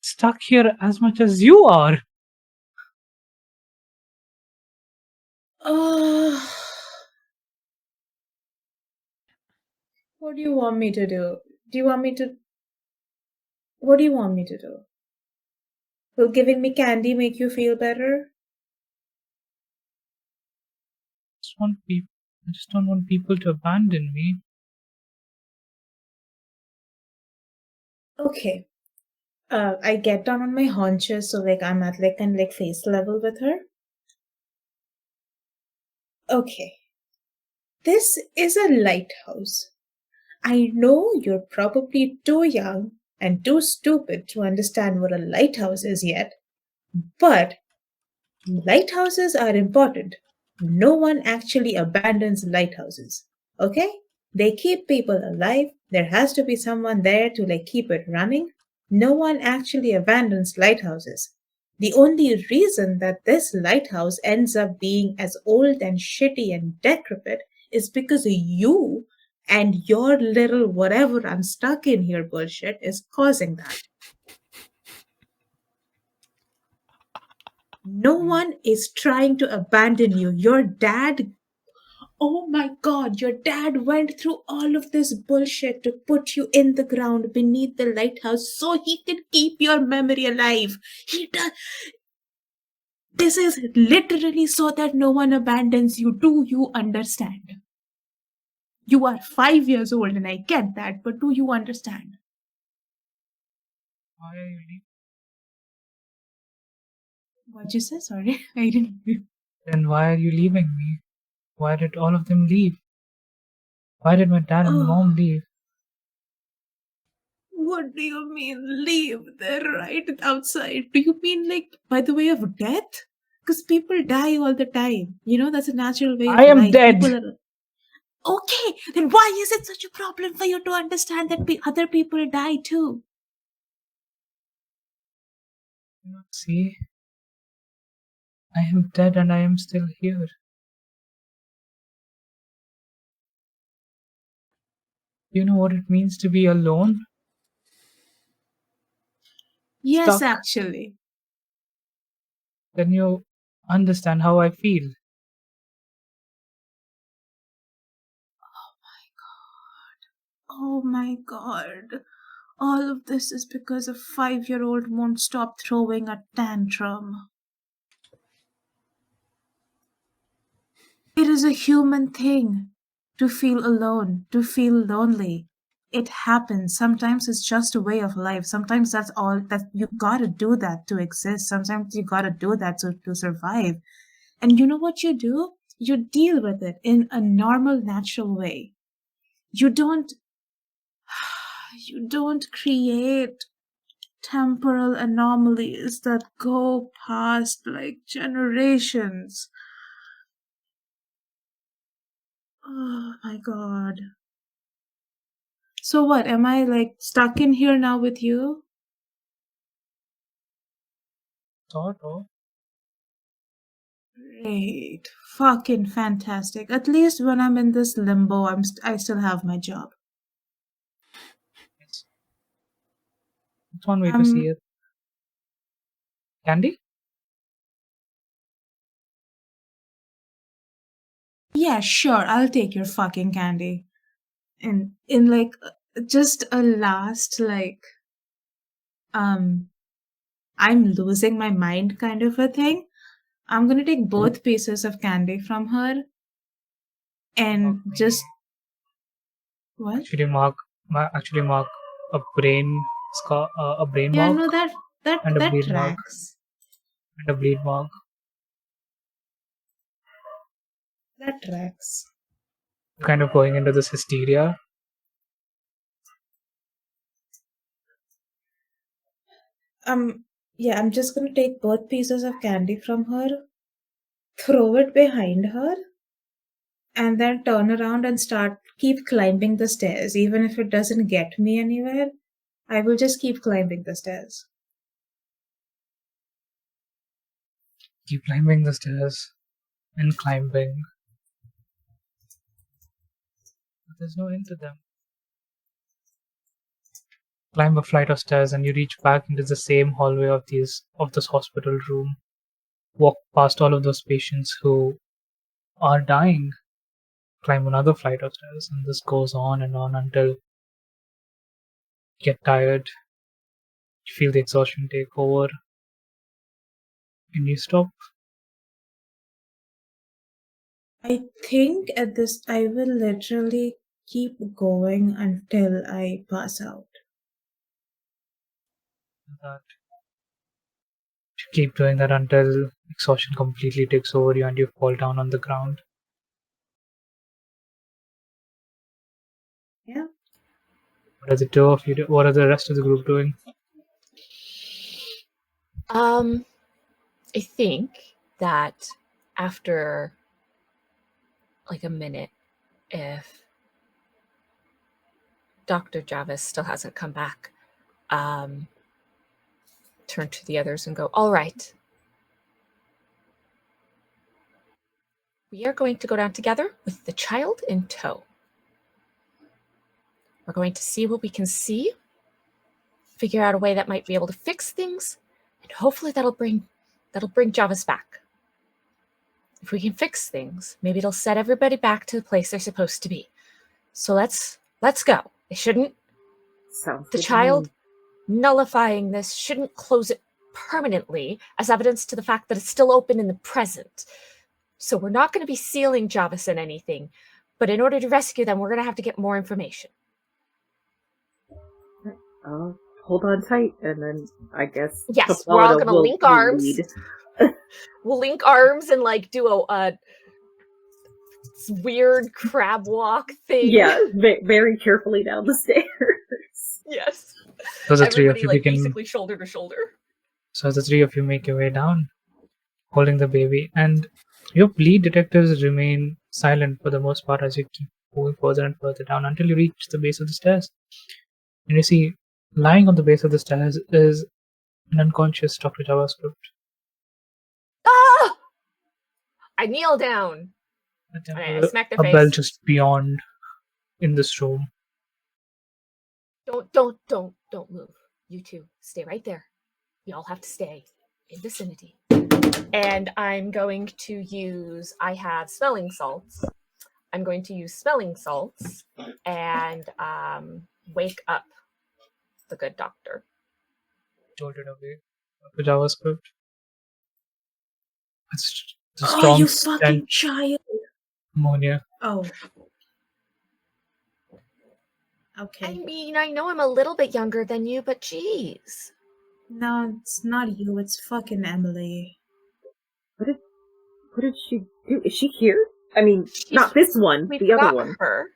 stuck here as much as you are. Oh, what do you want me to do? What do you want me to do? Will giving me candy make you feel better? I just don't want people to abandon me. Okay. I get down on my haunches so I'm at kind of face level with her. Okay. This is a lighthouse. I know you're probably too young and too stupid to understand what a lighthouse is yet, but lighthouses are important. No one actually abandons lighthouses. Okay? They keep people alive. There has to be someone there to keep it running. No one actually abandons lighthouses. The only reason that this lighthouse ends up being as old and shitty and decrepit is because you and your little whatever I'm stuck in here bullshit is causing that. No one is trying to abandon you. Your dad, oh my god, your dad went through all of this bullshit to put you in the ground beneath the lighthouse so he could keep your memory alive. He does. This is literally so that no one abandons you. Do you understand? You are 5 years old and I get that, but do you understand? Why are you What'd you say? Sorry, I didn't. Then why are you leaving me? Why did all of them leave? Why did my dad and Oh, mom leave? what do you mean leave? They're right outside. Do you mean by the way of death? Because people die all the time. That's a natural way I of am life. dead. People are. Okay, then why is it such a problem for you to understand that other people die too? See, I am dead and I am still here. You know what it means to be alone? Yes, Stuck? actually. Then you understand how I feel. Oh my god. All of this is because a 5-year-old won't stop throwing a tantrum. It is a human thing to feel alone, to feel lonely. It happens. Sometimes it's just a way of life. Sometimes that's all that you gotta do that to exist. Sometimes you gotta do that to survive. And you know what you do? You deal with it in a normal, natural way. You don't you don't create temporal anomalies that go past generations. Oh my god. So what? Am I like stuck in here now with you? Sort of. Great. Fucking fantastic. At least when I'm in this limbo, I still have my job. Yes. That's one way to see it. Candy? Yeah, sure. I'll take your fucking candy. And in like just a last I'm losing my mind kind of a thing. I'm gonna take both pieces of candy from her and Okay. just what? Actually mark a brain a brain Yeah, mark no, that and a bleed mark tracks. and a bleed mark. That tracks. Kind of going into this hysteria. Yeah, I'm just gonna take both pieces of candy from her, throw it behind her, and then turn around and keep climbing the stairs. Even if it doesn't get me anywhere, I will just keep climbing the stairs. Keep climbing the stairs and climbing. But there's no end to them. Climb a flight of stairs and you reach back into the same hallway of this hospital room. Walk past all of those patients who are dying. Climb another flight of stairs, and this goes on and on until you get tired. You feel the exhaustion take over, and you stop. I think at this, I will literally keep going until I pass out. That you keep doing that until exhaustion completely takes over you and you fall down on the ground. Yeah. What are the two of you? What are the rest of the group doing? I think that after like a minute, if Dr. Javis still hasn't come back, turn to the others and go, all right. We are going to go down together with the child in tow. We're going to see what we can see, figure out a way that might be able to fix things, and hopefully that'll bring Javis back. If we can fix things, maybe it'll set everybody back to the place they're supposed to be. So let's go. It shouldn't. Sounds The good to child me. nullifying this shouldn't close it permanently as evidence to the fact that it's still open in the present. So we're not going to be sealing Javis in anything, but in order to rescue them, we're going to have to get more information. Hold on tight, and then I guess Yes, we're all going to link arms. lead. We'll link arms and like do a weird crab walk thing. Yeah, very carefully down the stairs. Yes. So the three of Everybody you like begin. basically shoulder to shoulder. So the three of you make your way down, holding the baby, and your lead detectives remain silent for the most part as you keep moving further and further down until you reach the base of the stairs. And you see, lying on the base of the stairs is an unconscious Dr. JavaScript. Ah! I kneel down. And I smack their a face. bell just beyond in this room. Don't move. You two, stay right there. You all have to stay in vicinity. And I'm going to use, I have smelling salts. I'm going to use smelling salts and wake up the good doctor. Jolted away to JavaScript. It's the Oh, strong you fucking child! ammonia. Oh. Okay. I mean, I know I'm a little bit younger than you, but geez. No, it's not you. It's fucking Emily. What did she do? Is she here? I mean, not this one, the other one. Her.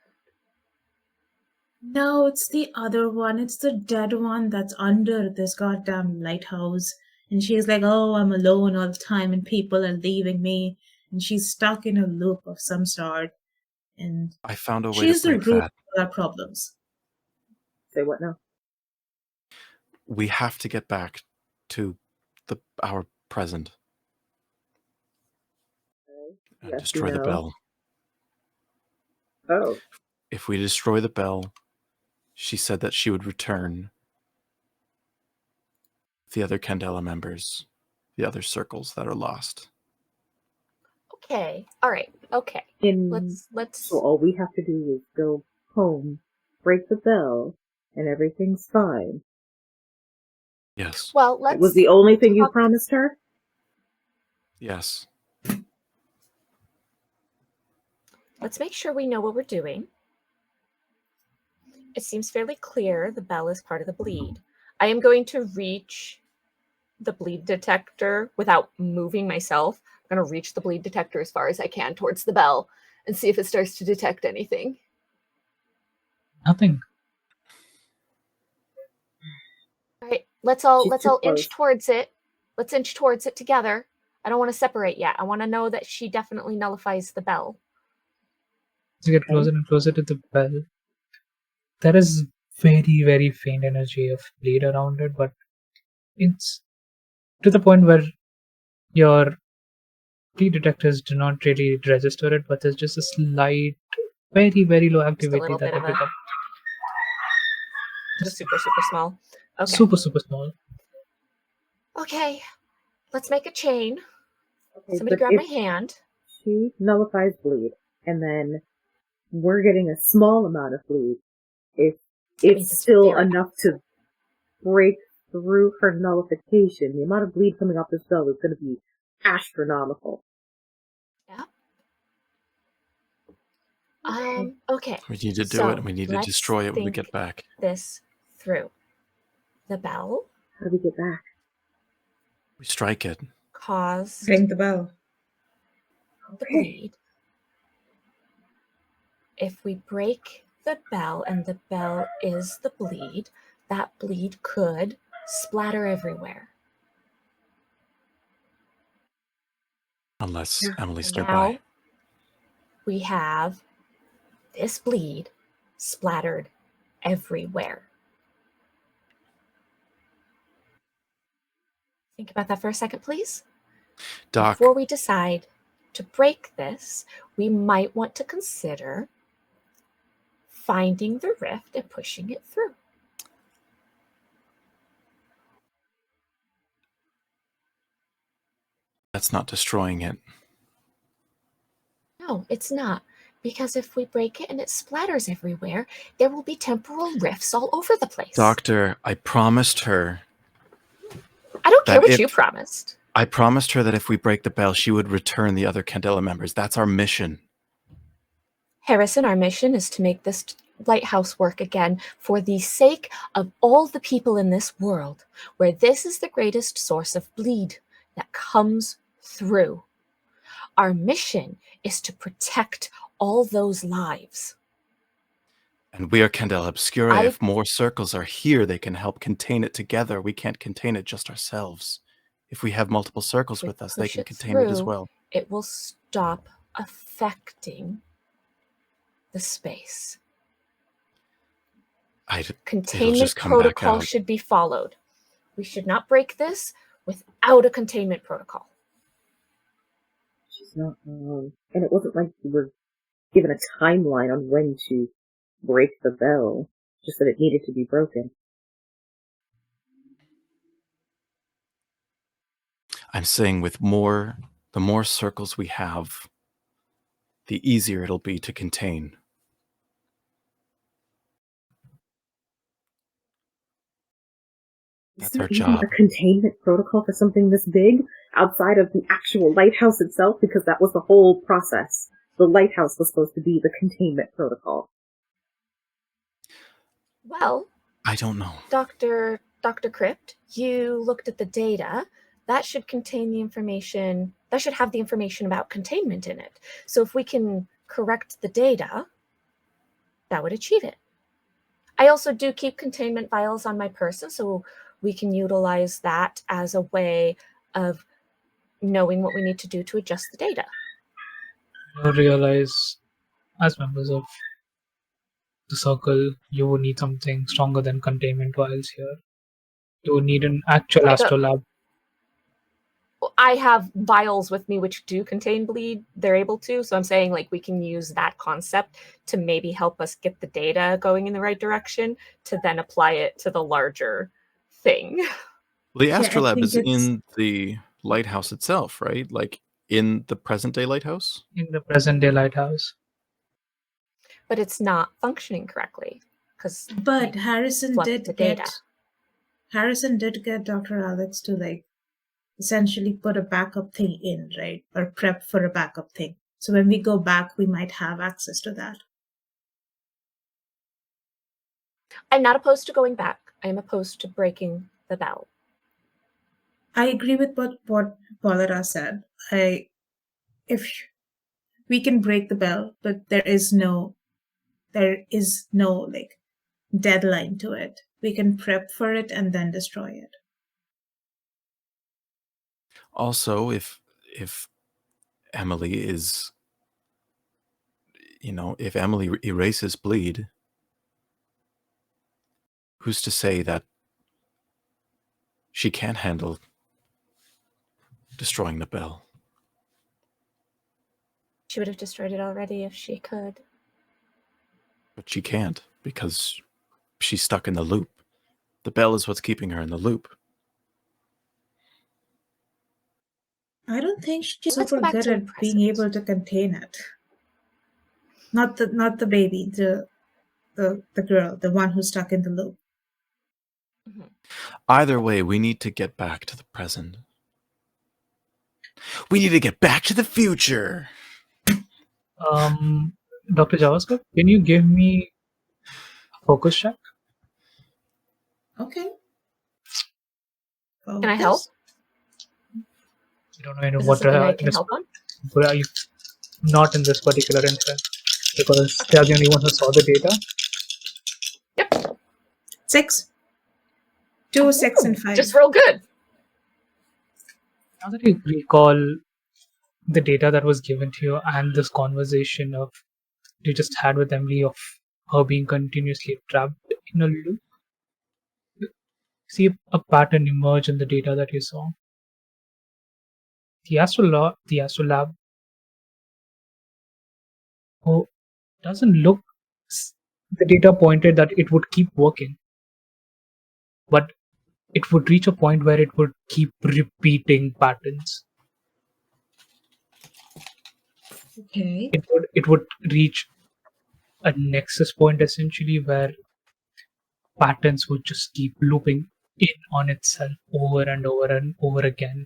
No, it's the other one. It's the dead one that's under this goddamn lighthouse. And she's like, oh, I'm alone all the time and people are leaving me. And she's stuck in a loop of some sort. And I found a way she's to the break root that. of our problems. Say what now? We have to get back to our present and Yes, destroy the bell. Oh. If we destroy the bell, she said that she would return the other Candela members, the other circles that are lost. Okay. All right. Okay. Let's. So all we have to do is go home, break the bell, and everything's fine. Yes. Well, It was the only thing you promised her? Yes. Let's make sure we know what we're doing. It seems fairly clear the bell is part of the bleed. I am going to reach the bleed detector without moving myself. I'm going to reach the bleed detector as far as I can towards the bell and see if it starts to detect anything. Nothing. All right, let's all inch towards it. Let's inch towards it together. I don't want to separate yet. I want to know that she definitely nullifies the bell. As you get closer and closer to the bell, there is very, very faint energy of bleed around it, but it's to the point where your bleed detectors do not really register it, but there's just a slight, very, very low activity that will pick up. Just super, super small. Okay. Super, super small. Okay, let's make a chain. Okay, Somebody grab my hand. She nullifies bleed, and then we're getting a small amount of bleed. If it's still enough to break through her nullification, the amount of bleed coming off this bell is going to be astronomical. Yeah. Okay. We need to do it, and we need to destroy it when we get back. This through. The bell. How do we get back? We strike it. Ring the bell. The bleed. If we break the bell and the bell is the bleed, that bleed could splatter everywhere. Unless Emily's Now nearby. we have this bleed splattered everywhere. Think about that for a second, please. Doc. Before we decide to break this, we might want to consider finding the rift and pushing it through. That's not destroying it. No, it's not. Because if we break it and it splatters everywhere, there will be temporal rifts all over the place. Doctor, I promised her. I don't care what you promised. I promised her that if we break the bell, she would return the other Candela members. That's our mission. Harrison, our mission is to make this lighthouse work again for the sake of all the people in this world, where this is the greatest source of bleed that comes through. Our mission is to protect all those lives. And we are Candela Obscura. If more circles are here, they can help contain it together. We can't contain it just ourselves. If we have multiple circles with us, they can contain it as well. It will stop affecting the space. Containment protocol should be followed. We should not break this without a containment protocol. She's not wrong. And it wasn't like we were given a timeline on when to break the bell, just that it needed to be broken. I'm saying with the more circles we have, the easier it'll be to contain. That's our job. A containment protocol for something this big outside of the actual lighthouse itself, because that was the whole process. The lighthouse was supposed to be the containment protocol. Well, I don't know. Dr. Crypt, you looked at the data. That should contain the information, that should have the information about containment in it. So if we can correct the data, that would achieve it. I also do keep containment vials on my person, so we can utilize that as a way of knowing what we need to do to adjust the data. You realize, as members of the circle, you would need something stronger than containment vials here. You would need an actual Right, Astrolabe. I have vials with me which do contain bleed. They're able to. So I'm saying like we can use that concept to maybe help us get the data going in the right direction to then apply it to the larger thing. Well, the I Astrolabe think is it's in the lighthouse itself, right? Like in the present day lighthouse? In the present day lighthouse. But it's not functioning correctly because but Harrison flooded the did data. get Dr. Alex to like essentially put a backup thing in, right? Or prep for a backup thing. So when we go back, we might have access to that. I'm not opposed to going back. I am opposed to breaking the bell. I agree with what Pauletta said. If we can break the bell, but there is no like deadline to it. We can prep for it and then destroy it. Also, if Emily is, if Emily erases bleed, who's to say that she can't handle destroying the bell? She would have destroyed it already if she could. But she can't because she's stuck in the loop. The bell is what's keeping her in the loop. I don't think she's Let's go super back good to at being present. able to contain it. Not the baby, the girl, the one who's stuck in the loop. Mhm. Either way, we need to get back to the present. We need to get back to the future. Dr. JavaScript, can you give me a focus check? Okay. Can I help? You don't know Is what this something I can help on? Are you not in this particular instance? Because they're the only one who saw the data. Yep. 6. 2, 6, and 5. Just real good. Now that you recall the data that was given to you and this conversation of you just had with Emily of her being continuously trapped in a loop, you see a pattern emerge in the data that you saw. The Astrolabe, doesn't look. The data pointed that it would keep working, but it would reach a point where it would keep repeating patterns. Okay. It would reach a nexus point essentially where patterns would just keep looping in on itself over and over and over again.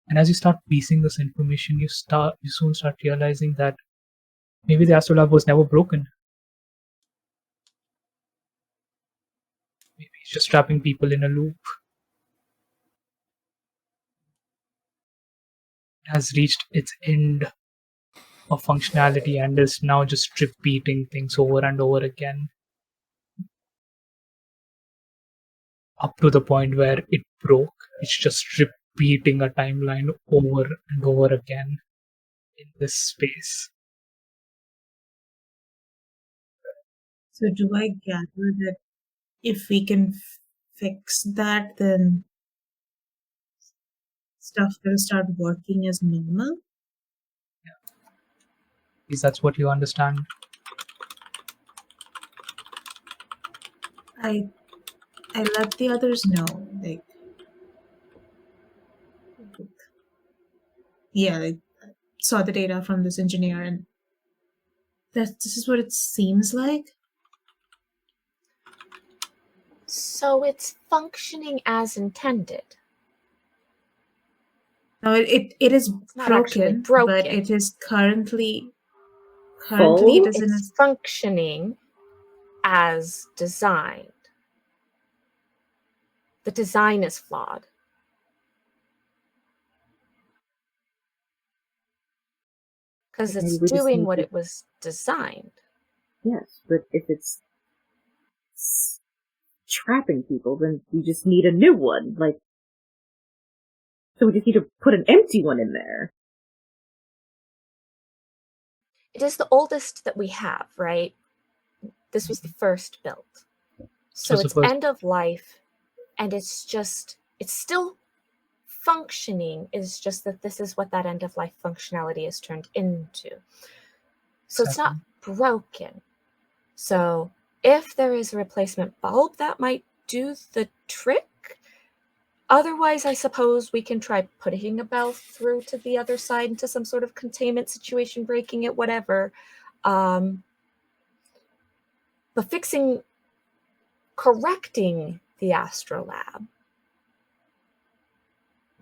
And as you start piecing this information, you soon start realizing that maybe the Astrolabe was never broken. Maybe it's just trapping people in a loop. It has reached its end of functionality and is now just repeating things over and over again. Up to the point where it broke. It's just repeating a timeline over and over again in this space. So do I gather that if we can fix that, then stuff will start working as normal? Is that's what you understand? I let the others know, like I saw the data from this engineer, and this is what it seems like. So it's functioning as intended. No, it is not actually broken, but broken. it is currently Full? it is in a It's functioning as designed. The design is flawed. Because Maybe it's we just doing need what to- it was designed. Yes, but if it's trapping people, then we just need a new one. So we just need to put an empty one in there. It is the oldest that we have, right? This was the first build. So was the it's first- end of life, and it's still functioning. It's just that this is what that end of life functionality is turned into. So it's not broken. So if there is a replacement bulb, that might do the trick. Otherwise, I suppose we can try putting a bell through to the other side into some sort of containment situation, breaking it, whatever. But correcting the Astrolabe.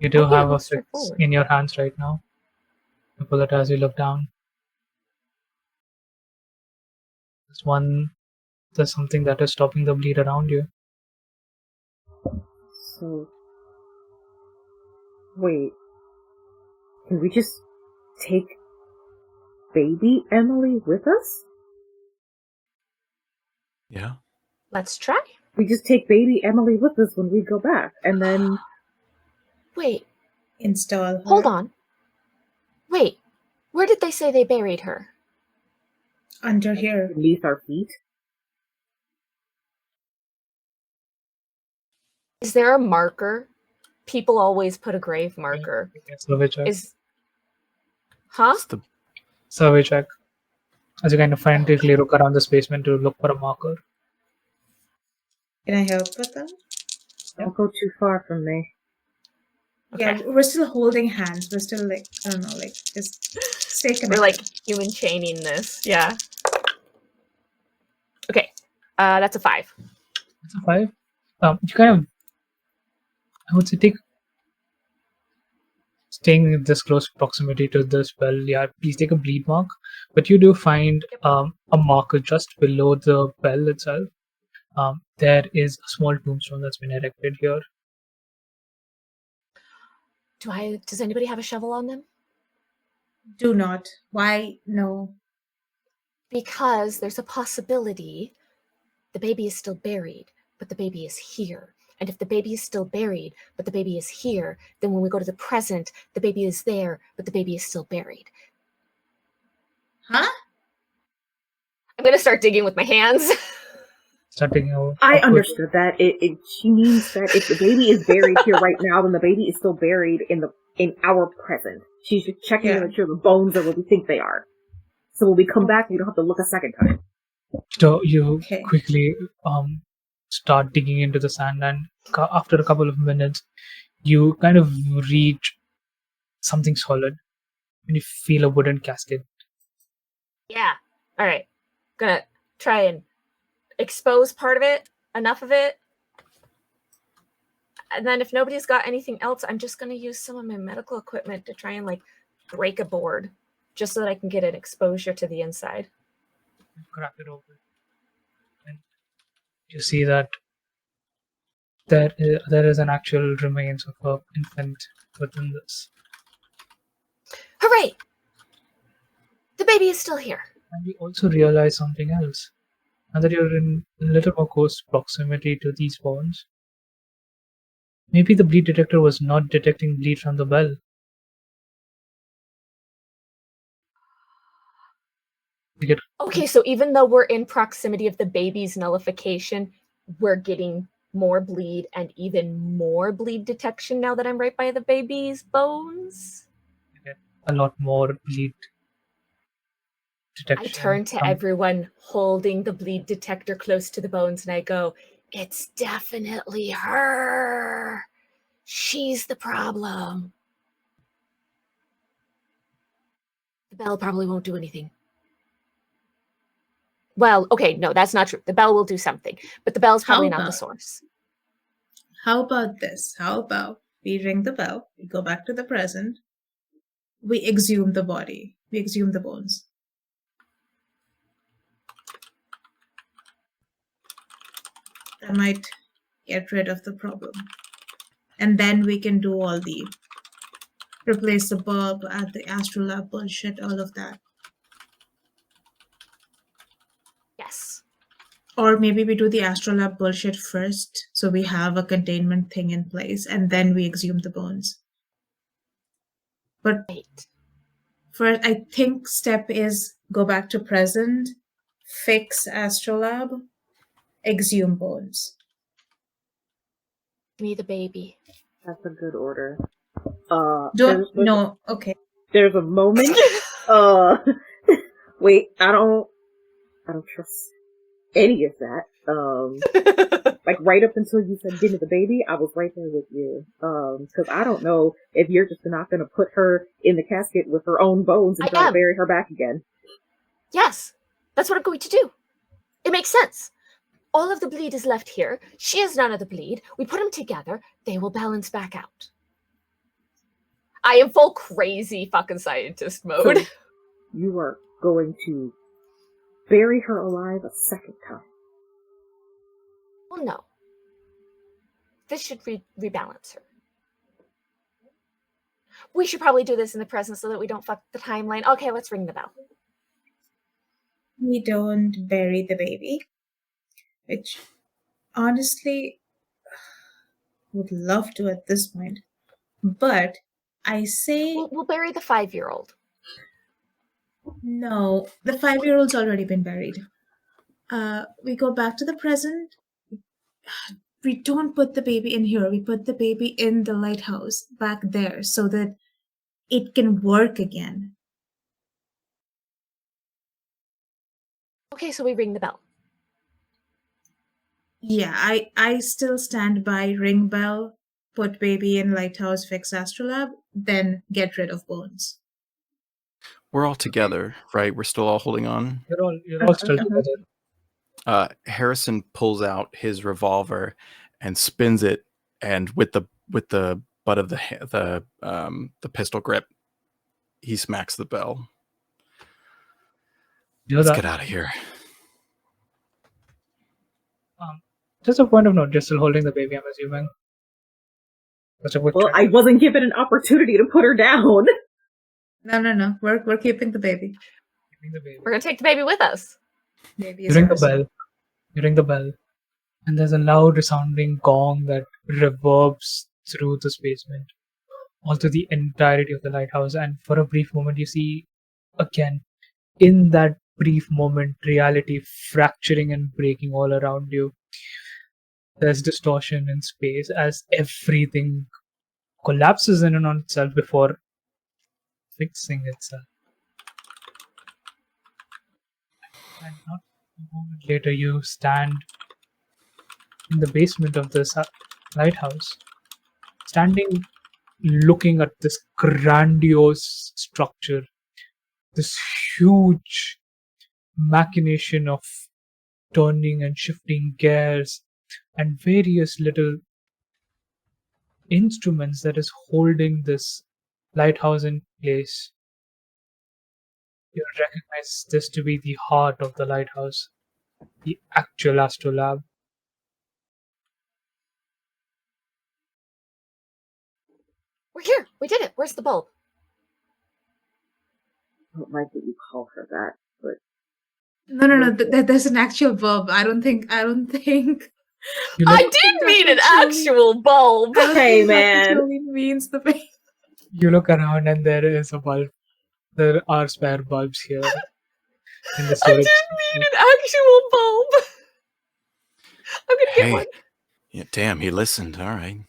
You do I think have a it's fix straightforward. in your hands right now. You pull it as you look down. There's something that is stopping the bleed around you. So, wait. Can we just take baby Emily with us? Yeah. Let's try. We just take baby Emily with us when we go back, and then... Wait, Install her. hold on. Wait, where did they say they buried her? Under here. beneath our feet? Is there a marker? People always put a grave marker. Survey check. Huh? It's the Survey check. As you kind of frantically look around this basement to look for a marker. Can I help with them? Don't go too far from me. Okay. Yeah, we're still holding hands. We're still like, I don't know, like just stay connected. We're like human chaining this. Yeah. Okay. That's a 5. It's a 5. You kind of, I would say, staying in this close proximity to this bell, yeah, please take a bleed mark. But you do find a marker just below the bell itself. There is a small tombstone that's been erected here. Does anybody have a shovel on them? Do not. Why? No. Because there's a possibility the baby is still buried, but the baby is here. And if the baby is still buried, but the baby is here, then when we go to the present, the baby is there, but the baby is still buried. Huh? I'm going to start digging with my hands. Starting over. I understood that. She means that if the baby is buried here right now, then the baby is still buried in our present. She's just checking to make sure the bones are where we think they are. So when we come back, we don't have to look a second time. So you Okay. quickly start digging into the sand, and after a couple of minutes, you kind of reach something solid, and you feel a wooden casket. Yeah. All right. Gonna try and expose part of it, enough of it. And then if nobody's got anything else, I'm just going to use some of my medical equipment to try and like break a board just so that I can get an exposure to the inside. Crack it open, and you see that there is an actual remains of an infant within this. Hooray! The baby is still here. And you also realize something else. Now that you're in a little more close proximity to these bones, maybe the bleed detector was not detecting bleed from the bell. Okay, so even though we're in proximity of the baby's nullification, we're getting more bleed and even more bleed detection now that I'm right by the baby's bones. You get a lot more bleed detection. I turn to everyone holding the bleed detector close to the bones and I go, it's definitely her. She's the problem. The bell probably won't do anything. Well, okay, no, that's not true. The bell will do something, but the bell's probably not the source. How about this? How about we ring the bell, we go back to the present, we exhume the body, we exhume the bones. That might get rid of the problem. And then we can do all the replace the bulb, add the Astrolabe bullshit, all of that. Yes. Or maybe we do the Astrolabe bullshit first, so we have a containment thing in place, and then we exhume the bones. But Right. first, I think step is go back to present, fix Astrolabe, exhume bones. Give me the baby. That's a good order. No, okay. There's a moment. Wait, I don't trust any of that. Like right up until you said give me the baby, I was right there with you. Cause I don't know if you're just not gonna put her in the casket with her own bones and try to bury her back again. Yes, that's what I'm going to do. It makes sense. All of the bleed is left here. She has none of the bleed. We put them together. They will balance back out. I am full crazy fucking scientist mode. So you are going to bury her alive a second time. Well, no. This should rebalance her. We should probably do this in the present so that we don't fuck the timeline. Okay, let's ring the bell. We don't bury the baby, which honestly would love to at this point. But I say We'll bury the 5-year-old. no. The 5-year-old's already been buried. We go back to the present. We don't put the baby in here. We put the baby in the lighthouse back there so that it can work again. Okay, so we ring the bell. Yeah, I still stand by ring bell, put baby in lighthouse, fix Astrolabe, then get rid of bones. We're all together, right? We're still all holding on. You're all still together. Harrison pulls out his revolver and spins it, and with the butt of the pistol grip, he smacks the bell. Let's get out of here. Just a point of note, you're still holding the baby, I'm assuming. Well, I wasn't given an opportunity to put her down. No. We're keeping the baby. We're gonna take the baby with us. You ring the bell. And there's a loud resounding gong that reverbs through this basement, all through the entirety of the lighthouse. And for a brief moment, you see, again, in that brief moment, reality fracturing and breaking all around you. There's distortion in space as everything collapses in and on itself before fixing itself. And not a moment later, you stand in the basement of this lighthouse, standing looking at this grandiose structure, this huge machination of turning and shifting gears and various little instruments that is holding this lighthouse in place. You recognize this to be the heart of the lighthouse, the actual Astrolabe. We're here. We did it. Where's the bulb? I don't like that you call her that, but No. There's an actual bulb. I don't think. I did mean an actual bulb. Hey, man. Actually means the baby. You look around and there is a bulb. There are spare bulbs here. In the I storage did mean an actual bulb. I'm gonna get one. Yeah, damn, he listened. All right.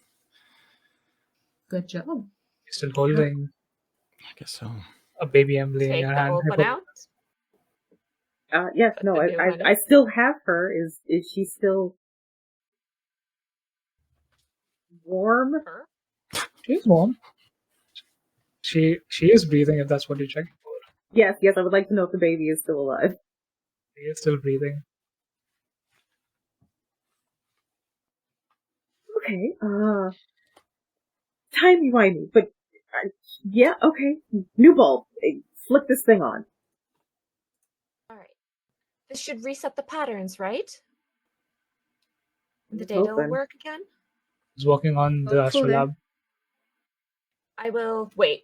Good job. You're still holding I guess so. a baby Emily in Take your the hand. old one out. Yes, no, I still have her. Is she still warm? Her? She's warm. She is breathing, if that's what you're checking for. Yes, I would like to know if the baby is still alive. She is still breathing. Okay, timey-wimey, but yeah, okay. New bulb. Flick this thing on. Alright. This should reset the patterns, right? The Just data will hoping. work again? He's working on the Hopefully. Astrolabe. I will wait.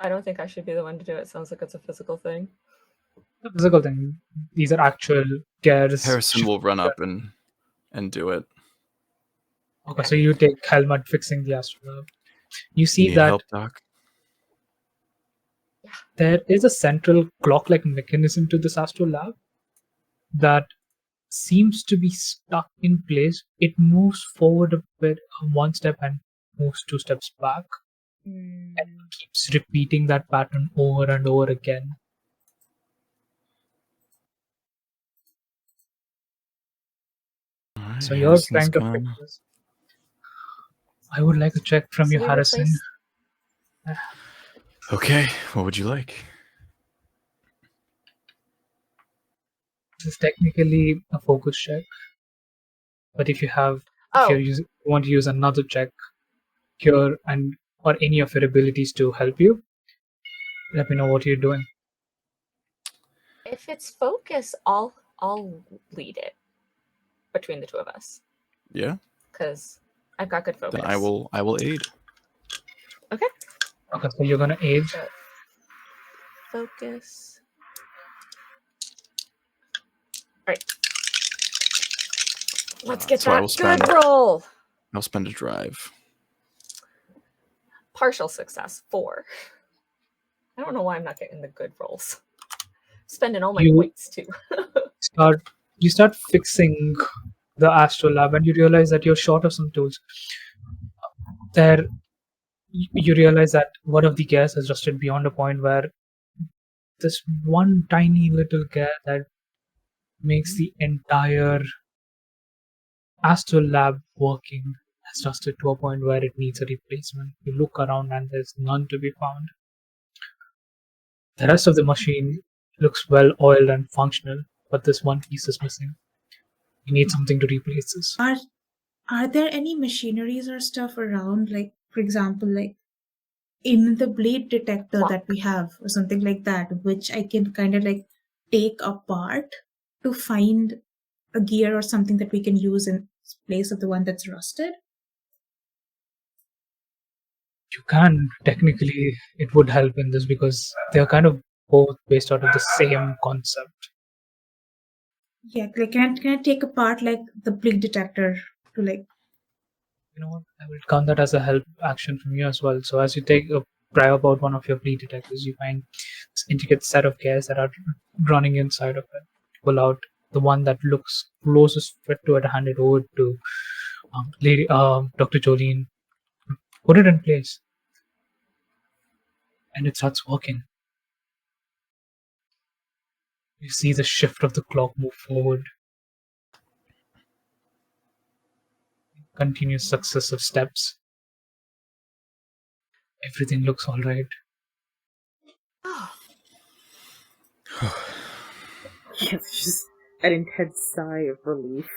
I don't think I should be the one to do it. Sounds like it's a physical thing. The physical thing. These are actual gears. Harrison will run up and do it. Okay, so you take Helmut fixing the Astrolabe. You see Need that help, Doc? there is a central clock-like mechanism to this Astrolabe that seems to be stuck in place. It moves forward a bit, one step, and moves 2 steps back, and keeps repeating that pattern over and over again. Alright, So you're Harrison's trying to gone. fix this. I would like a check from you, Easily Harrison. replaced. Okay, what would you like? This is technically a focus check, but if you Oh, want to use another check, cure, and or any of your abilities to help you, let me know what you're doing. if it's focus, I'll lead it between the two of us Yeah, because I've got good focus. then I will aid. Okay, so you're gonna aid. Focus. All right. Let's get so I that will good spend- roll. I'll spend a drive. Partial success, 4. I don't know why I'm not getting the good rolls. Spending all my You- points too. You start fixing the Astrolabe, and you realize that you're short of some tools. You realize that one of the gears has rusted beyond a point where this one tiny little gear that makes the entire Astrolabe working has rusted to a point where it needs a replacement. You look around and there's none to be found. The rest of the machine looks well oiled and functional, but this one piece is missing. You need something to replace this. Are there any machineries or stuff around, like, for example, like in the blade detector that we have or something like that, which I can kind of like take apart to find a gear or something that we can use in place of the one that's rusted? You can, technically, it would help in this because they're kind of both based out of the same concept. Yeah, like can I take apart like the blade detector to like? You know what? I will count that as a help action from you as well. So as you take a pry about one of your bleed detectors, you find this intricate set of gears that are running inside of it. Pull out the one that looks closest fit to it, hand it over to Dr. Jolene. Put it in place, and it starts working. You see the shift of the clock move forward. Continuous successive steps. Everything looks all right. Yeah, it's just an intense sigh of relief.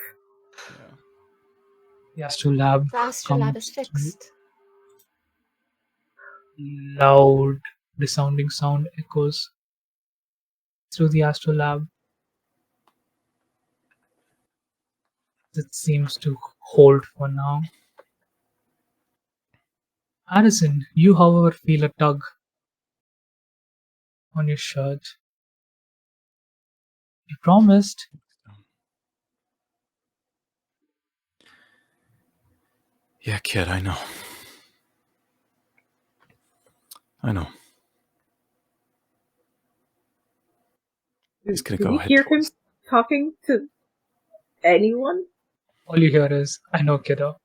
The Astrolabe The Astrolabe comes is fixed. loud, resounding sound echoes through the Astrolabe. It seems to hold for now. Harrison, you however feel a tug on your shirt. You promised. Yeah, kid, I know. He's gonna Did go we ahead hear him towards- talking to anyone? All you hear is, I know, kiddo.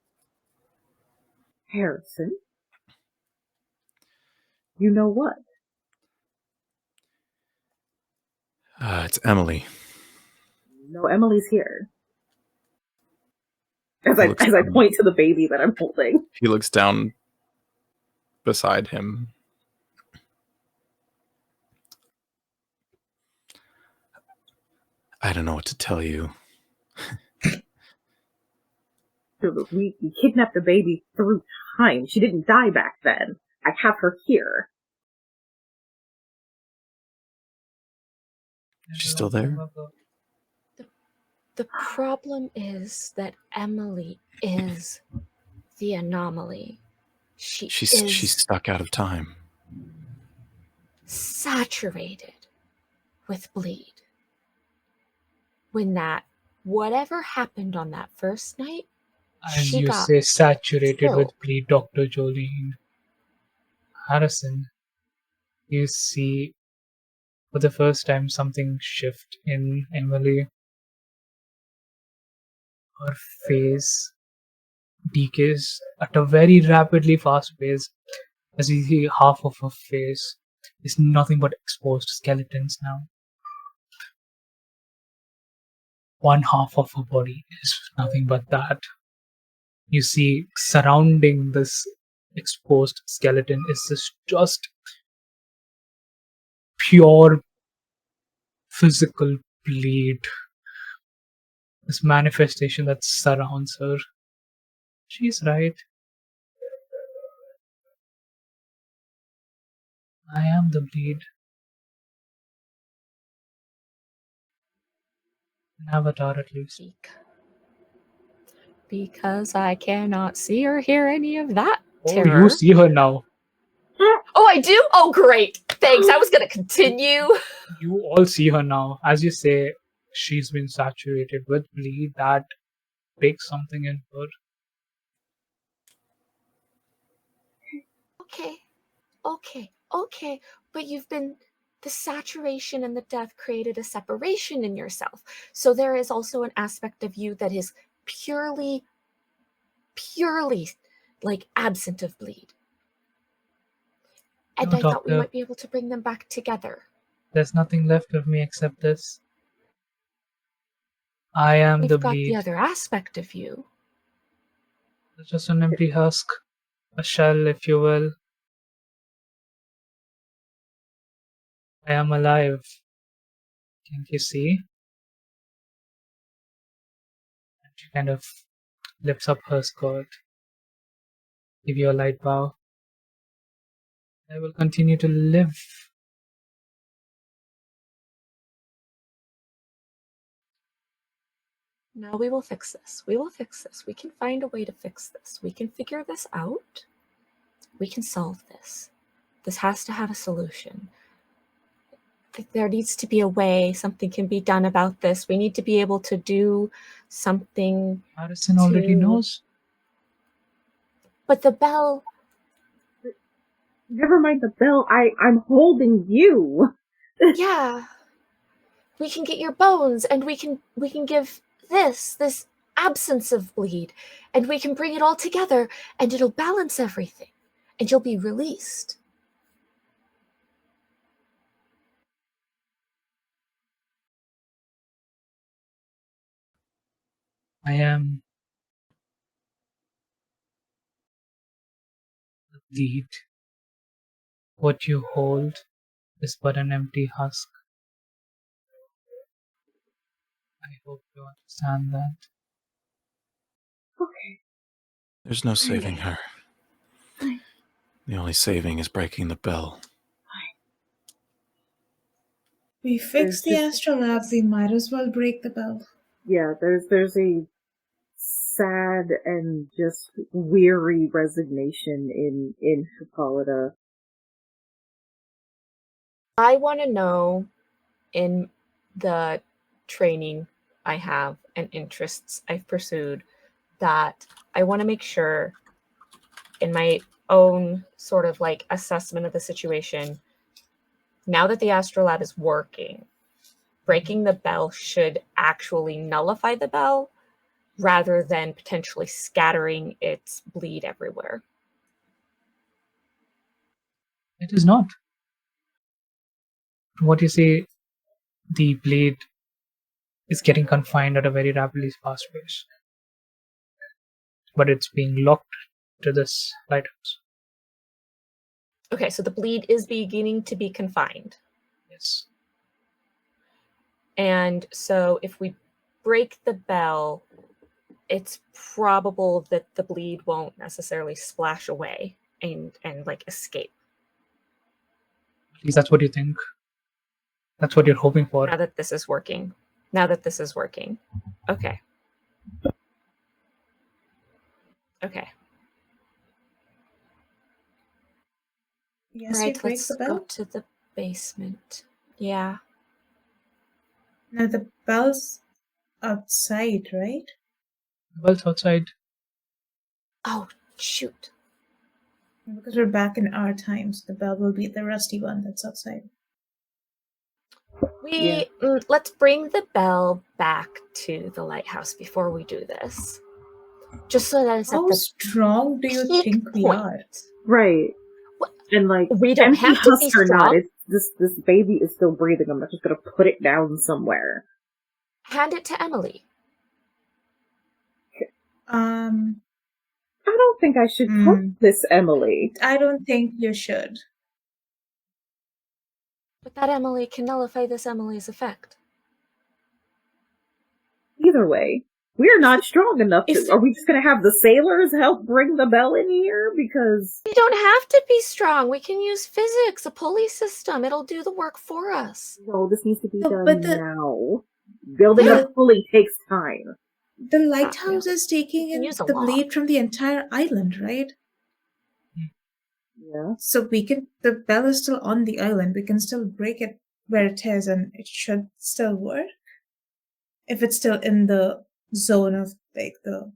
Harrison? You know what? It's Emily. No, Emily's here. As He I looks as I down. point to the baby that I'm holding. He looks down beside him. I don't know what to tell you. So we kidnapped the baby through time. She didn't die back then. I have her here. She's still there? The problem is that Emily is the anomaly. She's stuck out of time. Saturated with bleed. When whatever happened on that first night, As she you got say, saturated with killed. bleed, Dr. Jolene. Harrison, You see for the first time something shift in Emily. Her face decays at a very rapidly fast pace as you see half of her face is nothing but exposed skeletons now. One half of her body is nothing but that. You see surrounding this exposed skeleton is this just pure physical bleed. This manifestation that surrounds her. She's right. I am the bleed. An avatar at least. Because I cannot see or hear any of that Oh, terror. you see her now. Oh, I do? Oh, great. Thanks. I was going to continue. You all see her now. As you say, she's been saturated with bleed that breaks something in her. Okay. But the saturation and the death created a separation in yourself. So there is also an aspect of you that is purely like absent of bleed. And No, I thought we doctor. might be able to bring them back together. There's nothing left of me except this. I am We've the got bleed. the other aspect of you. It's just an empty husk. A shell, if you will. I am alive. Can't you see? And she kind of lifts up her skirt. Give you a light bow. I will continue to live. No, we will fix this. We can find a way to fix this. We can figure this out. We can solve this. This has to have a solution. There needs to be a way something can be done about this. We need to be able to do something. Harrison already knows. But the bell... Never mind the bell. I'm holding you. Yeah. We can get your bones and we can give this absence of bleed, and we can bring it all together and it'll balance everything and you'll be released. I am the bleed. What you hold is but an empty husk. I hope you understand that. Okay. There's no saving her. The only saving is breaking the bell. We fixed the Astrolabe, we might as well break the bell. Yeah, there's a sad and just weary resignation in Hippolyta. I want to know, in the training I have and interests I've pursued, that I want to make sure in my own sort of like assessment of the situation, now that the Astrolabe is working, breaking the bell should actually nullify the bell rather than potentially scattering its bleed everywhere. It is not. What you say, the blade is getting confined at a very rapidly fast pace. But it's being locked to this lighthouse. Okay, so the bleed is beginning to be confined. Yes. And so if we break the bell, it's probable that the bleed won't necessarily splash away and like escape. At least that's what you think. That's what you're hoping for. Now that this is working. Okay. Yes, Right, we break let's the go bell. to the basement. Yeah. Now the bell's outside, right? The bell's outside. Oh, shoot. Because we're back in our times, the bell will be the rusty one that's outside. Let's bring the bell back to the lighthouse before we do this. Just so that it's How at the strong do you peak think we point. are? Right. What? And like, We don't empty have to be husk or not, strong. this baby is still breathing. I'm not just gonna put it down somewhere. Hand it to Emily. I I don't think I should touch this, Emily. I don't think you should. But that Emily can nullify this Emily's effect. Either way, we're not strong enough to. Are we just gonna have the sailors help bring the bell in here? Because we don't have to be strong. We can use physics, a pulley system. It'll do the work for us. No, this needs to be done but now. Building a pulley takes time. The lighthouse is taking in Use a the lot. blade from the entire island, right? Yeah. So the bell is still on the island. We can still break it where it is, and it should still work. If it's still in the zone of like the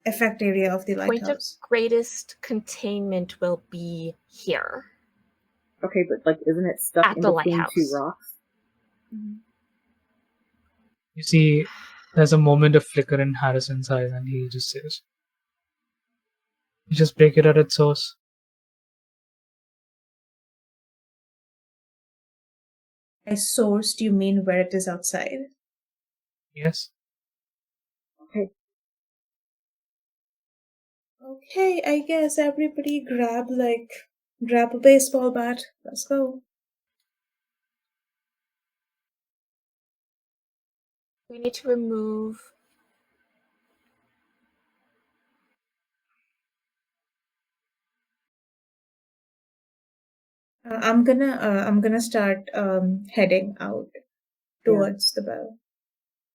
effect area of the lighthouse. Point of greatest containment will be here. Okay, but like, isn't it stuck At in the between lighthouse. two rocks? You see, there's a moment of flicker in Harrison's eyes, and he just says, "You just break it at its source." By source, do you mean where it is outside? Yes. Okay. Okay, I guess everybody grab a baseball bat. Let's go. We need to remove. I'm gonna start heading out towards the bell.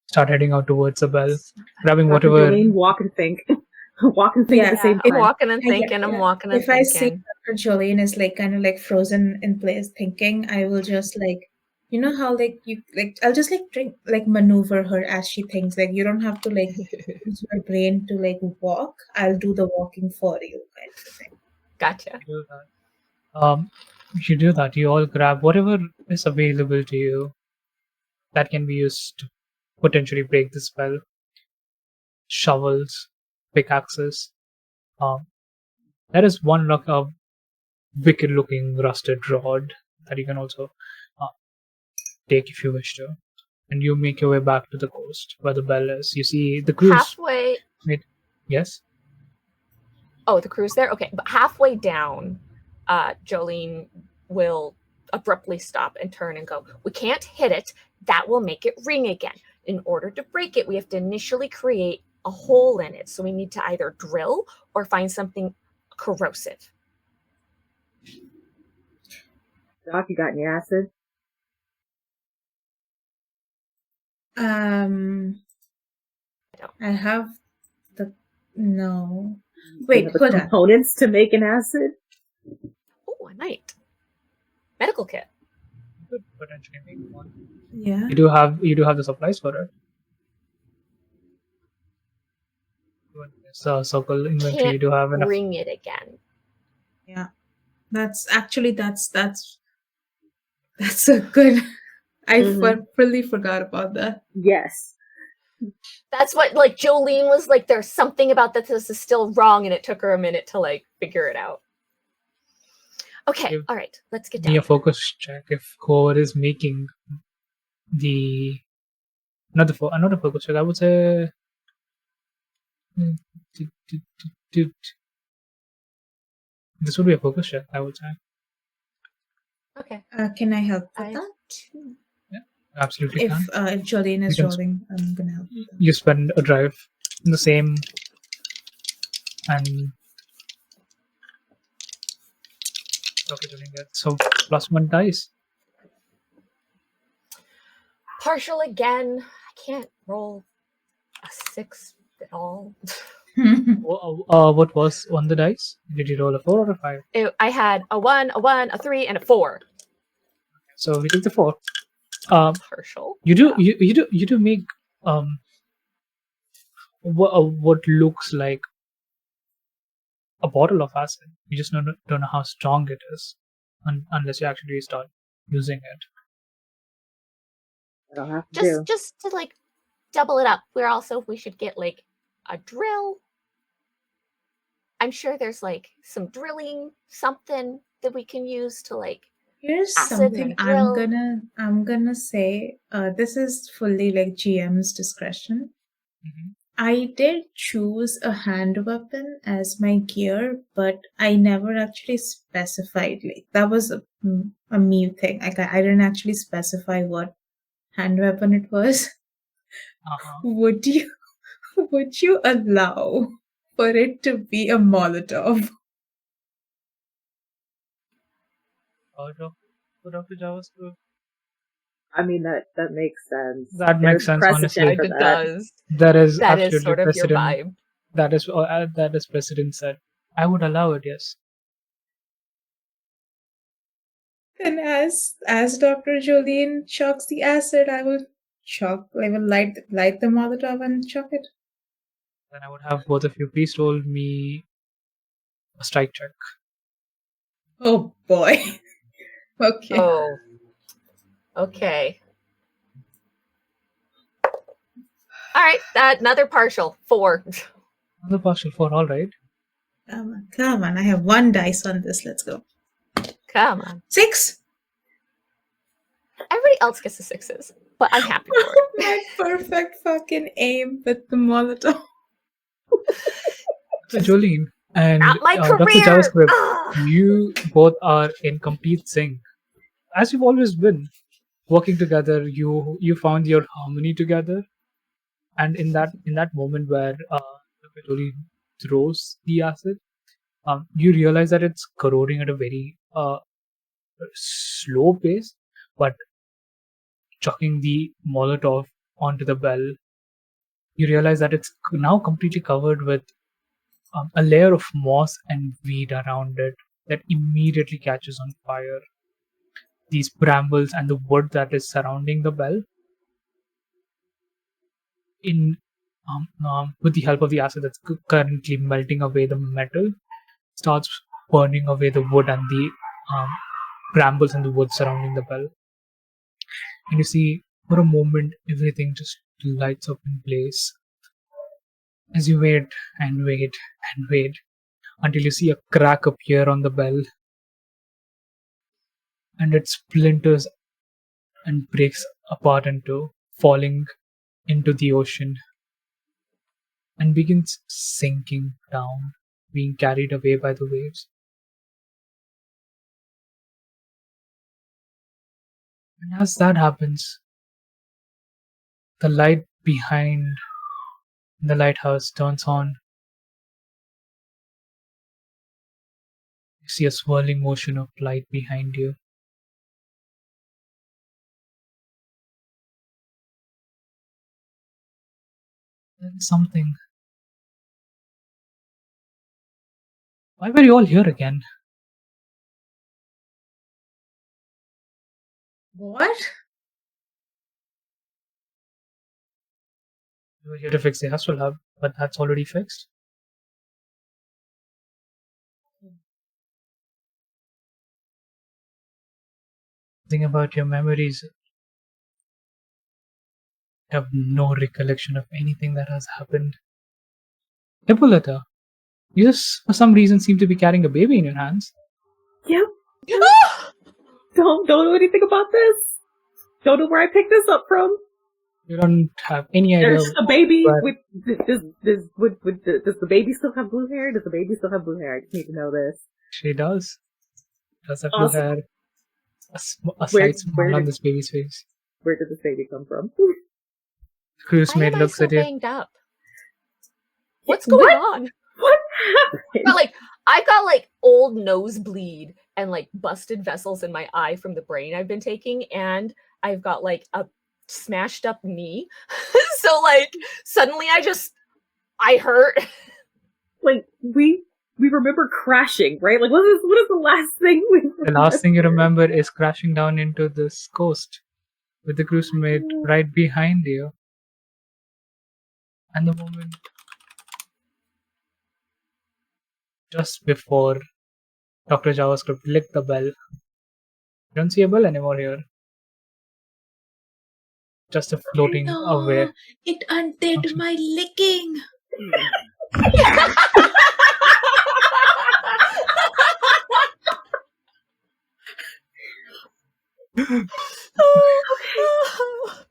Start heading out towards the bell, grabbing Dr. whatever. Jolene, walk and think. Walk and think at the same I'm time. walking and thinking. I'm walking and if thinking. I see Dr. Jolene is like kind of like frozen in place thinking, I will just like, you know how like you like I'll just like maneuver her as she thinks. Like you don't have to like use your brain to like walk. I'll do the walking for you kind of thing. Gotcha. You do that. You all grab whatever is available to you that can be used to potentially break the spell. Shovels, pickaxes. There is one wicked-looking rusted rod that you can also take if you wish to, and you make your way back to the coast where the bell is. You see the cruise. Halfway. Wait, yes. Oh, the cruise there? Okay, but halfway down, Jolene will abruptly stop and turn and go, "We can't hit it. That will make it ring again. In order to break it, we have to initially create a hole in it. So we need to either drill or find something corrosive." Doc, you got any acid? I have no. You Wait, have the hold on. components to make an acid? Oh, I might. Medical kit. Could potentially make one. Yeah. You do have the supplies for it. So circle inventory. Can't You do have enough. ring it again. Yeah. That's a good. I fully forgot about that. Yes. That's what like Jolene was like, there's something about that this is still wrong, and it took her a minute to like figure it out. Okay, all right, let's get down. Be a focus check if whoever is making not a focus check. I would say this would be a focus check. I would say. Okay. Can I help with that? Yeah, absolutely. If Jolene is rolling, I'm gonna help. You spend a drive in the same and. Okay, so +1 dice. Partial again. I can't roll a 6 at all. What was on the dice? Did you roll a 4 or a 5? I had a 1, a 3, and a 4. So we take the 4. Partial. You do make what looks like a bottle of acid. You just don't know how strong it is unless you actually start using it. That'll have to do. Just to like double it up, we should get like a drill. I'm sure there's like some drilling, something that we can use to like. Here's Acid something and I'm gonna say. This is fully like GM's discretion. Mm-hmm. I did choose a hand weapon as my gear, but I never actually specified. Like that was a me thing. Like I didn't actually specify what hand weapon it was. Uh-huh. Would you allow for it to be a Molotov? Dr. JavaScript. I mean, that makes sense. That makes There's sense, precedent honestly. for It that. does. That is That absolutely is sort of your precedent. vibe. That is precedent set. I would allow it, yes. And as Dr. Jolene chucks the acid, I will light the Molotov and chuck it. Then I would have both of you please roll me a strike check. Oh boy. Okay. Oh. Okay. All right, another partial 4. Another partial 4, alright. Come on. I have 1 dice on this. Let's go. Come on. 6. Everybody else gets the 6s, but I'm happy for it. My perfect fucking aim with the Molotov. So Jolene and Not my Dr. career! JavaScript, Ah! you both are in complete sync. As you've always been. Working together, you found your harmony together. And in that moment where Dr. Jolene throws the acid, you realize that it's corroding at a very slow pace, but chucking the Molotov onto the bell, you realize that it's now completely covered with a layer of moss and weed around it that immediately catches on fire. These brambles and the wood that is surrounding the bell, with the help of the acid that's currently melting away the metal, starts burning away the wood and the brambles and the wood surrounding the bell. And you see, for a moment, everything just lights up in place. As you wait and wait and wait until you see a crack appear on the bell, and it splinters and breaks apart into falling into the ocean and begins sinking down, being carried away by the waves. And as that happens, the light behind the lighthouse turns on. You see a swirling motion of light behind you. Then something. Why were you all here again? What? You were here to fix the Astrolabe, but that's already fixed. Think about your memories. You have no recollection of anything that has happened. Hippolyta, you just for some reason seem to be carrying a baby in your hands. Yep. Don't know anything about this. Don't know where I picked this up from. You don't have any idea. There's a baby where- with does the baby still have blue hair? Does the baby still have blue hair? I just need to know this. She does. Does have blue Awesome. hair. A Where- slight smile where on did- this baby's face. Where did this baby come from? Cruise Why mate am I looks so at you. banged up? What's going on? What happened? I've got like old nosebleed and like busted vessels in my eye from the brain I've been taking, and I've got like a smashed up knee. So like suddenly I hurt. Like we remember crashing, right? Like what is the last thing we remember? The last thing you remember is crashing down into this coast with the cruise mate right behind you. And the moment just before Dr. JavaScript licked the bell. You don't see a bell anymore here. Just a floating away. It undid function. my licking.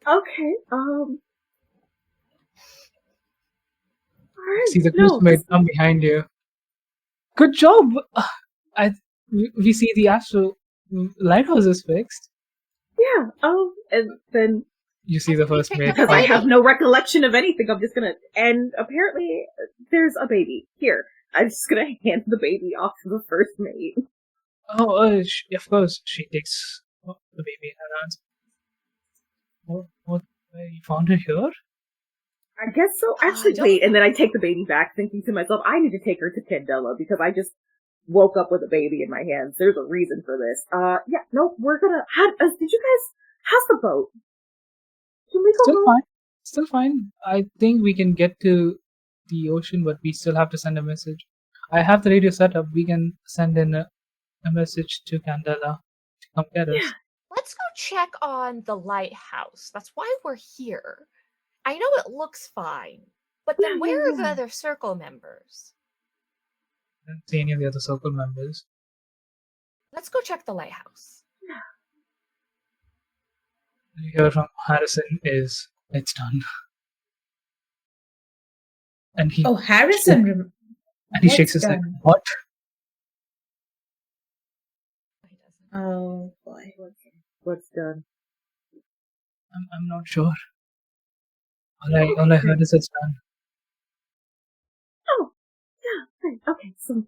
Okay. Alright. See the no, ghost mate come behind you. Good job! We see the actual lighthouse is fixed. Yeah. And then You see the first mate. because I have no recollection of anything, I'm just gonna. And apparently, there's a baby here. I'm just gonna hand the baby off to the first mate. Oh, of course, she takes the baby in her hands. What? You found her here? I guess so. Actually, don't- wait. And then I take the baby back, thinking to myself, I need to take her to Candela because I just woke up with a baby in my hands. There's a reason for this. Yeah. No, we're gonna. Did you guys? How's the boat? Can we go Still home? fine. Still fine. I think we can get to the ocean, but we still have to send a message. I have the radio set up. We can send in a message to Candela to come get us. Let's go check on the lighthouse. That's why we're here. I know it looks fine, but then where are the other circle members? I don't see any of the other circle members. Let's go check the lighthouse. You hear from Harrison is it's done. And he Oh, Harrison. and he what's shakes his head. done? What? Oh boy. What's done? I'm not sure. All I heard is it's done. Oh, yeah. Right. Okay. So,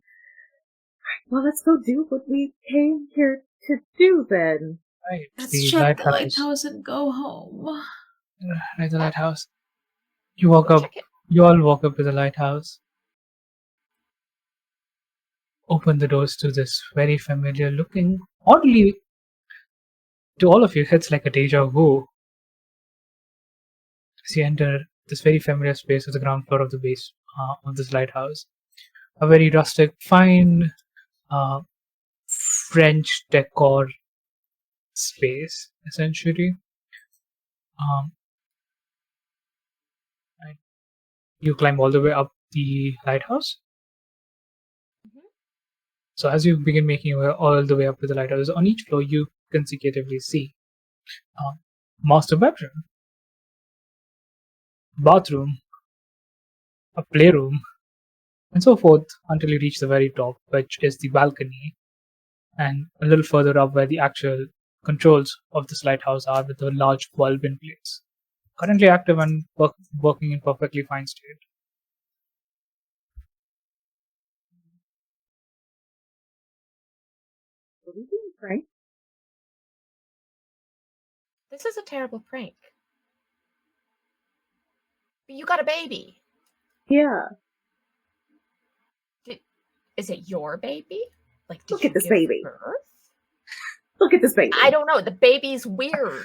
well, let's go do what we came here to do then. Right. Let's the check the lighthouse. lighthouse and go home. Right, the lighthouse. You walk Go up. check it. You all walk up to the lighthouse. Open the doors to this very familiar looking, oddly, to all of you, it's like a deja vu. As you enter this very familiar space of the ground floor of the base of this lighthouse, a very rustic, fine French decor space, essentially. And you climb all the way up the lighthouse. So as you begin making your way all the way up to the lighthouse, on each floor you consecutively see master bedroom, bathroom, a playroom, and so forth until you reach the very top, which is the balcony, and a little further up where the actual controls of this lighthouse are with a large bulb in place. Currently active and working in perfectly fine state. What are you doing, Frank? This is a terrible prank. But you got a baby. Yeah. Is it your baby? Like, did Look you at this give baby. birth? Look at this baby. I don't know. The baby's weird.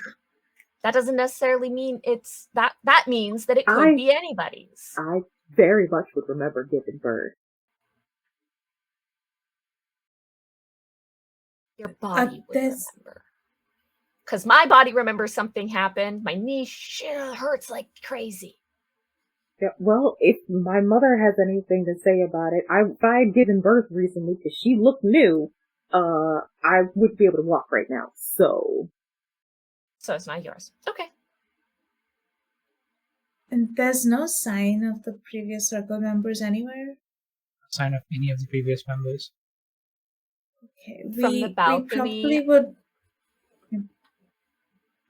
That doesn't necessarily mean it's that. That means that it could be anybody's. I very much would remember giving birth. Your body would this- remember. Because my body remembers something happened. My knee hurts like crazy. Yeah, well, if my mother has anything to say about it, if I had given birth recently because she looked new, I wouldn't be able to walk right now. So it's not yours. Okay. And there's no sign of the previous circle members anywhere? Sign of any of the previous members. Okay, From the we balcony. probably would.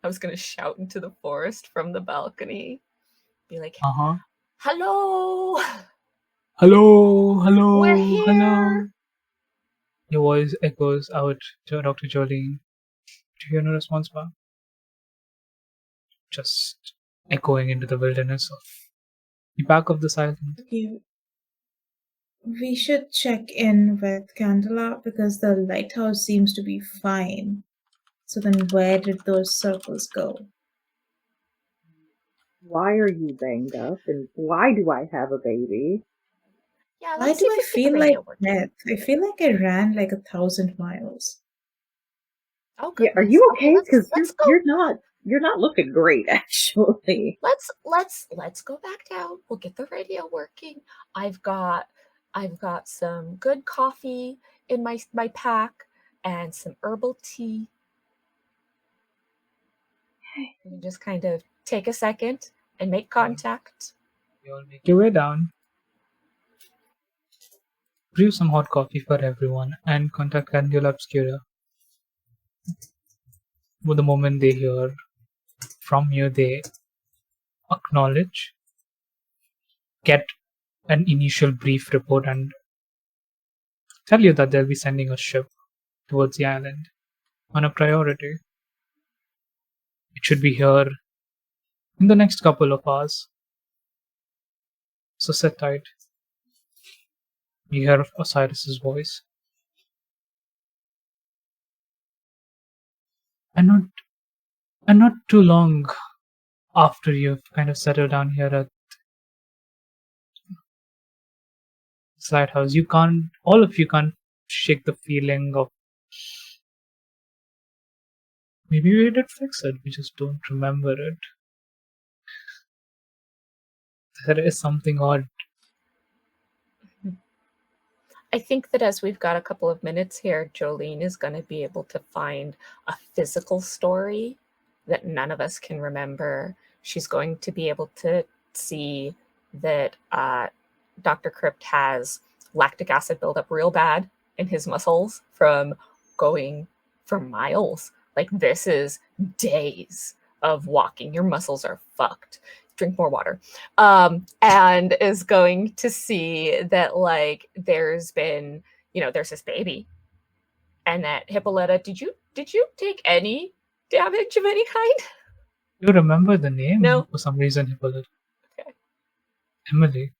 I was going to shout into the forest from the balcony. Be like, Uh-huh. hello. Hello, hello, We're hello. here. Your voice echoes out to Dr. Jolene. Do you hear no response back? Just echoing into the wilderness of the back of the silent. We should check in with Candela because the lighthouse seems to be fine. So then where did those circles go? why are you banged up? And why do I have a baby? Yeah, Why let's do see if I we can get the feel like radio working. death? I feel like I ran like 1,000 miles. Oh Yeah, goodness. are you Okay, okay? let's Because go. you're not looking great, actually. Let's go back down. We'll get the radio working. I've got some good coffee in my pack and some herbal tea. You just kind of take a second and make contact. You all make your way down, brew some hot coffee for everyone, and contact Candela Obscura. But the moment they hear from you, they acknowledge, get an initial brief report, and tell you that they'll be sending a ship towards the island on a priority. It should be here in the next couple of hours. So sit tight. You hear Osiris's voice. And not too long after you've kind of settled down here at this lighthouse, all of you can't shake the feeling of maybe we did fix it, we just don't remember it. There is something odd. I think that as we've got a couple of minutes here, Jolene is going to be able to find a physical story that none of us can remember. She's going to be able to see that Dr. Crypt has lactic acid buildup real bad in his muscles from going for miles. Like, this is days of walking. Your muscles are fucked. Drink more water. And is going to see that, like, there's been, there's this baby. And that Hippolyta, did you take any damage of any kind? You remember the name? No. For some reason, Hippolyta. Okay. Emily.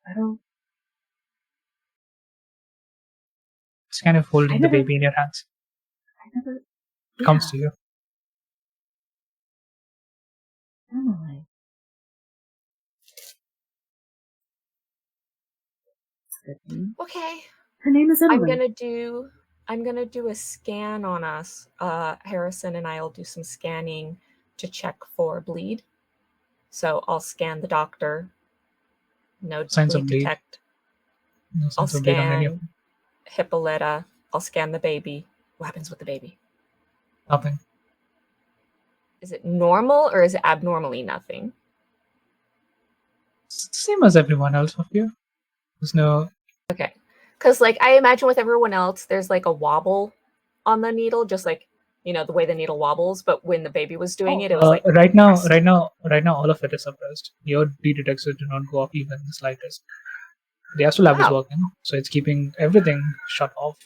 I don't. It's kind of holding the never- baby in your hands. I never. Comes to you. Emily. Okay. Her name is Emily. I'm gonna do a scan on us. Harrison and I will do some scanning to check for bleed. So I'll scan the doctor. No Signs bleed of bleed. detect. No I'll sense of bleed on any of scan them. Hippolyta. I'll scan the baby. What happens with the baby? Nothing. Is it normal or is it abnormally nothing? It's the same as everyone else of you. There's no. Okay. Because, like, I imagine with everyone else, there's like a wobble on the needle, just like, the way the needle wobbles. But when the baby was doing it, it was like right now, pressed. all of it is suppressed. Your D detectors do not go off even the slightest. The Astrolabe is Wow. working, so it's keeping everything shut off.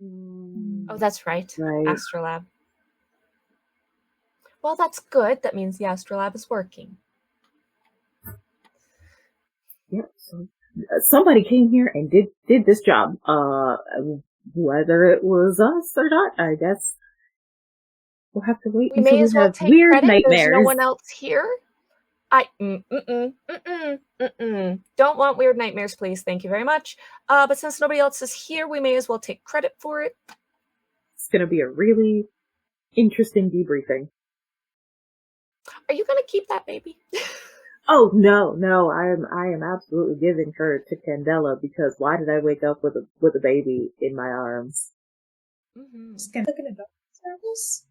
Oh, that's right. Right. Astrolabe. Well, that's good. That means the Astrolabe is working. Yep. So somebody came here and did this job. Whether it was us or not, I guess we'll have to wait We may until as we well have take weird credit. nightmares. There's no one else here. Don't want weird nightmares, please. Thank you very much. But since nobody else is here, we may as well take credit for it. It's gonna be a really interesting debriefing. Are you gonna keep that baby? Oh no! I am absolutely giving her to Candela because why did I wake up with a baby in my arms? Mm-hmm. Just gonna look at a doctor's service?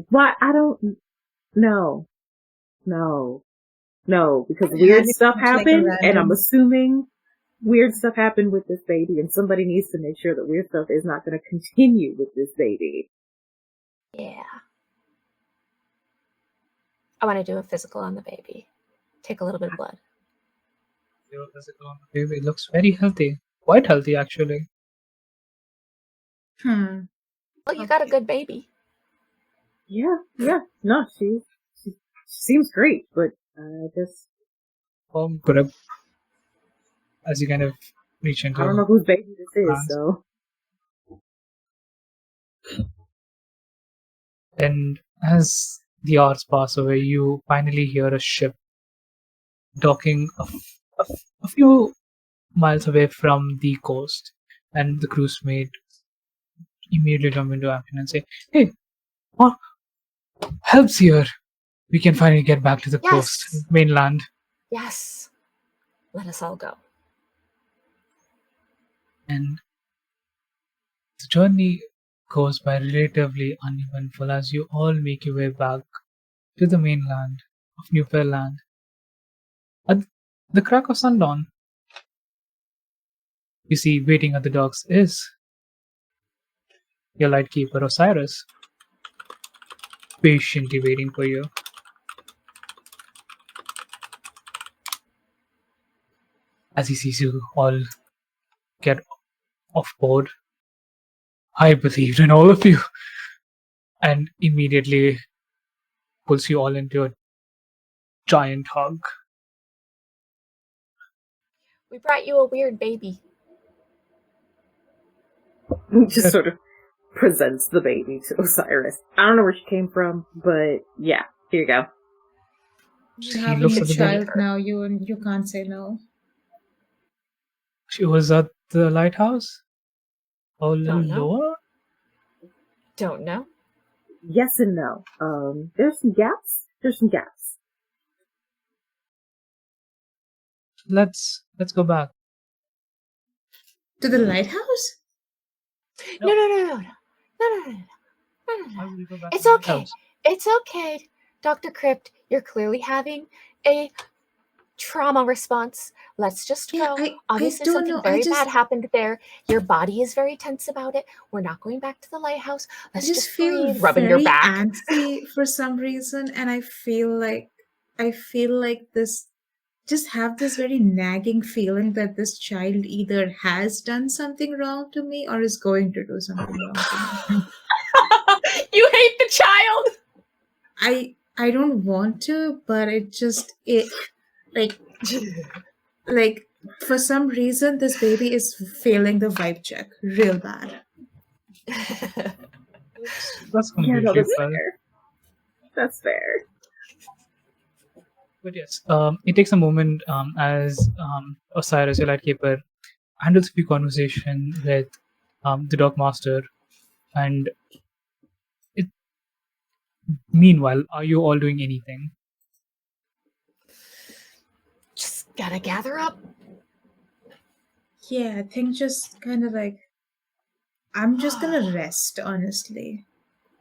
Why? I don't. No, because I weird had it stuff like a happened, and I'm random- assuming weird stuff happened with this baby, and somebody needs to make sure that weird stuff is not going to continue with this baby. Yeah. I want to do a physical on the baby. Take a little bit of blood. Your physical on the baby looks very healthy. Quite healthy, actually. Hmm. Well, you got a good baby. Yeah. No, she seems great, but I just Grip. As you kind of reach into. I don't know whose baby this is, hands. so. And as the hours pass away, you finally hear a ship docking a few miles away from the coast, and the crew's mate immediately jump into action and say, "Hey, oh, help's here! We can finally get back to the coast, Yes. mainland." Yes. Let us all go. And the journey goes by relatively uneventful as you all make your way back to the mainland of New Fairland. At the crack of sundown, you see waiting at the docks is your Lightkeeper Osiris, patiently waiting for you. As he sees you all get off board, "I believed in all of you," and immediately pulls you all into a giant hug. We brought you a weird baby. Just sort of presents the baby to Osiris. I don't know where she came from, but yeah, here you go. You He have looks a at the child baby. now. You can't say no. She was at the lighthouse? A little Don't know. lower? Don't know. Yes and no. There's some gaps. Let's go back. To the lighthouse? No. No. Why would we go back It's to the okay. lighthouse? It's okay, Dr. Crypt. You're clearly having a trauma response. Let's just Yeah, go. Obviously, don't something know. very bad happened there. Your body is very tense about it. We're not going back to the lighthouse. I Let's just just feel breathe, rubbing your very back. antsy for some reason, and I feel like this. Just have this very nagging feeling that this child either has done something wrong to me or is going to do something wrong to me. You hate the child. I don't want to, but like for some reason this baby is failing the vibe check real bad. That's Yeah, no, completely that's fair. fair. That's fair. But yes, it takes a moment as Osiris, your Lightkeeper, handles a few conversation with the Dog Master, and meanwhile, are you all doing anything? Just gotta gather up. Yeah, I think just kind of like I'm just gonna rest, honestly.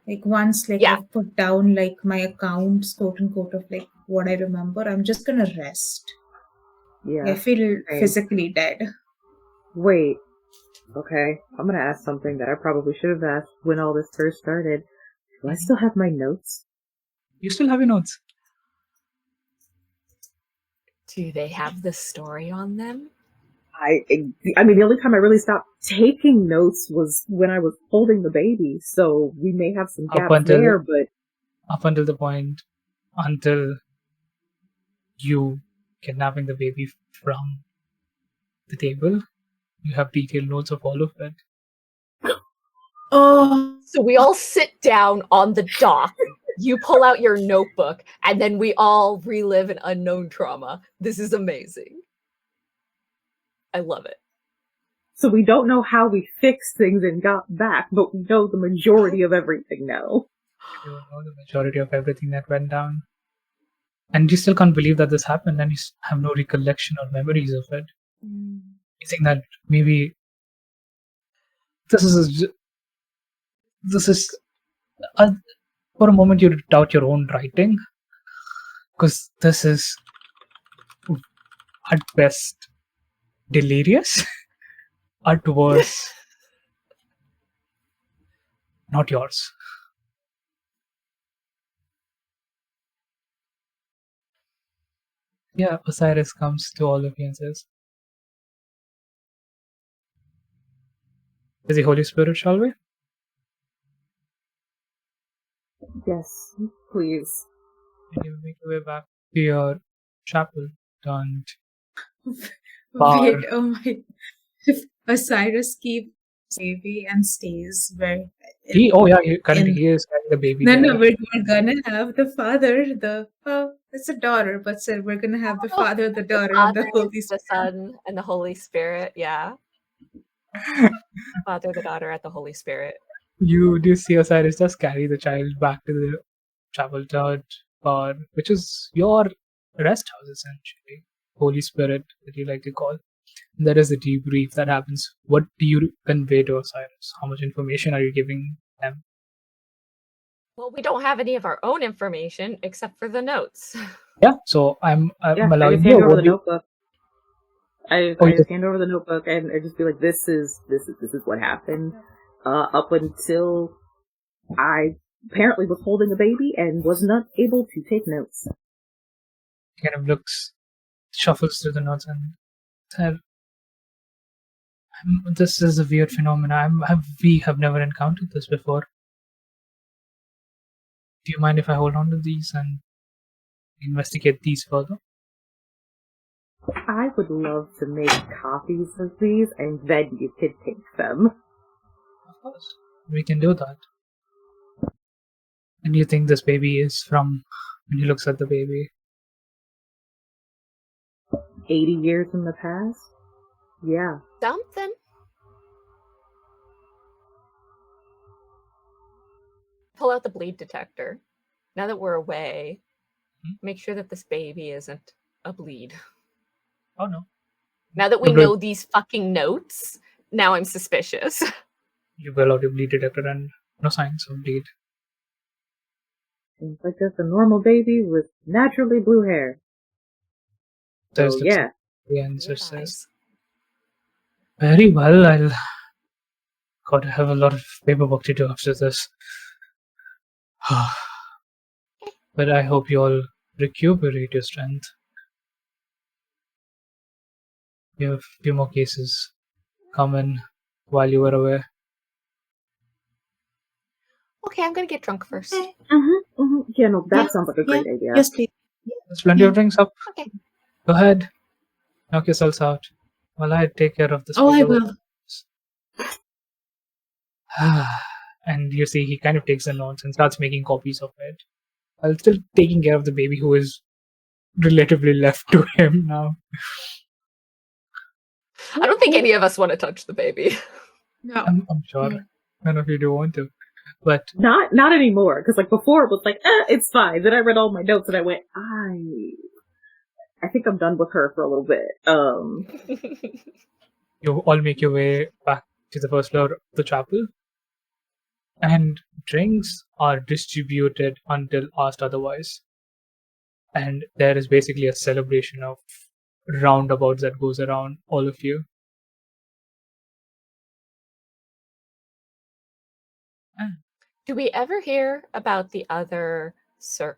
Like once Yeah. I've put down like my accounts, quote unquote, of like what I remember, I'm just gonna rest. Yeah. I feel same. physically dead. Wait. Okay, I'm gonna ask something that I probably should have asked when all this first started. Do I still have my notes? You still have your notes. Do they have the story on them? I mean, the only time I really stopped taking notes was when I was holding the baby, so we may have some gaps there, but... Up until the point, until you kidnapping the baby from the table, you have detailed notes of all of it. Oh, So we all sit down on the dock. You pull out your notebook, and then we all relive an unknown trauma. This is amazing. I love it. So we don't know how we fixed things and got back, but we know the majority of everything now. You know the majority of everything that went down. And you still can't believe that this happened, and you have no recollection or memories of it. You think that maybe this is for a moment you doubt your own writing, because this is at best delirious, at worst not yours. Yeah, Osiris comes to all of you and says, "Is the Holy Spirit, shall we?" Yes, please. And you make your way back to your chapel, turned wait, oh my. Osiris keeps baby and stays where. He currently he is carrying the baby No, there. we're gonna have the father, it's a daughter, but still, we're gonna have the father, the daughter, and the Father, Holy the Spirit. Son, and the Holy Spirit. Yeah. Father, the Daughter, and the Holy Spirit. You do see Osiris just carry the child back to the travel church, or which is your rest house essentially, Holy Spirit that you like to call. There is a debrief that happens. What do you convey to Osiris? How much information are you giving them? Well, we don't have any of our own information except for the notes. Yeah, so I'm I allowing just you. hand over What the do you- notebook. I Oh, you just hand over the notebook and I just be like, this is what happened. Up until I apparently was holding a baby and was not able to take notes. kind of looks, shuffles through the notes and said, "This is a weird phenomenon. We have never encountered this before. Do you mind if I hold on to these and investigate these further?" I would love to make copies of these and then you could take them. Of course, we can do that. And you think this baby is from? When he looks at the baby, 80 years in the past? Yeah. Something. Pull out the bleed detector. Now that we're away, make sure that this baby isn't a bleed. oh no, Now that we Okay. know these fucking notes, now I'm suspicious. you pull out your bleed detector and no signs of bleed. Seems like just a normal baby with naturally blue hair. So There's the yeah. the answer says, Nice. "Very well. I'll gotta have a lot of paperwork to do after this." But I hope you all recuperate your strength. You have a few more cases coming while you were away. Okay, I'm gonna get drunk first. Okay. Yeah, no, that Yeah, sounds like a great idea. Yes, please. There's plenty of drinks up. Okay. Go ahead. Knock yourselves out while I take care of this. Oh, I paperwork. will. And you see, he kind of takes the notes and starts making copies of it, while still taking care of the baby who is relatively left to him now. I don't think any of us want to touch the baby. No. I'm sure none of you do want to, but Not anymore, because like before it was like, it's fine. Then I read all my notes and I went, I think I'm done with her for a little bit. you all make your way back to the first floor of the chapel, and drinks are distributed until asked otherwise. And there is basically a celebration of roundabouts that goes around all of you. Do we ever hear about the other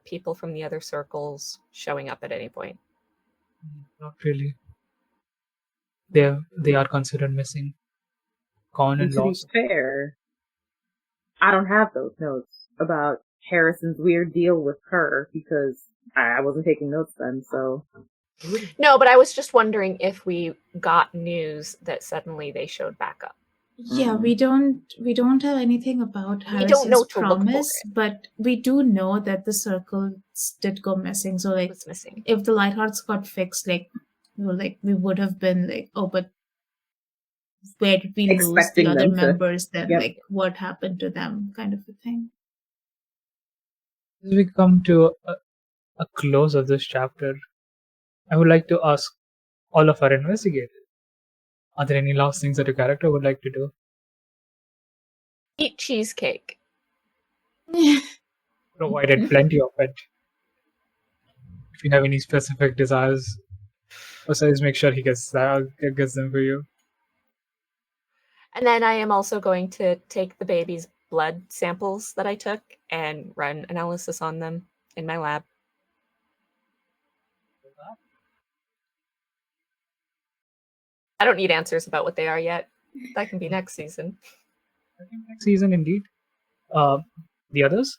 people from the other circles showing up at any point? Not really. They are considered missing, gone and And to be lost. fair, I don't have those notes about Harrison's weird deal with her because I wasn't taking notes then, so. No, but I was just wondering if we got news that suddenly they showed back up. Yeah, we don't have anything about We don't know Harris's to look for promise, but we do know that the circles did go missing. So It like, was missing. if the lighthearts got fixed, we would have been like, oh, but where did we lose Expecting the other them to- members? Then Yep. like, what happened to them? Kind of a thing. As we come to a close of this chapter, I would like to ask all of our investigators, are there any last things that your character would like to do? Eat cheesecake. Provided plenty of it. If you have any specific desires, Osiris make sure he gets them for you. And then I am also going to take the baby's blood samples that I took and run analysis on them in my lab. I don't need answers about what they are yet. That can be next season. I think next season, indeed. The others?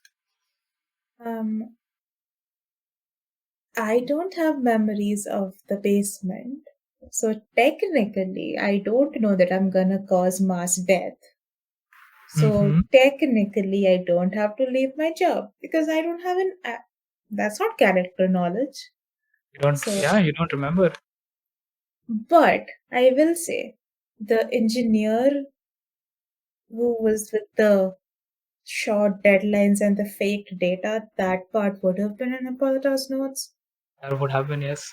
I don't have memories of the basement. So technically, I don't know that I'm gonna cause mass death. So Mm-hmm. technically, I don't have to leave my job because I don't have an. That's not character knowledge. You don't. So, Yeah, you don't remember. but I will say, the engineer who was with the short deadlines and the faked data, that part would have been in Hippolyta's notes. That would happen. Yes.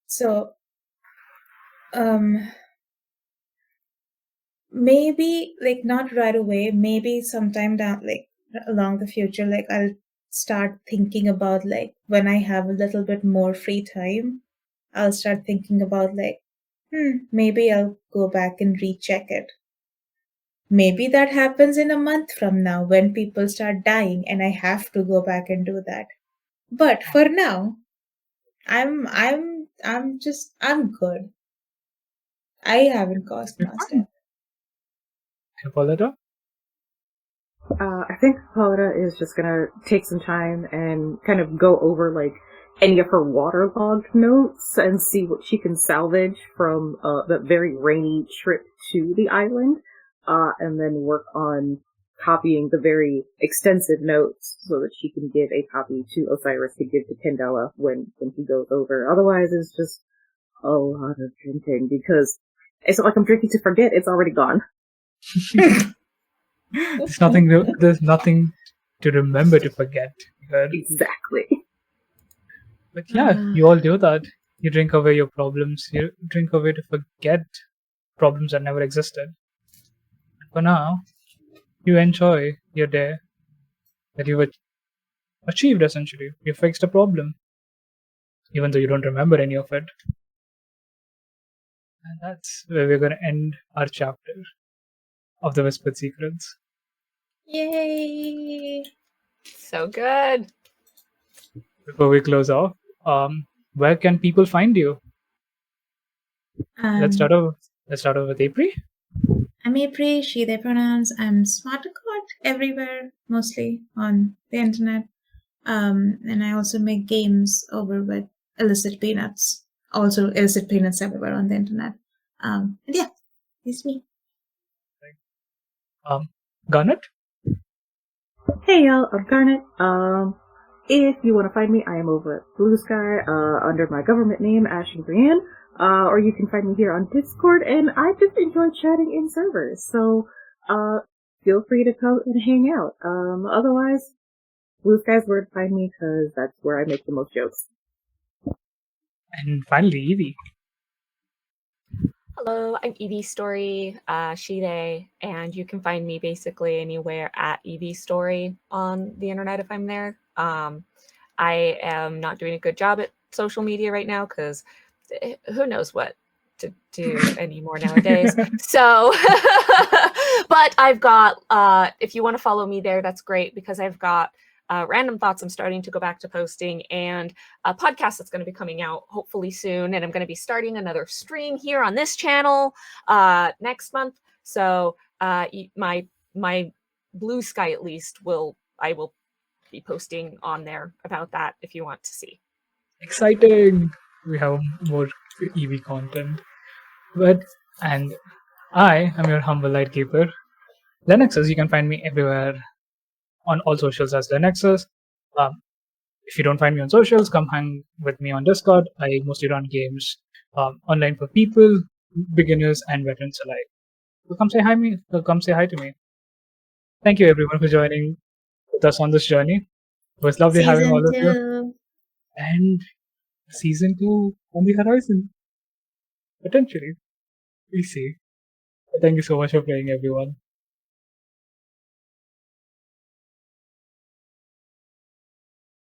So, um, maybe like not right away, maybe sometime down, like along the future, like I'll start thinking about like when I have a little bit more free time, I'll start thinking about like, maybe I'll go back and recheck it. Maybe that happens in a month from now when people start dying and I have to go back and do that. But for now, I'm good. I haven't caused You're mass fine. death. Hippolyta? I think Paula is just gonna take some time and kind of go over like any of her waterlogged notes and see what she can salvage from the very rainy trip to the island, and then work on copying the very extensive notes so that she can give a copy to Osiris to give to Candela when he goes over. Otherwise, it's just a lot of drinking because it's not like I'm drinking to forget; it's already gone. There's nothing to remember to forget. Good. Exactly. But yeah, you all do that. You drink away your problems. You drink away to forget problems that never existed. For now, you enjoy your day that you've achieved essentially. You fixed a problem, even though you don't remember any of it. And that's where we're going to end our chapter of the Whispered Secrets. Yay! So good. Before we close off, where can people find you? Let's start off with April. I'm April, she, they pronouns. I'm Smartacot everywhere, mostly on the internet. And I also make games over with Illicit Peanuts. Also, Illicit Peanuts everywhere on the internet. And yeah, it's me. Garnet? Hey y'all, I'm Garnet. If you want to find me, I am over at Blue Sky, under my government name, Ashen Brienne, or you can find me here on Discord, and I just enjoy chatting in servers, so, feel free to come and hang out. Otherwise, Blue Sky's where to find me, cause that's where I make the most jokes. And finally, Evie. Hello, I'm Evie Story, she, they, and you can find me basically anywhere at Evie Story on the internet if I'm there. I am not doing a good job at social media right now because who knows what to do anymore nowadays. So, but I've got, if you want to follow me there, that's great because I've got Random Thoughts. I'm starting to go back to posting and a podcast that's going to be coming out hopefully soon. And I'm going to be starting another stream here on this channel next month. So my Blue Sky at least I will be posting on there about that if you want to see. Exciting! We have more EV content. And I am your humble Lightkeeper. Leneyxis, you can find me everywhere on all socials as Leneyxis. If you don't find me on socials, come hang with me on Discord. I mostly run games online for people, beginners and veterans alike. So come say hi to me. Thank you everyone for joining with us on this journey. It was lovely having all of you. Season 2. And season 2 on the horizon. Potentially. We see. Thank you so much for playing, everyone.